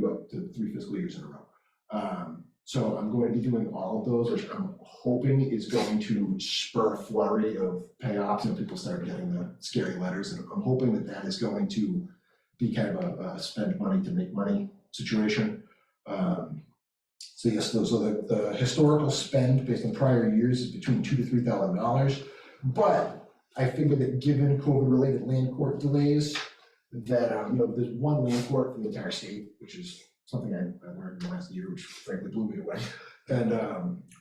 3 fiscal years in a row. So I'm going to be doing all of those, which I'm hoping is going to spur a flurry of payoffs and people start getting the scary letters. And I'm hoping that that is going to be kind of a spend money to make money situation. So yes, those are the historical spend based on prior years is between $2,000 to $3,000. But I figure that given COVID-related land court delays, that there's one land court for the entire state, which is something I learned in the last year, which frankly blew me away. And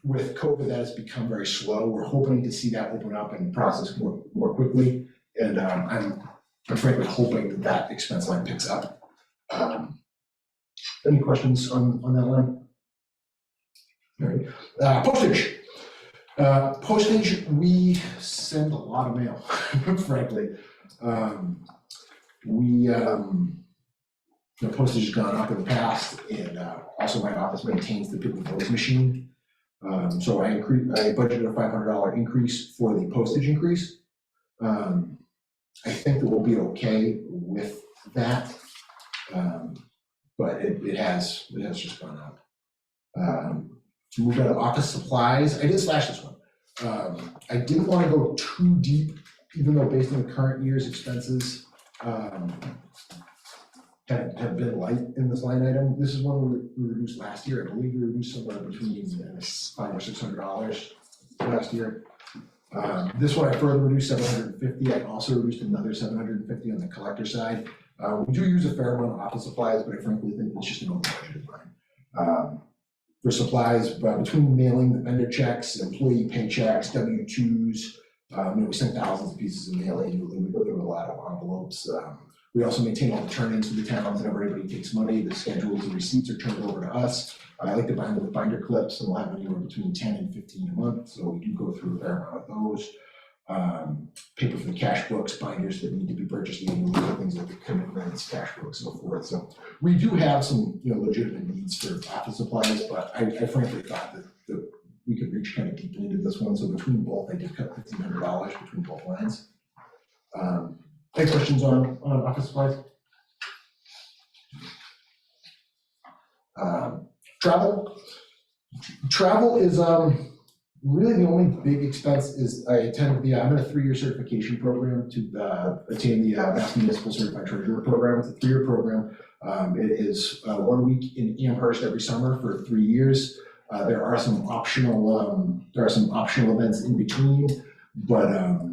with COVID, that has become very slow. We're hoping to see that open up and process more quickly. And I'm frankly hoping that that expense line picks up. Any questions on that line? All right. Postage. Postage, we send a lot of mail, frankly. Postage has gone up in the past, and also my office maintains the paper voice machine. So I budgeted a $500 increase for the postage increase. I think that we'll be okay with that, but it has just gone up. To move out of office supplies, I did slash this one. I didn't want to go too deep, even though based on the current year's expenses have been light in this line item. This is one we reduced last year. I believe we reduced somewhere between $500 or $600 last year. This one I further reduced $750. I also reduced another $750 on the collector side. We do use a fair amount of office supplies, but I frankly think it's just an over-budgeted line. For supplies, between mailing the vendor checks, employee paychecks, W-2s, we sent thousands of pieces of mail annually. We go through a lot of envelopes. We also maintain all the turn-ins for the towns. Whenever anybody takes money, the schedules and receipts are turned over to us. I like to bind them with binder clips, and we'll have anywhere between 10 and 15 a month, so we do go through a fair amount of those. Paper for the cash books, binders that need to be purchased annually, things like the commitments, cash books, so forth. So we do have some, legitimate needs for office supplies, but I frankly thought that we could reach kind of deep into this one. So between both, I did cut $1,500 between both lines. Any questions on office supplies? Travel is really the only big expense is I'm in a 3-year certification program to attain the Mass Municipal Certified Treasurer program. It's a 3-year program. It is 1 week in Amherst every summer for 3 years. There are some optional events in between, but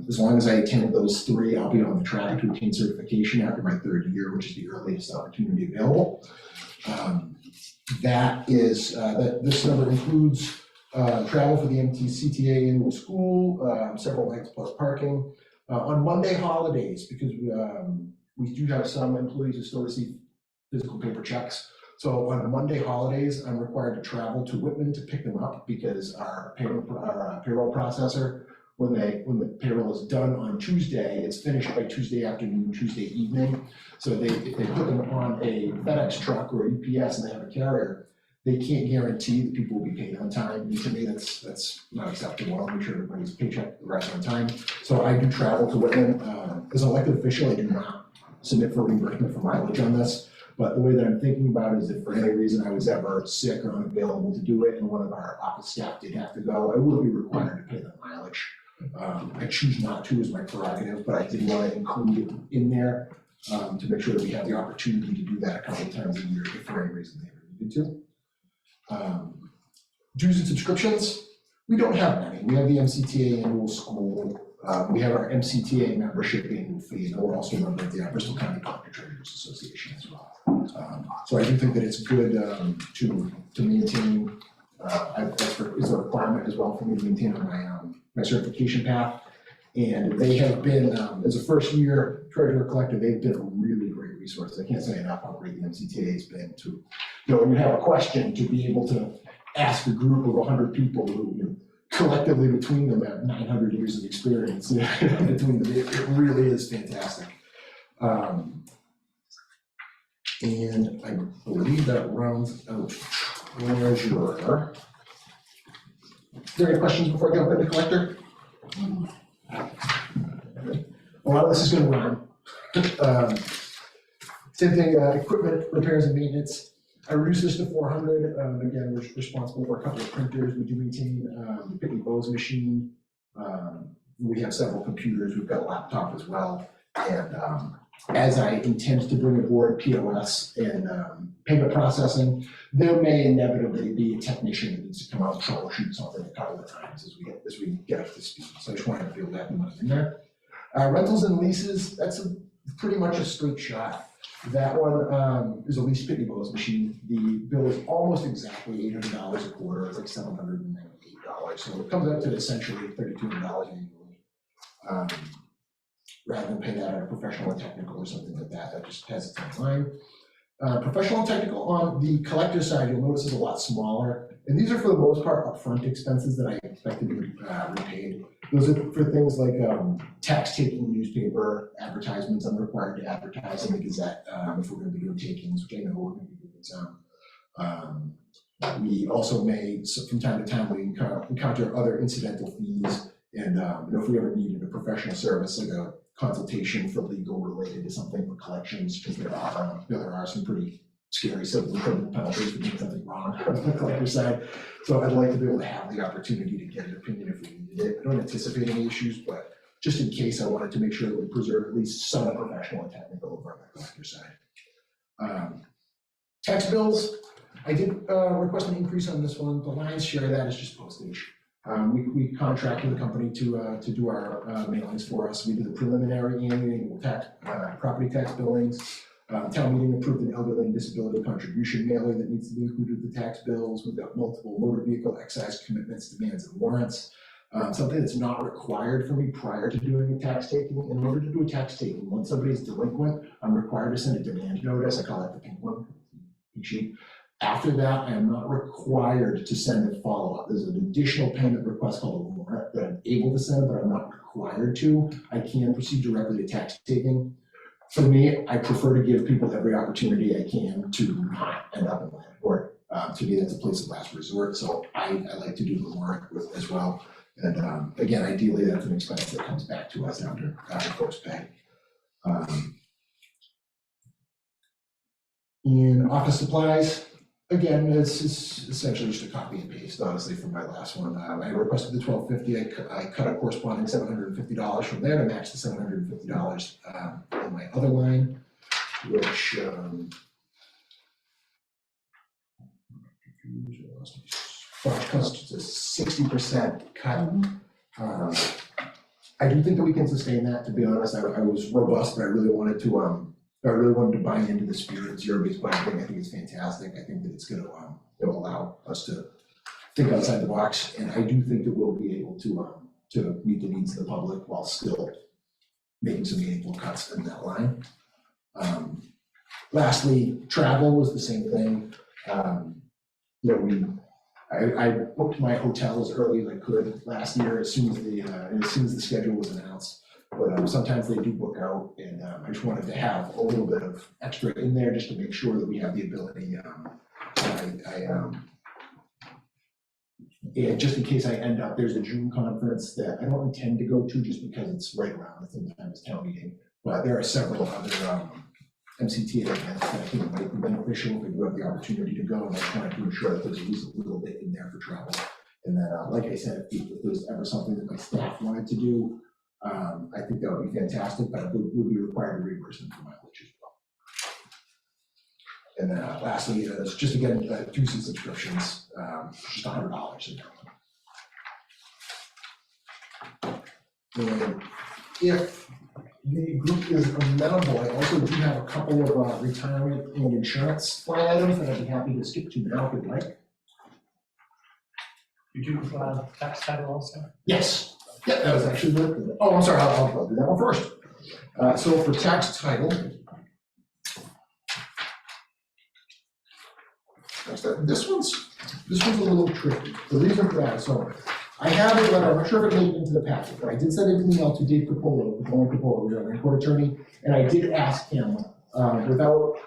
as long as I attend those 3, I'll be on the track to attain certification after my 3rd year, which is the earliest opportunity available. This number includes travel for the MTCTA annual school, several nights plus parking. On Monday holidays, because we do have some employees who still receive physical paper checks. So on Monday holidays, I'm required to travel to Whitman to pick them up because our payroll processor, when the payroll is done on Tuesday, it's finished by Tuesday afternoon, Tuesday evening. So if they put them on a FedEx truck or UPS and they have a carrier, they can't guarantee that people will be paid on time. And to me, that's not acceptable. I'll make sure everybody's paycheck arrives on time. So I do travel to Whitman. As an elected official, I do not submit for reimbursement for mileage on this. But the way that I'm thinking about it is if for any reason I was ever sick or unavailable to do it and one of our office staff did have to go, I would be required to pay the mileage. I choose not to as my prerogative, but I did want to include it in there to make sure that we have the opportunity to do that a couple of times a year if for any reason they ever needed to. Dues and subscriptions, we don't have many. We have the MCTA annual school. We have our MCTA membership annual fee, and we're also a member of the Bristol County Collector Treasurers Association as well. So I do think that it's good to maintain, is a requirement as well for me to maintain on my certification path. And they have been, as a first year treasurer collector, they've been a really great resource. I can't say enough how great the MCTA has been to, when you have a question, to be able to ask a group of 100 people who, collectively between them have 900 years of experience between them. It really is fantastic. And I believe that rounds out treasurer. Is there any questions before I jump into collector? A lot of this is gonna run. Same thing, equipment repairs and maintenance. I reduced this to 400. Again, we're responsible for a couple of printers. We do maintain the Pitney Bowes machine. We have several computers. We've got a laptop as well. And as I intend to bring aboard POS and payment processing, there may inevitably be a technician that needs to come out and troubleshoot something a couple of times as we get up to speed. So I just wanted to be able to have the money in there. Rentals and leases, that's pretty much a straight shot. That one is a leased Pitney Bowes machine. The bill is almost exactly $800 a quarter. It's like $798. So it comes up to essentially $3,200 annually. Rather than pay that on a professional and technical or something like that, that just has its own line. Professional and technical on the collector side, you'll notice is a lot smaller. And these are for the most part upfront expenses that I expect to be repaid. Those are for things like tax taking newspaper advertisements. I'm required to advertise in the Gazette if we're going to be doing takings, which I know we're going to be doing some. We also may, so from time to time, we encounter other incidental fees. And if we ever needed a professional service, like a consultation for legal related to something for collections, because there are some pretty scary civil and criminal penalties for doing something wrong on the collector side. So I'd like to be able to have the opportunity to get an opinion if we needed it. I don't anticipate any issues, but just in case, I wanted to make sure that we preserve at least some professional and technical over on the collector side. Tax bills, I did request an increase on this one. The lion's share of that is just postage. We contract with a company to do our mailings for us. We do the preliminary annual tax, property tax billings. Town meeting approved an elderly and disability contribution mailer that needs to be included with the tax bills. We've got multiple motor vehicle excise commitments, demands, and warrants. Something that's not required for me prior to doing a tax taking. In order to do a tax taking, once somebody's delinquent, I'm required to send a demand notice. I call that the pink one, pink sheet. After that, I am not required to send a follow-up. There's an additional payment request called a warrant that I'm able to send, but I'm not required to. I can proceed directly to tax taking. For me, I prefer to give people every opportunity I can to not end up in land court. To me, that's a place of last resort, so I like to do the warrant as well. And again, ideally, that's an expense that comes back to us after folks pay. In office supplies, again, this is essentially just a copy and paste, honestly, from my last one. I requested the $1,250. I cut a corresponding $750 from there to match the $750 in my other line, which constitutes a 60% cut. I do think that we can sustain that. To be honest, I was robust, but I really wanted to buy into the spirit of zero-based budgeting. I think it's fantastic. I think that it's going to allow us to think outside the box, and I do think that we'll be able to meet the needs of the public while still making some meaningful cuts in that line. Lastly, travel was the same thing. I booked my hotel as early as I could last year, as soon as the schedule was announced. But sometimes they do book out, and I just wanted to have a little bit of extra in there just to make sure that we have the ability. And just in case I end up, there's a June conference that I don't intend to go to just because it's right around the same time as town meeting. But there are several other MCTA events that I think might be beneficial if we do have the opportunity to go, and I just wanted to ensure that there's at least a little bit in there for travel. And then, like I said, if there's ever something that my staff wanted to do, I think that would be fantastic, but we'll be required to reimburse them for mileage as well. And then lastly, it's just again, dues and subscriptions, just $100 a month. And if the group is amenable, I also do have a couple of retirement and insurance line items that I'd be happy to skip to now if you'd like. You do tax title also? Yes. Yeah, that was actually the, oh, I'm sorry, I'll do that one first. So for tax title, this one's a little tricky. The reason for that, so I have a letter, I'm not sure if it made it into the packet, but I did send an email to Dave Capolo, the former Capolo, the court attorney, and I did ask him, without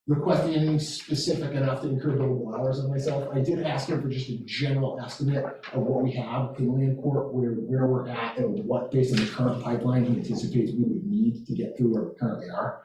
requesting anything specific enough to incur billable hours on myself. I did ask him for just a general estimate of what we have in land court, where we're at, and what, based on the current pipeline, he anticipates we would need to get through where we currently are.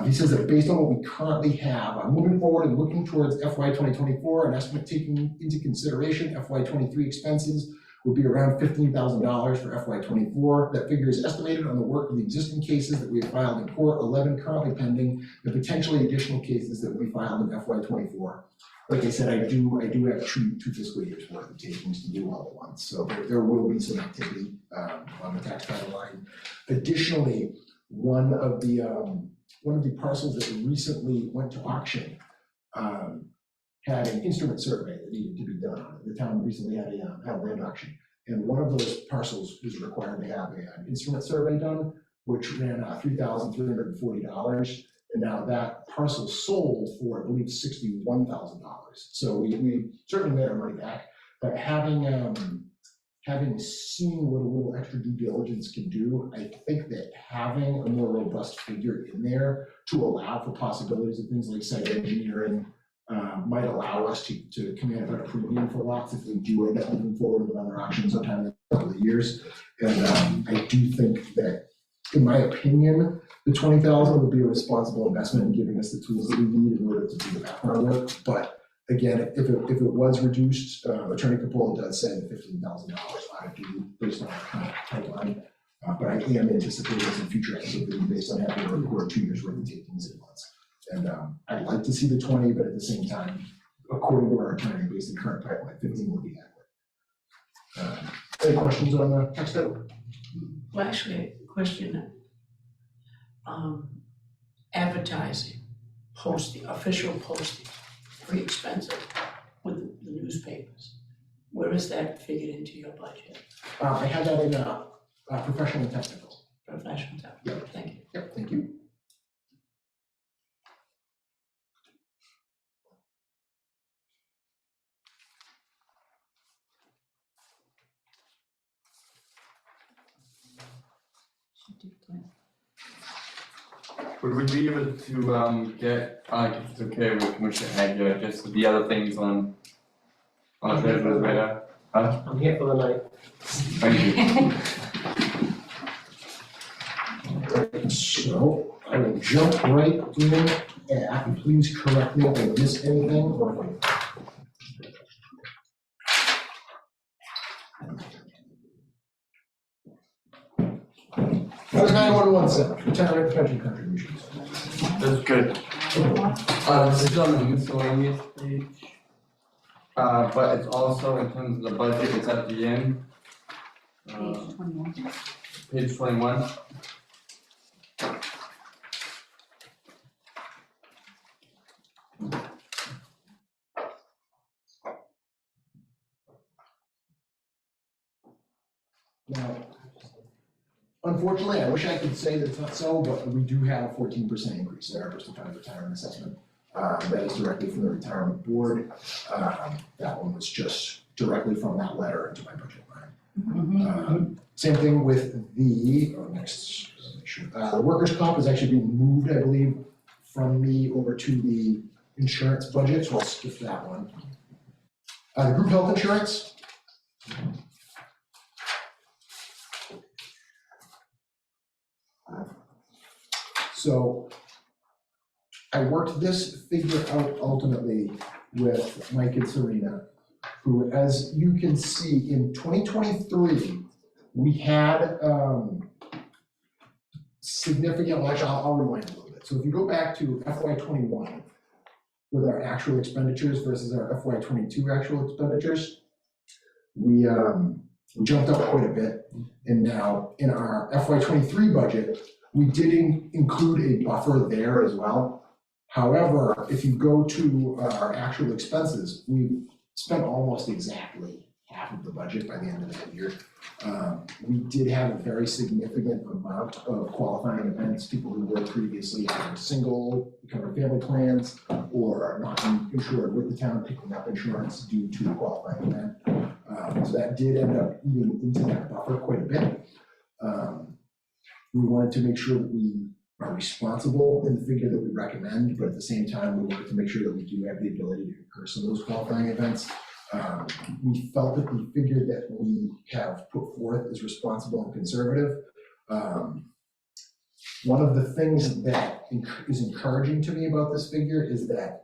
He says that based on what we currently have, I'm moving forward and looking towards FY 2024, an estimate taking into consideration FY 23 expenses would be around $15,000 for FY 24. That figure is estimated on the work of the existing cases that we have filed in court, 11 currently pending, and potentially additional cases that will be filed in FY 24. Like I said, I do have two fiscal years worth of takings to do all at once, so there will be some activity on the tax title line. Additionally, one of the parcels that recently went to auction had an instrument survey that needed to be done on it. The town recently had a land auction, and one of those parcels was required to have an instrument survey done, which ran $3,340. And now that parcel sold for, I believe, $61,000. So we certainly made our money back, but having seen what a little extra due diligence can do, I think that having a more robust figure in there to allow for possibilities of things like site engineering might allow us to command a better premium for lots if we do end up moving forward with other auctions sometime in a couple of years. And I do think that, in my opinion, the $20,000 would be a responsible investment in giving us the tools that we need in order to do the background work. But again, if it was reduced, Attorney Capola does say that $15,000 ought to do based on our current pipeline. But I am anticipating some future activity based on having to record 2 years worth of takings at once. And I'd like to see the 20, but at the same time, according to our attorney, based on current pipeline, 15 would be adequate. Any questions on the text out? Well, actually, a question. Advertising, posting, official posting, pretty expensive with the newspapers. Where is that figured into your budget? I have that in professional and technical. Professional, Yep. Thank you. Yep, thank you. Would we be able to get, if it's okay with Commissioner Aguirre, just the other things on the treasurer's radar? Huh? I'm here for the night. Thank you. So I will jump right in, and please correct me if I missed anything or if I. That was 9117, retirement pension contributions. That's good. This is on the miscellaneous page. But it's also in terms of the budget, it's at the end. Page 21. Page 21. Now, unfortunately, I wish I could say that it's not so, but we do have a 14% increase in our post-retirement retirement assessment. That is directly from the retirement board. That one was just directly from that letter into my budget line. Same thing with the, the workers' comp is actually being moved, I believe, from me over to the insurance budget, so I'll skip that one. The group health insurance. So I worked this figure out ultimately with Mike and Serena, who, as you can see, in 2023, we had significant, well, actually, I'll rewind a little bit. So if you go back to FY21 with our actual expenditures versus our FY22 actual expenditures, we jumped up quite a bit. And now in our FY23 budget, we did include a buffer there as well. However, if you go to our actual expenses, we spent almost exactly half of the budget by the end of that year. We did have a very significant amount of qualifying events, people who were previously either single, covered family plans, or are not insured with the town, picking up insurance due to a qualifying event. So that did end up eating into that buffer quite a bit. We wanted to make sure that we are responsible in the figure that we recommend, but at the same time, we wanted to make sure that we do have the ability to incur some of those qualifying events. We felt that the figure that we have put forth is responsible and conservative. One of the things that is encouraging to me about this figure is that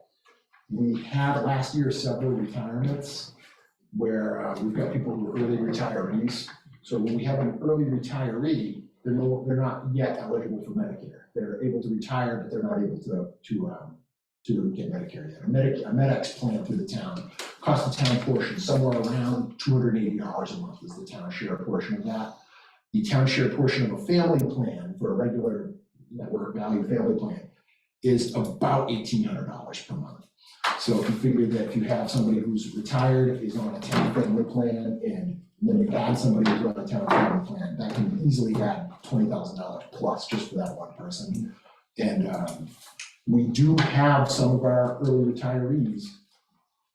we had last year several retirements where we've got people who are early retirees. So when we have an early retiree, they're not yet eligible for Medicare. They're able to retire, but they're not able to get Medicare yet. A Medex plan through the town costs the town portion somewhere around $280 a month is the town share portion of that. The town share portion of a family plan for a regular network value family plan is about $1,800 per month. So if you figure that if you have somebody who's retired, is on a town family plan, and then you add somebody who's on a town family plan, that can easily add $20,000 plus just for that one person. And we do have some of our early retirees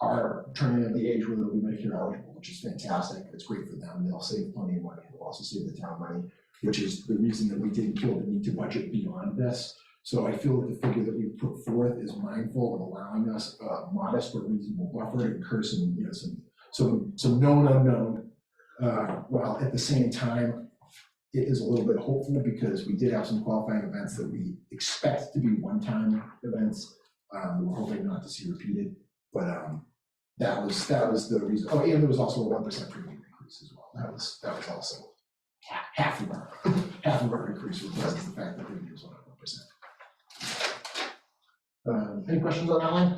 are turning at the age where they'll be Medicare eligible, which is fantastic. It's great for them. They'll save plenty of money. They'll also save the town money, which is the reason that we didn't feel the need to budget beyond this. So I feel that the figure that we've put forth is mindful of allowing us a modest but reasonable buffer to incur some known unknown, while at the same time, it is a little bit hopeful because we did have some qualifying events that we expect to be one-time events. We're hoping not to see repeated, but that was the reason. Oh, and there was also a 1% premium increase as well. That was also half of our increase represents the fact that premium was on 1%. Any questions on that line?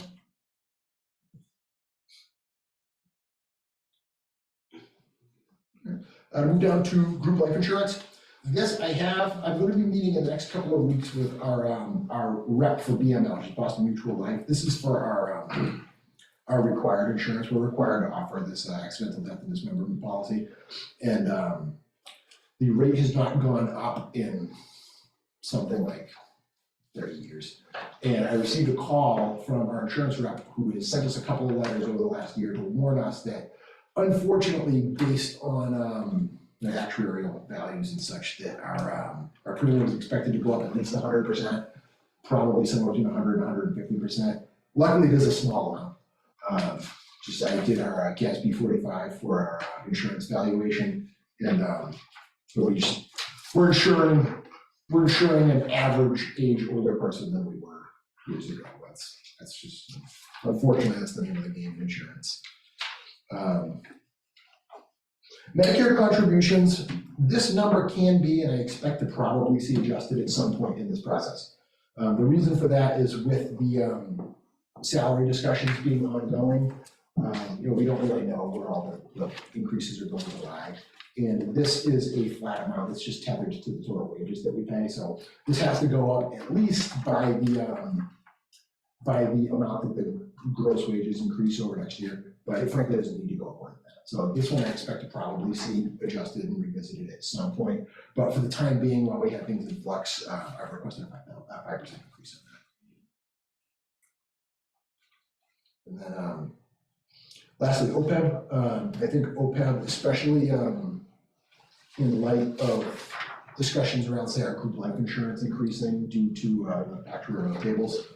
Move down to group life insurance. This I'm going to be meeting in the next couple of weeks with our rep for BML, which is Boston Mutual Life. This is for our required insurance. We're required to offer this accidental death and dismemberment policy. And the rate has not gone up in something like 30 years. And I received a call from our insurance rep who has sent us a couple of letters over the last year to warn us that, unfortunately, based on the actuarial values and such, that our premium is expected to go up at least 100%, probably somewhere between 100 and 150%. Luckily, it is a small amount. I did our GASB 45 for our insurance valuation, and we're insuring an average age older person than we were years ago. That's just, unfortunately, that's the name of the game in insurance. Medicare contributions, this number can be, and I expect to probably see adjusted at some point in this process. The reason for that is with the salary discussions being ongoing, we don't really know where all the increases are going to lie. And this is a flat amount that's just tethered to the total wages that we pay. So this has to go up at least by the amount that the gross wages increase over next year. But it frankly doesn't need to go up more than that. So this one I expect to probably see adjusted and revisited at some point. But for the time being, while we have things in flux, I've requested a 5% increase on that. And then lastly, OPEB. I think OPEB, especially in light of discussions around, say, our group life insurance increasing due to actuarial tables,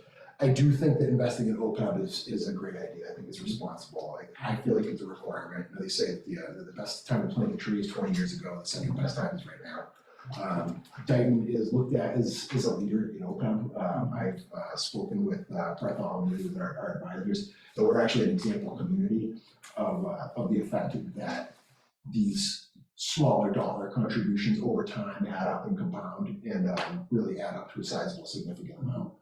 I do think that investing in OPEB is a great idea. I think it's responsible. I feel like it's a requirement. They say that the best time to plant a tree is 20 years ago. The second best time is right now. Dayton is looked at as a leader in OPEB. I've spoken with Bartholomew, with our advisors, that we're actually an example community of the effect that these smaller dollar contributions over time add up and compound and really add up to a sizable, significant amount.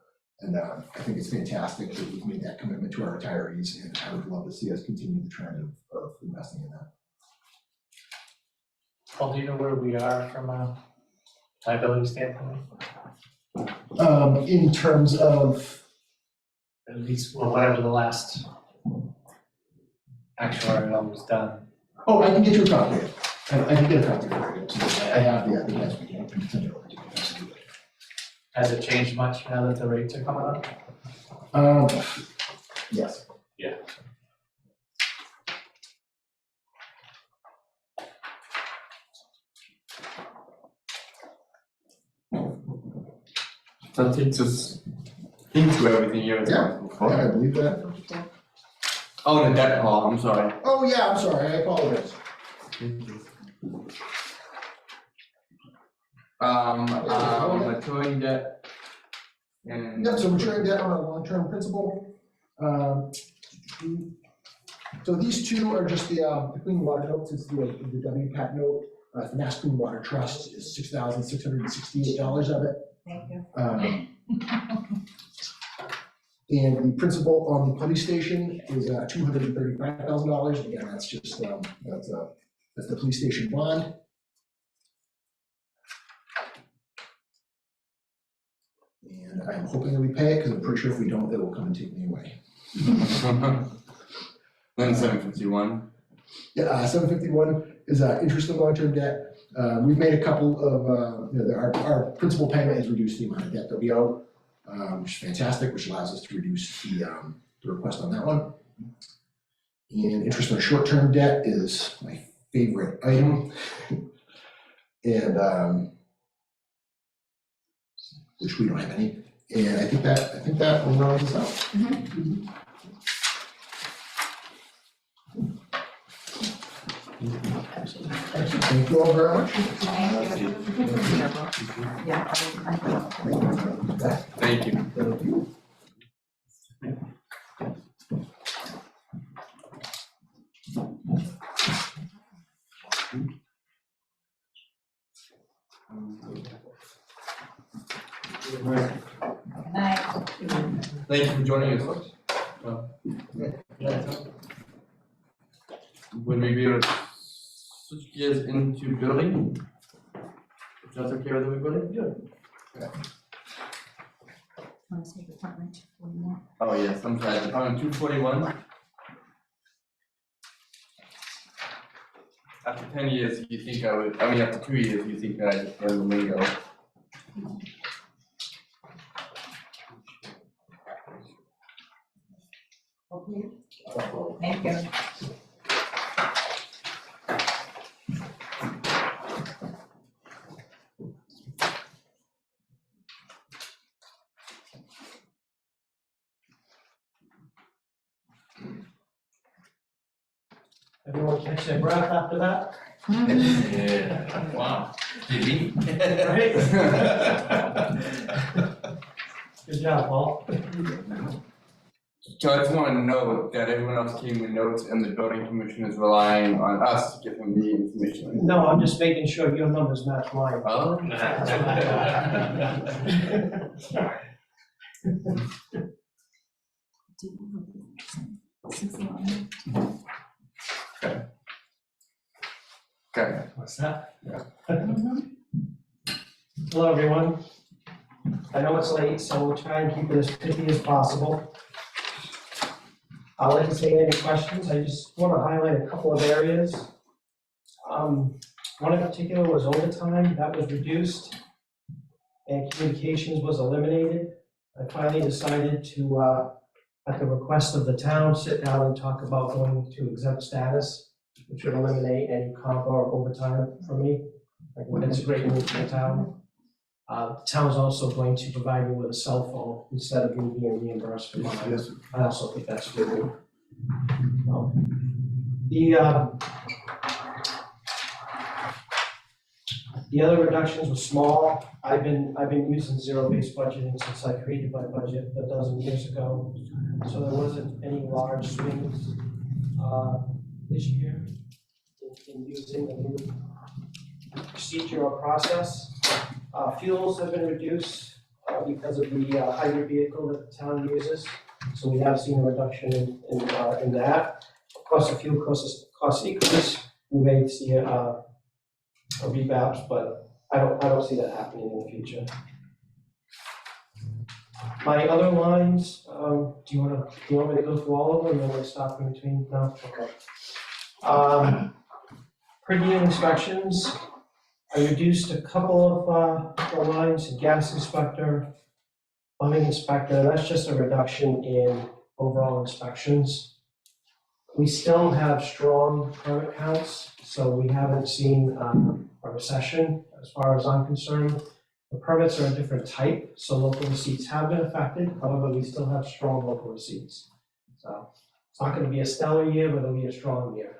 And I think it's fantastic that we've made that commitment to our retirees, and I would love to see us continue the trend of investing in that. Paul, do you know where we are from a liability standpoint? In terms of? At least, well, whatever the last actuarial was done. Oh, I can get you a copy. I can get a copy for you. I have the GASB. I can send it over to you. Absolutely. Has it changed much now that the rates are coming up? Yes. Yeah. that takes us into everything you're responsible Yeah, for. I believe that. Oh, the debt call, I'm sorry. Oh, yeah, I'm sorry, I apologize. Maturing debt. And. Yep, so maturing debt on a long-term principal. So these two are just the clean water notes, it's the WPAT note. The Mass Clean Water Trust is $6,668 of it. Thank you. And the principal on the police station is $235,000. Again, that's just, that's the police station bond. And I'm hoping that we pay it, because I'm pretty sure if we don't, they will come and take me away. Then 751. Yeah, 751 is interest on long-term debt. We've made a couple of, our principal payment has reduced the amount of debt that we owe, which is fantastic, which allows us to reduce the request on that one. And interest on short-term debt is my favorite item. And which we don't have any. And I think that will round us out. Thank you all very much. Thank you. Good night. Thank you for joining us, folks. Would we be able to switch gears into building? If that's okay with everybody? Yeah. Want to say Department 241? Oh, yes, I'm sorry, Department 241. After 10 years, you think I would, after 2 years, you think I'd just learn the lingo. Thank you. Everyone catch their breath after that? Yeah, wow. Did he? Right? Good job, Paul. So I just want to note that everyone else came with notes and the building commission is relying on us to give them the information. No, I'm just making sure your numbers match mine. Oh. Okay. What's that? Hello, everyone. I know it's late, so we'll try and keep it as pithy as possible. I'll entertain any questions. I just want to highlight a couple of areas. One in particular was overtime, that was reduced, and communications was eliminated. I finally decided to, at the request of the town, sit down and talk about going to exempt status, which would eliminate any comp or overtime for me. Like, it's a great move for the town. The town's also going to provide me with a cell phone instead of me being reimbursed for mine. I also think that's a good move. The other reductions were small. I've been using zero-based budgeting since I created my budget a dozen years ago. So there wasn't any large swings this year in using the new procedure or process. Fuels have been reduced because of the hybrid vehicle that the town uses. So we have seen a reduction in that. Of course, the fuel cost increase, we may see a rebound, but I don't see that happening in the future. My other lines, do you want me to go through all of them, or you want me to stop in between? No? Okay. Per diem inspections, I reduced a couple of lines, gas inspector, plumbing inspector. That's just a reduction in overall inspections. We still have strong permit counts, so we haven't seen a recession as far as I'm concerned. The permits are a different type, so local receipts have been affected, however, we still have strong local receipts. So it's not gonna be a stellar year, but it'll be a strong year.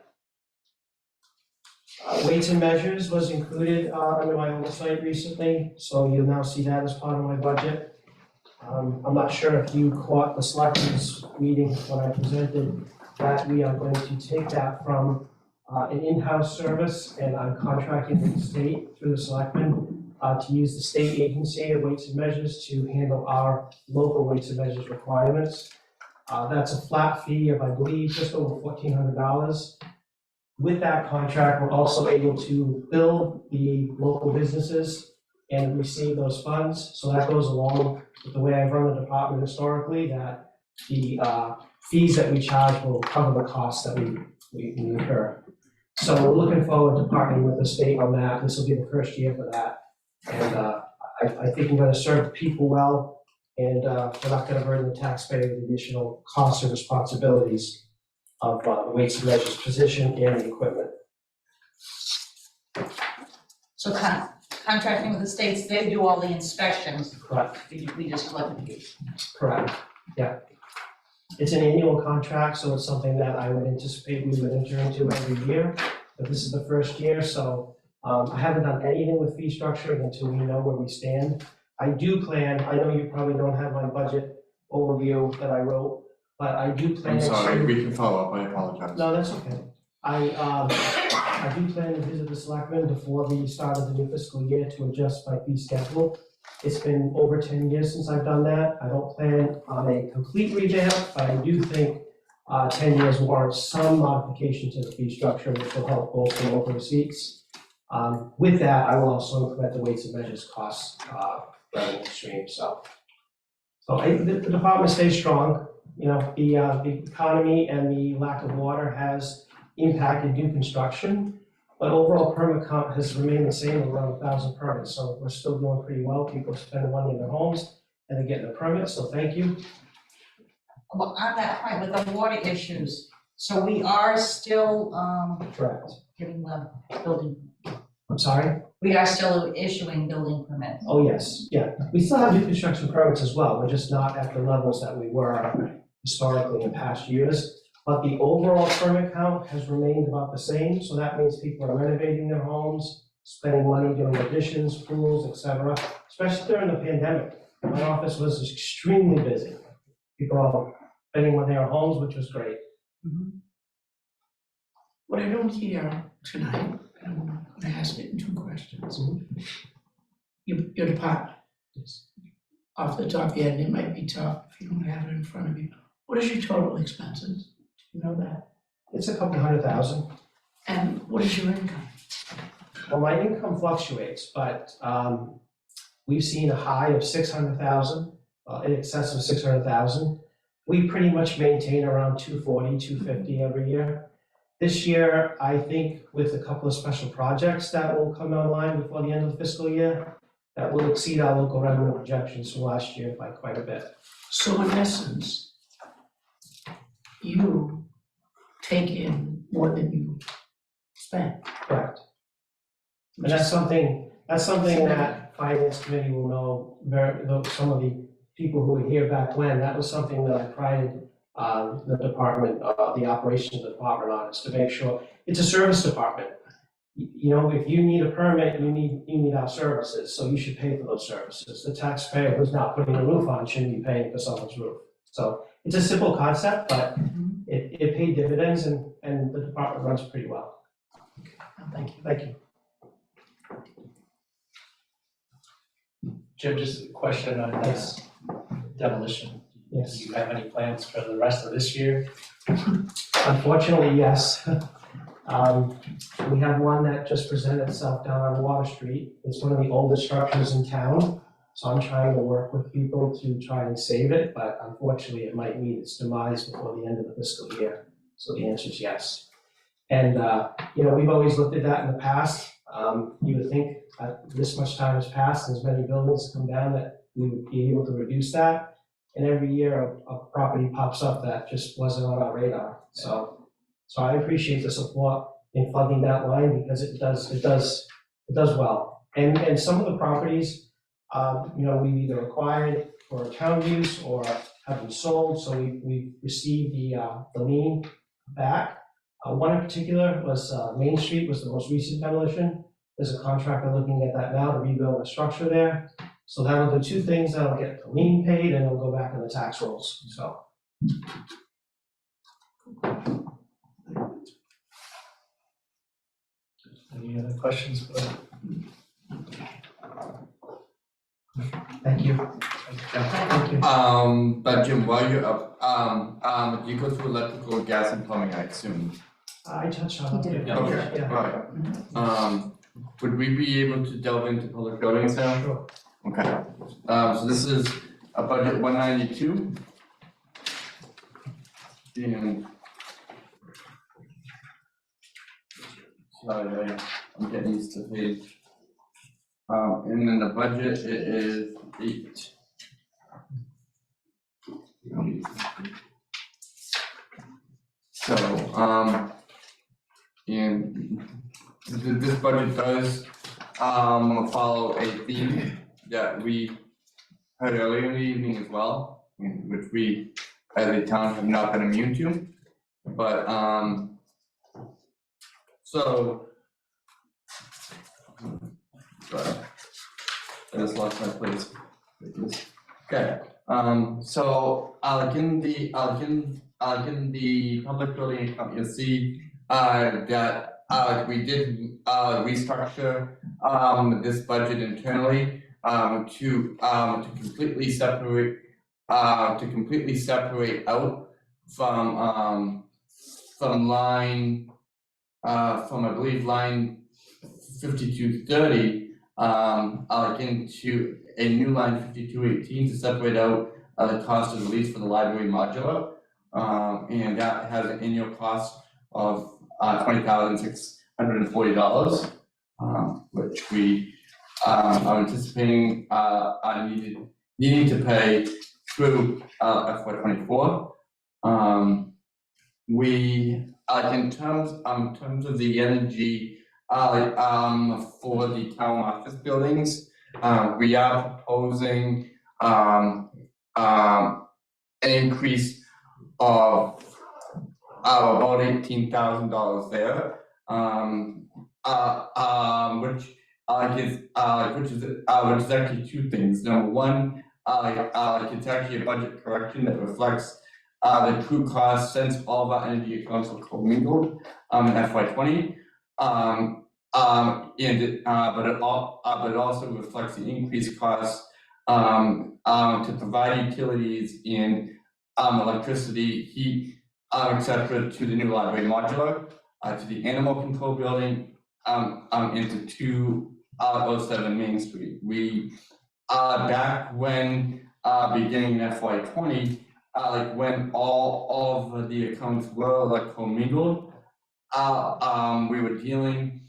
Weights and measures was included under my oversight recently, so you'll now see that as part of my budget. I'm not sure if you caught the selectmen's meeting when I presented that we are going to take that from an in-house service, and I'm contracting with the state through the selectmen to use the state agency of weights and measures to handle our local weights and measures requirements. That's a flat fee of, I believe, just over $1,400. With that contract, we're also able to bill the local businesses and receive those funds. So that goes along with the way I've run the department historically, that the fees that we charge will cover the costs that we incur. So we're looking forward to partnering with the state on that. This will be the first year for that. And I think we're gonna serve the people well, and we're not gonna burden the taxpayer with additional costs or responsibilities of the weights and measures position and the equipment. So contracting with the states, they do all the inspections, Correct, we just collect the fees. correct, yeah. It's an annual contract, so it's something that I would anticipate we would enter into every year, but this is the first year, so I haven't done anything with fee structure until we know where we stand. I do plan, I know you probably don't have my budget overview that I wrote, but I do plan I'm to. sorry, we can follow up, I apologize. No, that's okay. I do plan to visit the selectmen before the start of the new fiscal year to adjust my fee schedule. It's been over 10 years since I've done that. I don't plan on a complete revamp, but I do think 10 years warrants some modification to the fee structure, which will help both the local receipts. With that, I will also implement the weights and measures costs revenue stream, so. The department stays strong. You know, the economy and the lack of water has impacted new construction, but overall permit count has remained the same, around 1,000 permits, so we're still doing pretty well. People are spending money in their homes, and they're getting the permits, so thank you. Well, on that point, with the water issues, so we are still Correct. getting the building, I'm sorry? we are still issuing building permits. Oh, yes, yeah. We still have new construction permits as well, we're just not at the levels that we were historically in past years. But the overall permit count has remained about the same, so that means people are renovating their homes, spending money doing additions, pools, et cetera, especially during the pandemic. My office was extremely busy. People are spending on their homes, which was great. What I don't hear tonight, and I'm gonna ask it in two questions. Your department, off the top of your head, and it might be tough if you don't have it in front of you. What is your total expenses? Do you know that? It's a couple $100,000. And what is your income? Well, my income fluctuates, but we've seen a high of 600,000, in excess of 600,000. We pretty much maintain around 240, 250 every year. This year, I think with a couple of special projects that will come online before the end of the fiscal year, that will exceed our local revenue projections from last year by quite a bit. So in essence, you take in more than you spend. Correct. And that's something that finance committee will know, some of the people who were here back when, that was something that I prided the department, the operations department on, is to make sure, it's a service department. You know, if you need a permit, you need our services, so you should pay for those services. The taxpayer who's not putting a roof on shouldn't be paying for someone's roof. So it's a simple concept, but it paid dividends, and the department runs pretty well. Thank you. Thank you. Jim, just a question on this demolition. Yes. Do you have any plans for the rest of this year? Unfortunately, yes. We have one that just presented itself down on Water Street. It's one of the oldest structures in town, so I'm trying to work with people to try and save it, but unfortunately, it might meet its demise before the end of the fiscal year. So the answer is yes. And, you know, we've always looked at that in the past. You would think this much time has passed, and as many buildings come down, that we would be able to reduce that. And every year, a property pops up that just wasn't on our radar. So I appreciate the support in funding that line, because it does well. And some of the properties, we've either acquired for town use or have them sold, so we received the lien back. One in particular was Main Street was the most recent demolition. There's a contractor looking at that now to rebuild the structure there. So that'll do two things, that'll get the lien paid and it'll go back in the tax rolls, so. Any other questions for? Thank you. Thank you. But Jim, while you're up, you go through electrical, gas and plumbing, I assume. I touched on it. Okay, Yeah. alright. Would we be able to delve into public buildings now? Sure. Okay, so this is a budget 192. And. Sorry, I'm getting used to the page. And then the budget it is 8. So, and this budget does, follow a theme that we heard earlier in the evening as well, which we, as a town, have not been immune to. But, so, sorry, I just lost my place. Okay, so, in the public building account, you'll see, that, we did, restructure, this budget internally, to completely separate, out from line, from I believe line 5230, into a new line 5218 to separate out the cost of the lease for the library modular. And that has an annual cost of $20,640, which we are anticipating needing to pay through FY24. We in terms of the energy for the town office buildings, we are proposing an increase of about $18,000 there, which is actually two things. Number one, it's actually a budget correction that reflects the true cost since all of our energy accounts are commingled in FY20. But it also reflects the increased costs to provide utilities in electricity, heat, etc. to the new library modular, to the animal control building, into 207 Main Street. We back when beginning in FY20, when all of the accounts were commingled, we were dealing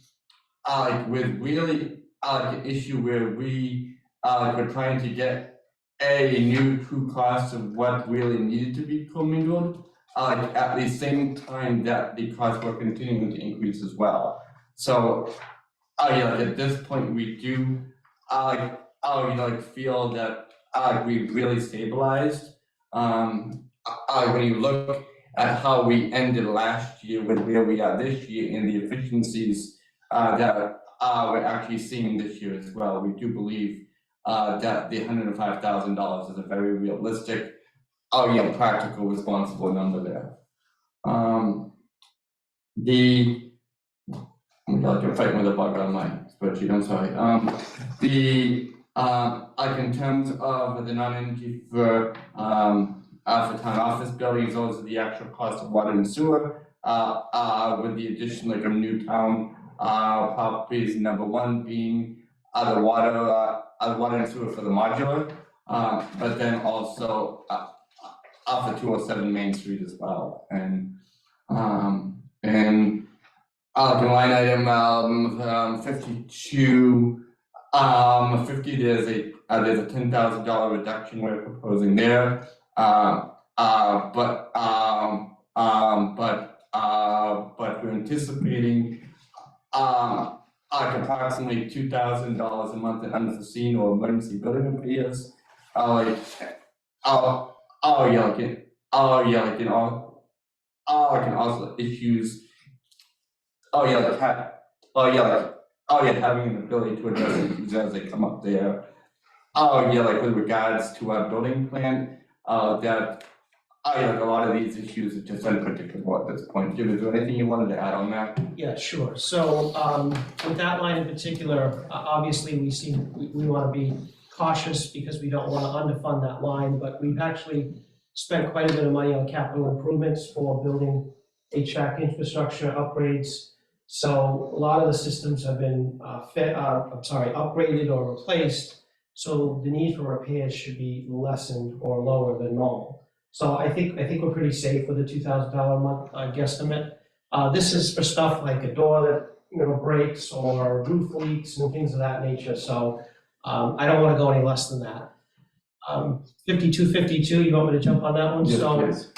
with really an issue where we were trying to get a new true cost of what really needed to be commingled, at the same time that the costs were continuing to increase as well. So, at this point, we do feel that we really stabilized. When you look at how we ended last year with where we are this year and the efficiencies that we're actually seeing this year as well, we do believe that the $105,000 is a very realistic, practical, responsible number there. I'm fighting with a bug on my spreadsheet, I'm sorry. In terms of the non-energy for town office buildings, those are the actual cost of water and sewer, with the addition of new town properties, number one being the water and sewer for the modular, but then also off the 207 Main Street as well. And line item 52 50, there's a $10,000 reduction we're proposing there. But we're anticipating approximately $2,000 a month in unforeseen or emergency building repairs. Like, can also issues. Having an ability to address issues as they come up there. Like with regards to our building plan, like a lot of these issues are just unpredictable at this point. Jim, is there anything you wanted to add on that? Yeah, sure. So, with that line in particular, obviously, we want to be cautious because we don't want to underfund that line, but we've actually spent quite a bit of money on capital improvements for building HVAC infrastructure upgrades. So a lot of the systems have been upgraded or replaced, so the need for repairs should be lessened or lower than normal. So I think we're pretty safe with the $2,000 a month guesstimate. This is for stuff like a door that breaks or roof leaks and things of that nature. So I don't want to go any less than that. 5252, you want me to jump on that one? Yes, So please.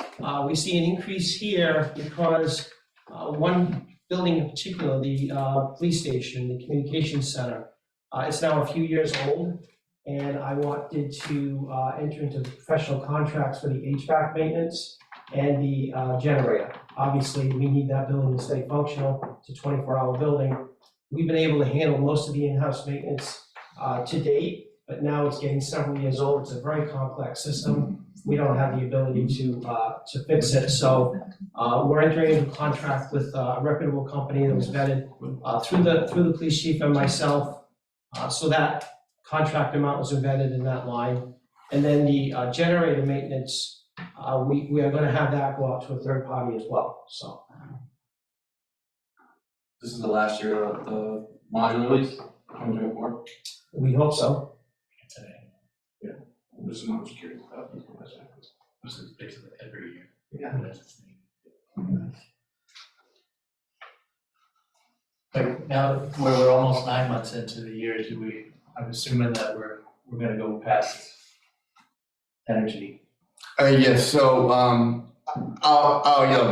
we see an increase here because one building in particular, the police station, the communications center, it's now a few years old. And I wanted to enter into professional contracts for the HVAC maintenance and the generator. Obviously, we need that building to stay functional. It's a 24-hour building. We've been able to handle most of the in-house maintenance to date, but now it's getting several years old. It's a very complex system. We don't have the ability to fix it. So we're entering into a contract with a reputable company that was vetted through the police chief and myself. So that contract amount was embedded in that line. And then the generator maintenance, we are gonna have that go out to a third party as well, so. This is the last year of the modular lease, 2024. We hope so. This is not security stuff. This is basically every year. Yeah. Like now, where we're almost 9 months into the year, I'm assuming that we're gonna go past energy. Yes, so,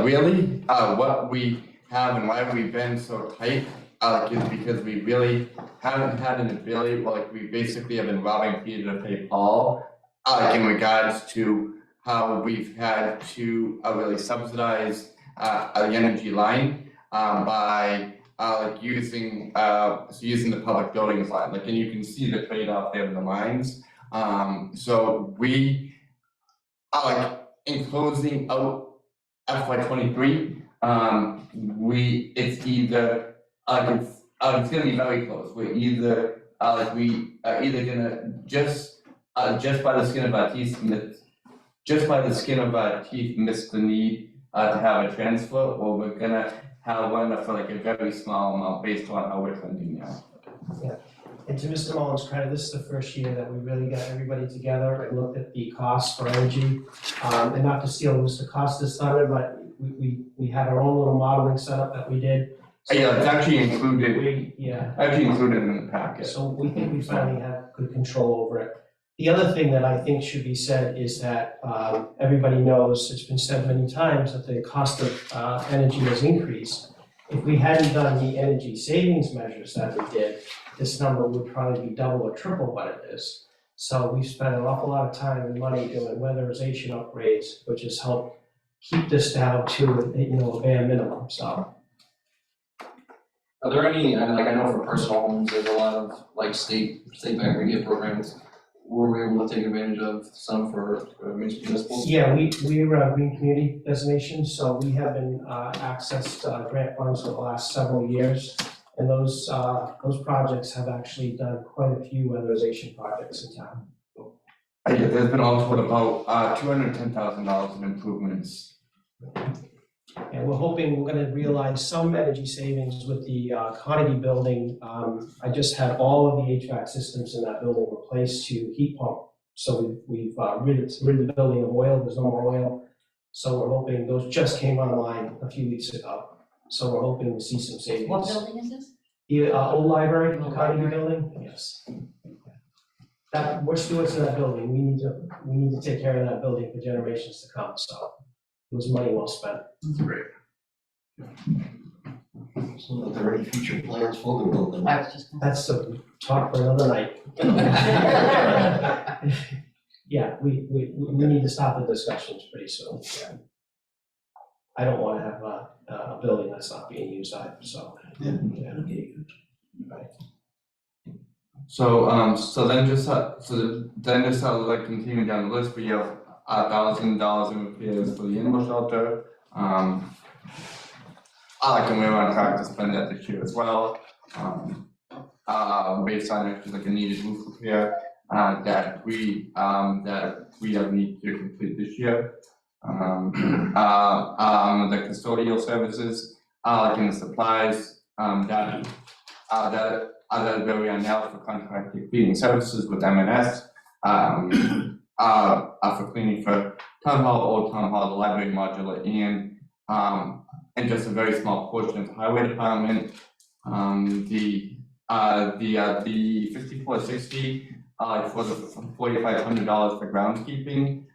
really, what we have and why we've been so tight, is because we really haven't had an ability, we basically have been robbing Peter to pay Paul, in regards to how we've had to, really subsidize, the energy line, by, using the public buildings line, and you can see the trade-off there in the lines. So we, in closing out FY '23, it's either, it's gonna be very close. We're either, we are either gonna just by the skin of our teeth miss the need to have a transfer, or we're gonna have one for a very small amount based on how we're trending now. Yeah. And to Mr. Mullins' credit, this is the first year that we really got everybody together and looked at the costs for energy. And not to steal Mr. Costa's thunder, but we had our own little modeling setup that we did. So Yeah, it's actually included in the packet. So we think we finally have good control over it. The other thing that I think should be said is that everybody knows, it's been said many times, that the cost of energy has increased. If we hadn't done the energy savings measures that we did, this number would probably be double or triple what it is. So we've spent an awful lot of time and money doing weatherization upgrades, which has helped keep this down to a bare minimum, so. Are there any, I know for personal homes, there's a lot of state backed rebate programs. Were we able to take advantage of some for municipals? Yeah, we're a green community designation, so we have been accessed grant funds for the last several years. And those projects have actually done quite a few weatherization projects in town. Yeah, there's been also about $210,000 in improvements. And we're hoping we're gonna realize some energy savings with the Carnegie building. I just had all of the HVAC systems in that building replaced to heat pump. So we've rid the building of oil, there's no more oil. So we're hoping, those just came online a few weeks ago. So we're hoping to see some savings. What building is this? The old library, the Old Carnegie library. building, yes. We're stewards of that building, we need to take care of that building for generations to come, so it was money well spent. Great. So are there any future plans for the building? I was just gonna. That's a talk for another night. Yeah, we need to stop the discussions pretty soon. I don't wanna have a building that's not being used either, so. Yeah. Right. So then just, like continuing down the list, we have $1,000 in repairs for the animal shelter. And we're on track to spend that this year as well. Based on actually like a needed roof repair, that we have need to complete this year. The custodial services, like in the supplies, that where we are now for contracted cleaning services with M&S, for cleaning for town hall, old town hall, the library modular, and just a very small portion of the highway department. The 5460, for the $4,500 for groundskeeping,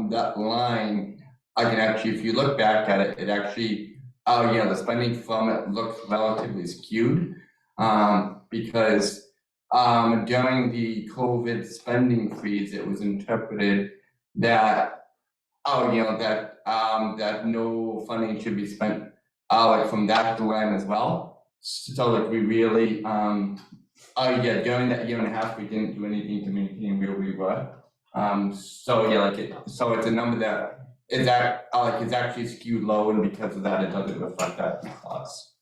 that line, I can actually, if you look back at it, it actually, the spending from it looks relatively skewed. Because during the COVID spending freeze, it was interpreted that, that no funding should be spent, like from that line as well. So like we really, during that year and a half, we didn't do anything to maintain where we were. So it's a number that is it's actually skewed low, and because of that, it doesn't reflect that in costs.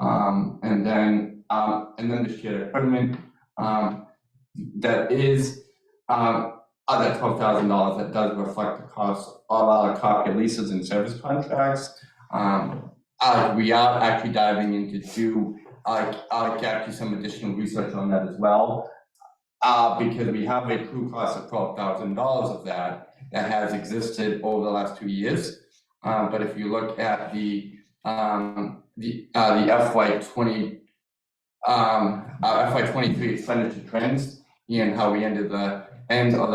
And then the shared equipment, that is, that $12,000, that does reflect the cost of our copy leases and service contracts. We are actually diving into actually some additional research on that as well. Because we have a true cost of $12,000 of that has existed over the last 2 years. But if you look at the FY23 expenditure trends and how we ended the end of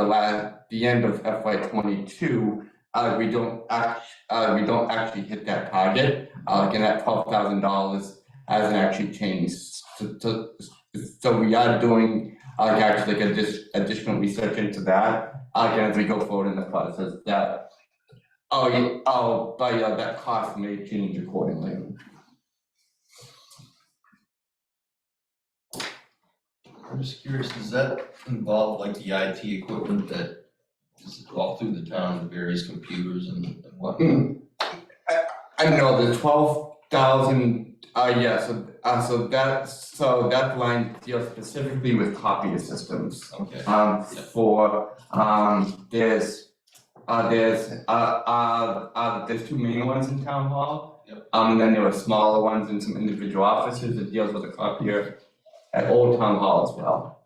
FY22, we don't actually hit that target. And that $12,000 hasn't actually changed. So we are doing additional research into that. As we go forward in the process, that that cost may change accordingly. I'm just curious, does that involve like the IT equipment that is all through the town, the various computers and whatnot? I know the 12,000. So that line deals specifically with copier systems. Okay. There's two main ones in town hall. Yep. And then there are smaller ones in some individual offices that deals with a copier at Old Town Hall as well.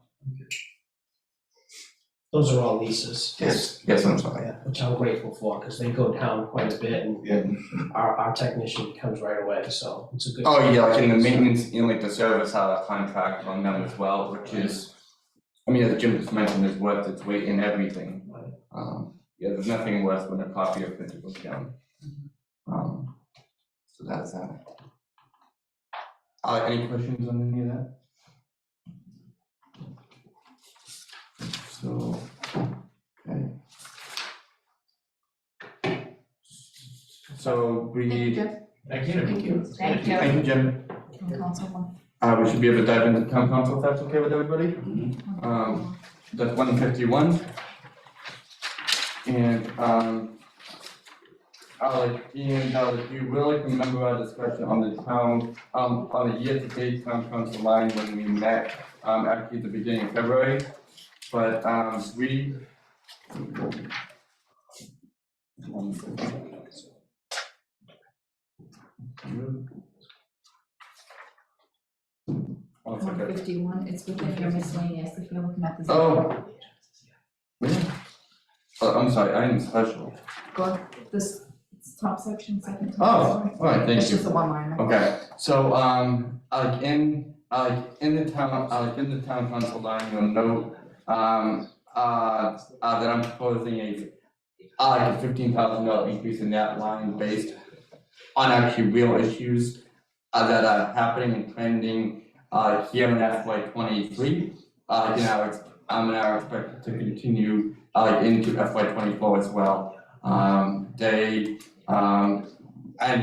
Those are all leases. Yes, I'm sorry. Yeah, which I'm grateful for, because they go down quite a bit, and our technician comes right away, so it's a good. Oh, yeah, like in the maintenance and like the service, a contract on them as well, which is, as Jim just mentioned, is worth its weight in everything. There's nothing worse when a copier printer goes down. So that's that. Any questions on any of that? So, okay. So we. Thank you. Thank you, Jim. We should be able to dive into town council if that's okay with everybody. That's 151. And you really remember our discussion on the town, on the year-to-date town council line when we met, actually at the beginning of February. But we. Oh, it's okay. 151, it's within your miscellaneous, if you're looking at the. Oh. Really? Oh, I'm sorry, I am special. Go, this, it's top section, second top. Oh, all right, thank you. It's just a one liner. Okay, so, in the town council line, you'll note, that I'm proposing a $15,000 increase in that line based on actually real issues that are happening and trending here in FY '23. And are expected to continue into FY '24 as well. And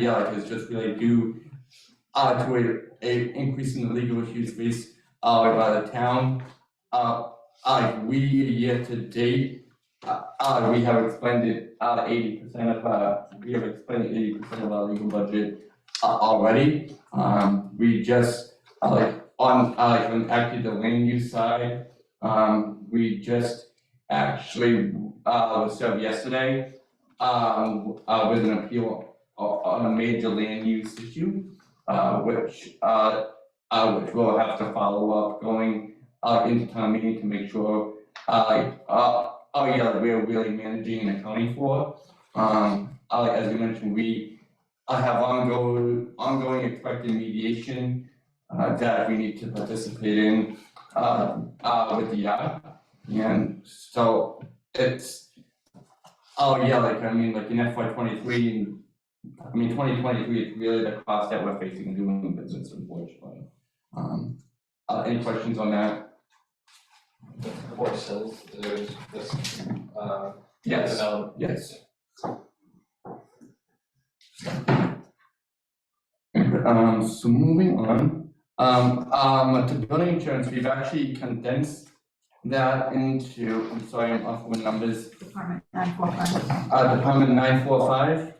yeah, it's just really due to a increase in the legal issues faced by the town. We year to date, we have expended 80% of our legal budget already. We just on actually the land use side, we just actually was served yesterday with an appeal on a major land use issue, which we'll have to follow up going into town meeting to make sure we're really managing and accounting for. As you mentioned, we have ongoing expected mediation that we need to participate in with the yard. And so it's in FY '23 2023, it's really the cost that we're facing in doing business, unfortunately. Any questions on that? Of course, so there's this, Yes, development. yes. So moving on, to building insurance, we've actually condensed that into, I'm sorry, I'm off with numbers. Department 945. Department 945.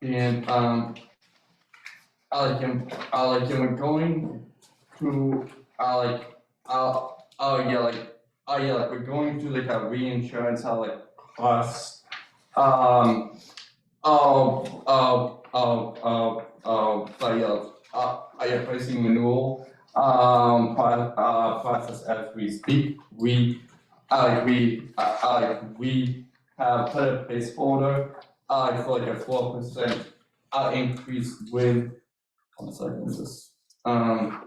And we're going through we're going through like a reinsurance costs pricing renewal process as we speak. We have put a placeholder for like a 4% increase with, one second,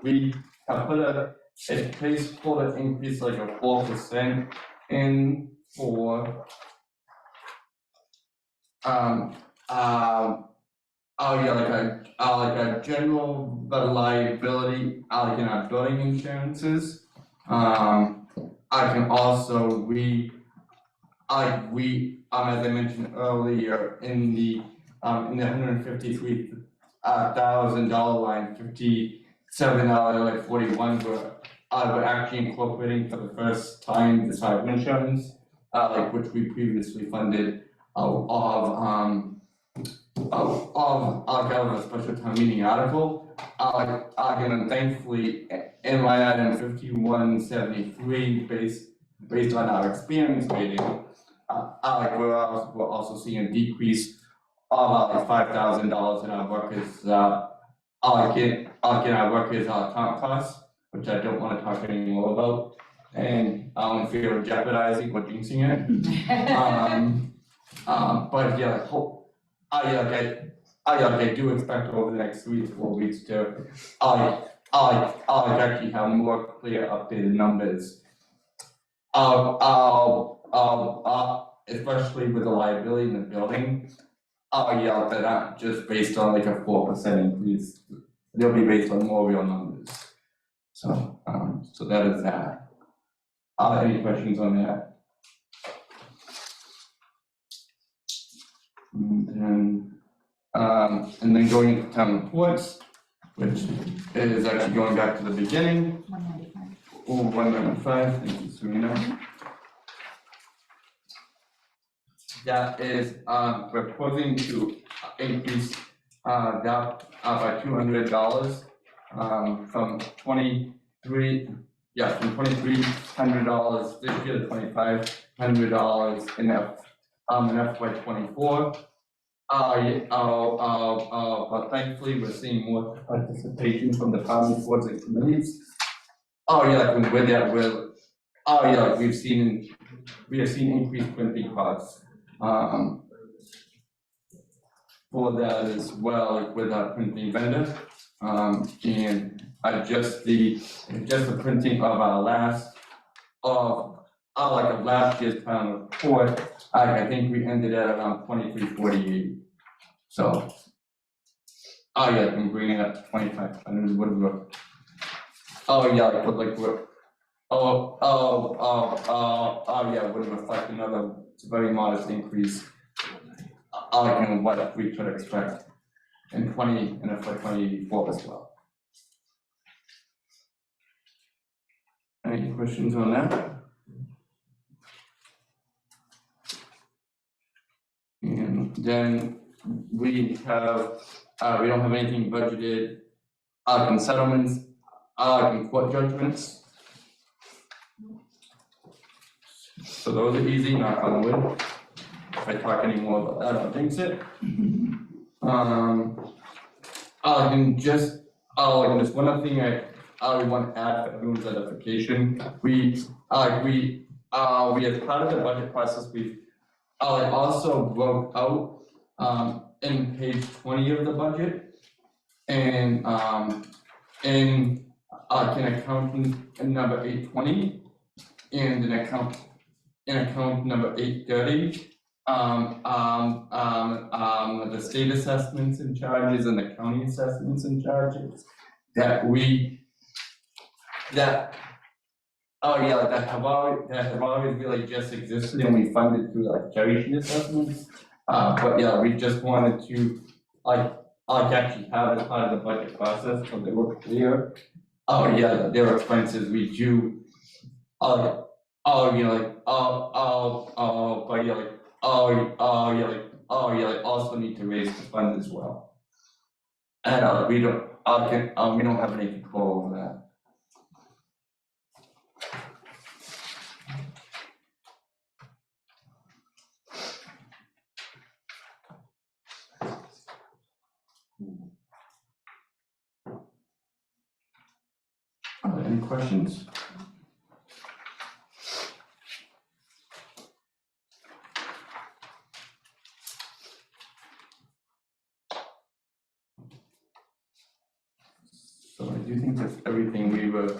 we have put a placeholder increase like a 4% in for like a general liability in our building insurances. I can also as I mentioned earlier, in the $153,000 line, $57.41, we're actually incorporating for the first time the cyber insurance, which we previously funded out of a special town meeting article. And thankfully, in line item 5173, based on our experience rating, we're also seeing a decrease of $5,000 in our workers' comp costs, which I don't want to talk anymore about, and I don't fear of jeopardizing or jinxing it. But yeah, I do expect over the next 3 to 4 weeks to actually have more clear updated numbers. Especially with the liability in the building, they're not just based on like a 4% increase. They'll be based on more real numbers. So that is that. Any questions on that? And then going into town reports, which is actually going back to the beginning. 195. 195, thank you, Serena. That is proposing to increase that by $200 from $2,300 this year to $2,500 in FY '24. But thankfully, we're seeing more participation from departments, boards, and committees. We have seen increased printing costs. for that as well, like with our printing vendor. And adjust the printing of our last, of last year's town report, I think we ended at around 2348. So, oh yeah, I can bring it up to 2500, whatever. Oh yeah, like we're, yeah, would reflect another, it's a very modest increase. What we could expect in FY 24 as well. Any questions on that? And then we have, we don't have anything budgeted, in settlements, in court judgments. So those are easy, knock on wood. If I talk any more about that, I'll jinx it. And just one other thing we want to add for everyone's edification. We as part of the budget process, we also broke out in page 20 of the budget and in account number 820 and in account number 830. The state assessments and charges and the county assessments and charges that have always really just existed and we funded through like cherry sheet assessments. But yeah, we just wanted to actually have as part of the budget process so they were clear. There are expenses we do. Also need to raise the fund as well. And we don't have any control over that. Any questions? So I do think that's everything we were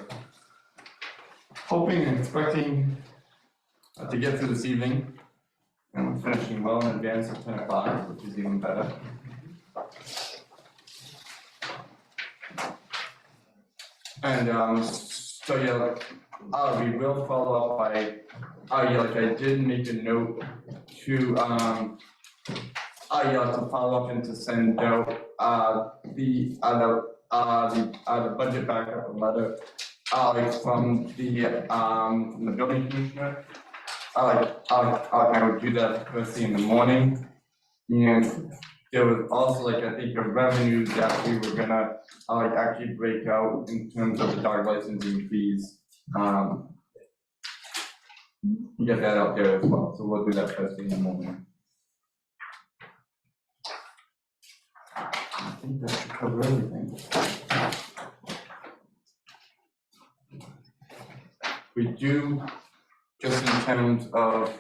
hoping and expecting to get through this evening. And we're finishing well in advance of 10 o'clock, which is even better. And so yeah, we will follow up by, I did make a note to follow up and to send out the budget backup letter from the building commissioner. I would do that first thing in the morning. And there was also I think a revenue that we were gonna actually break out in terms of the dog licensing fees. Get that out there as well, so we'll do that first thing in the morning. I think that should cover everything. We do, just in terms of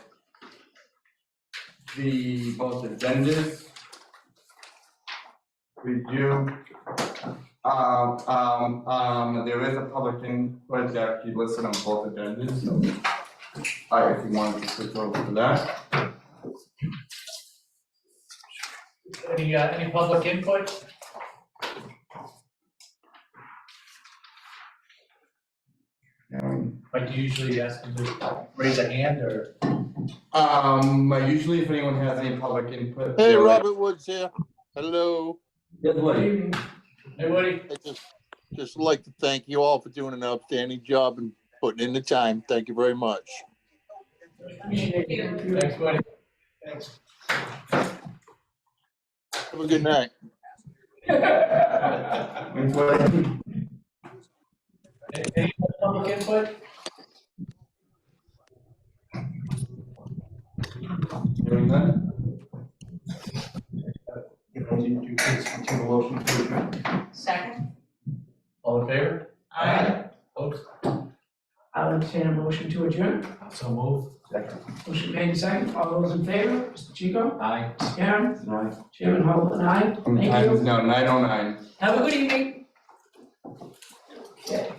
both agendas, we do, there is a public input that you listed on both agendas, so if you wanted to switch over to that. Any public input? Like you usually ask them to raise a hand or? Usually if anyone has any public input. Hey, Robert Woods here. Hello. Yes, Woody. Hey, Woody. I just like to thank you all for doing an outstanding job and putting in the time. Thank you very much. Thanks, Woody. Thanks. Have a good night. Thanks, Woody. Any public input? Hearing none? You please continue the motion to adjourn. Second? All in favor? Aye. Opposed? I'll entertain a motion to adjourn. So moved. Motion made second, all those in favor, Mr. Chico? Aye. Ms. Karen? Aye. Chairman Hull, aye. Time Thank is you. now 9:09. Have a good evening. Okay.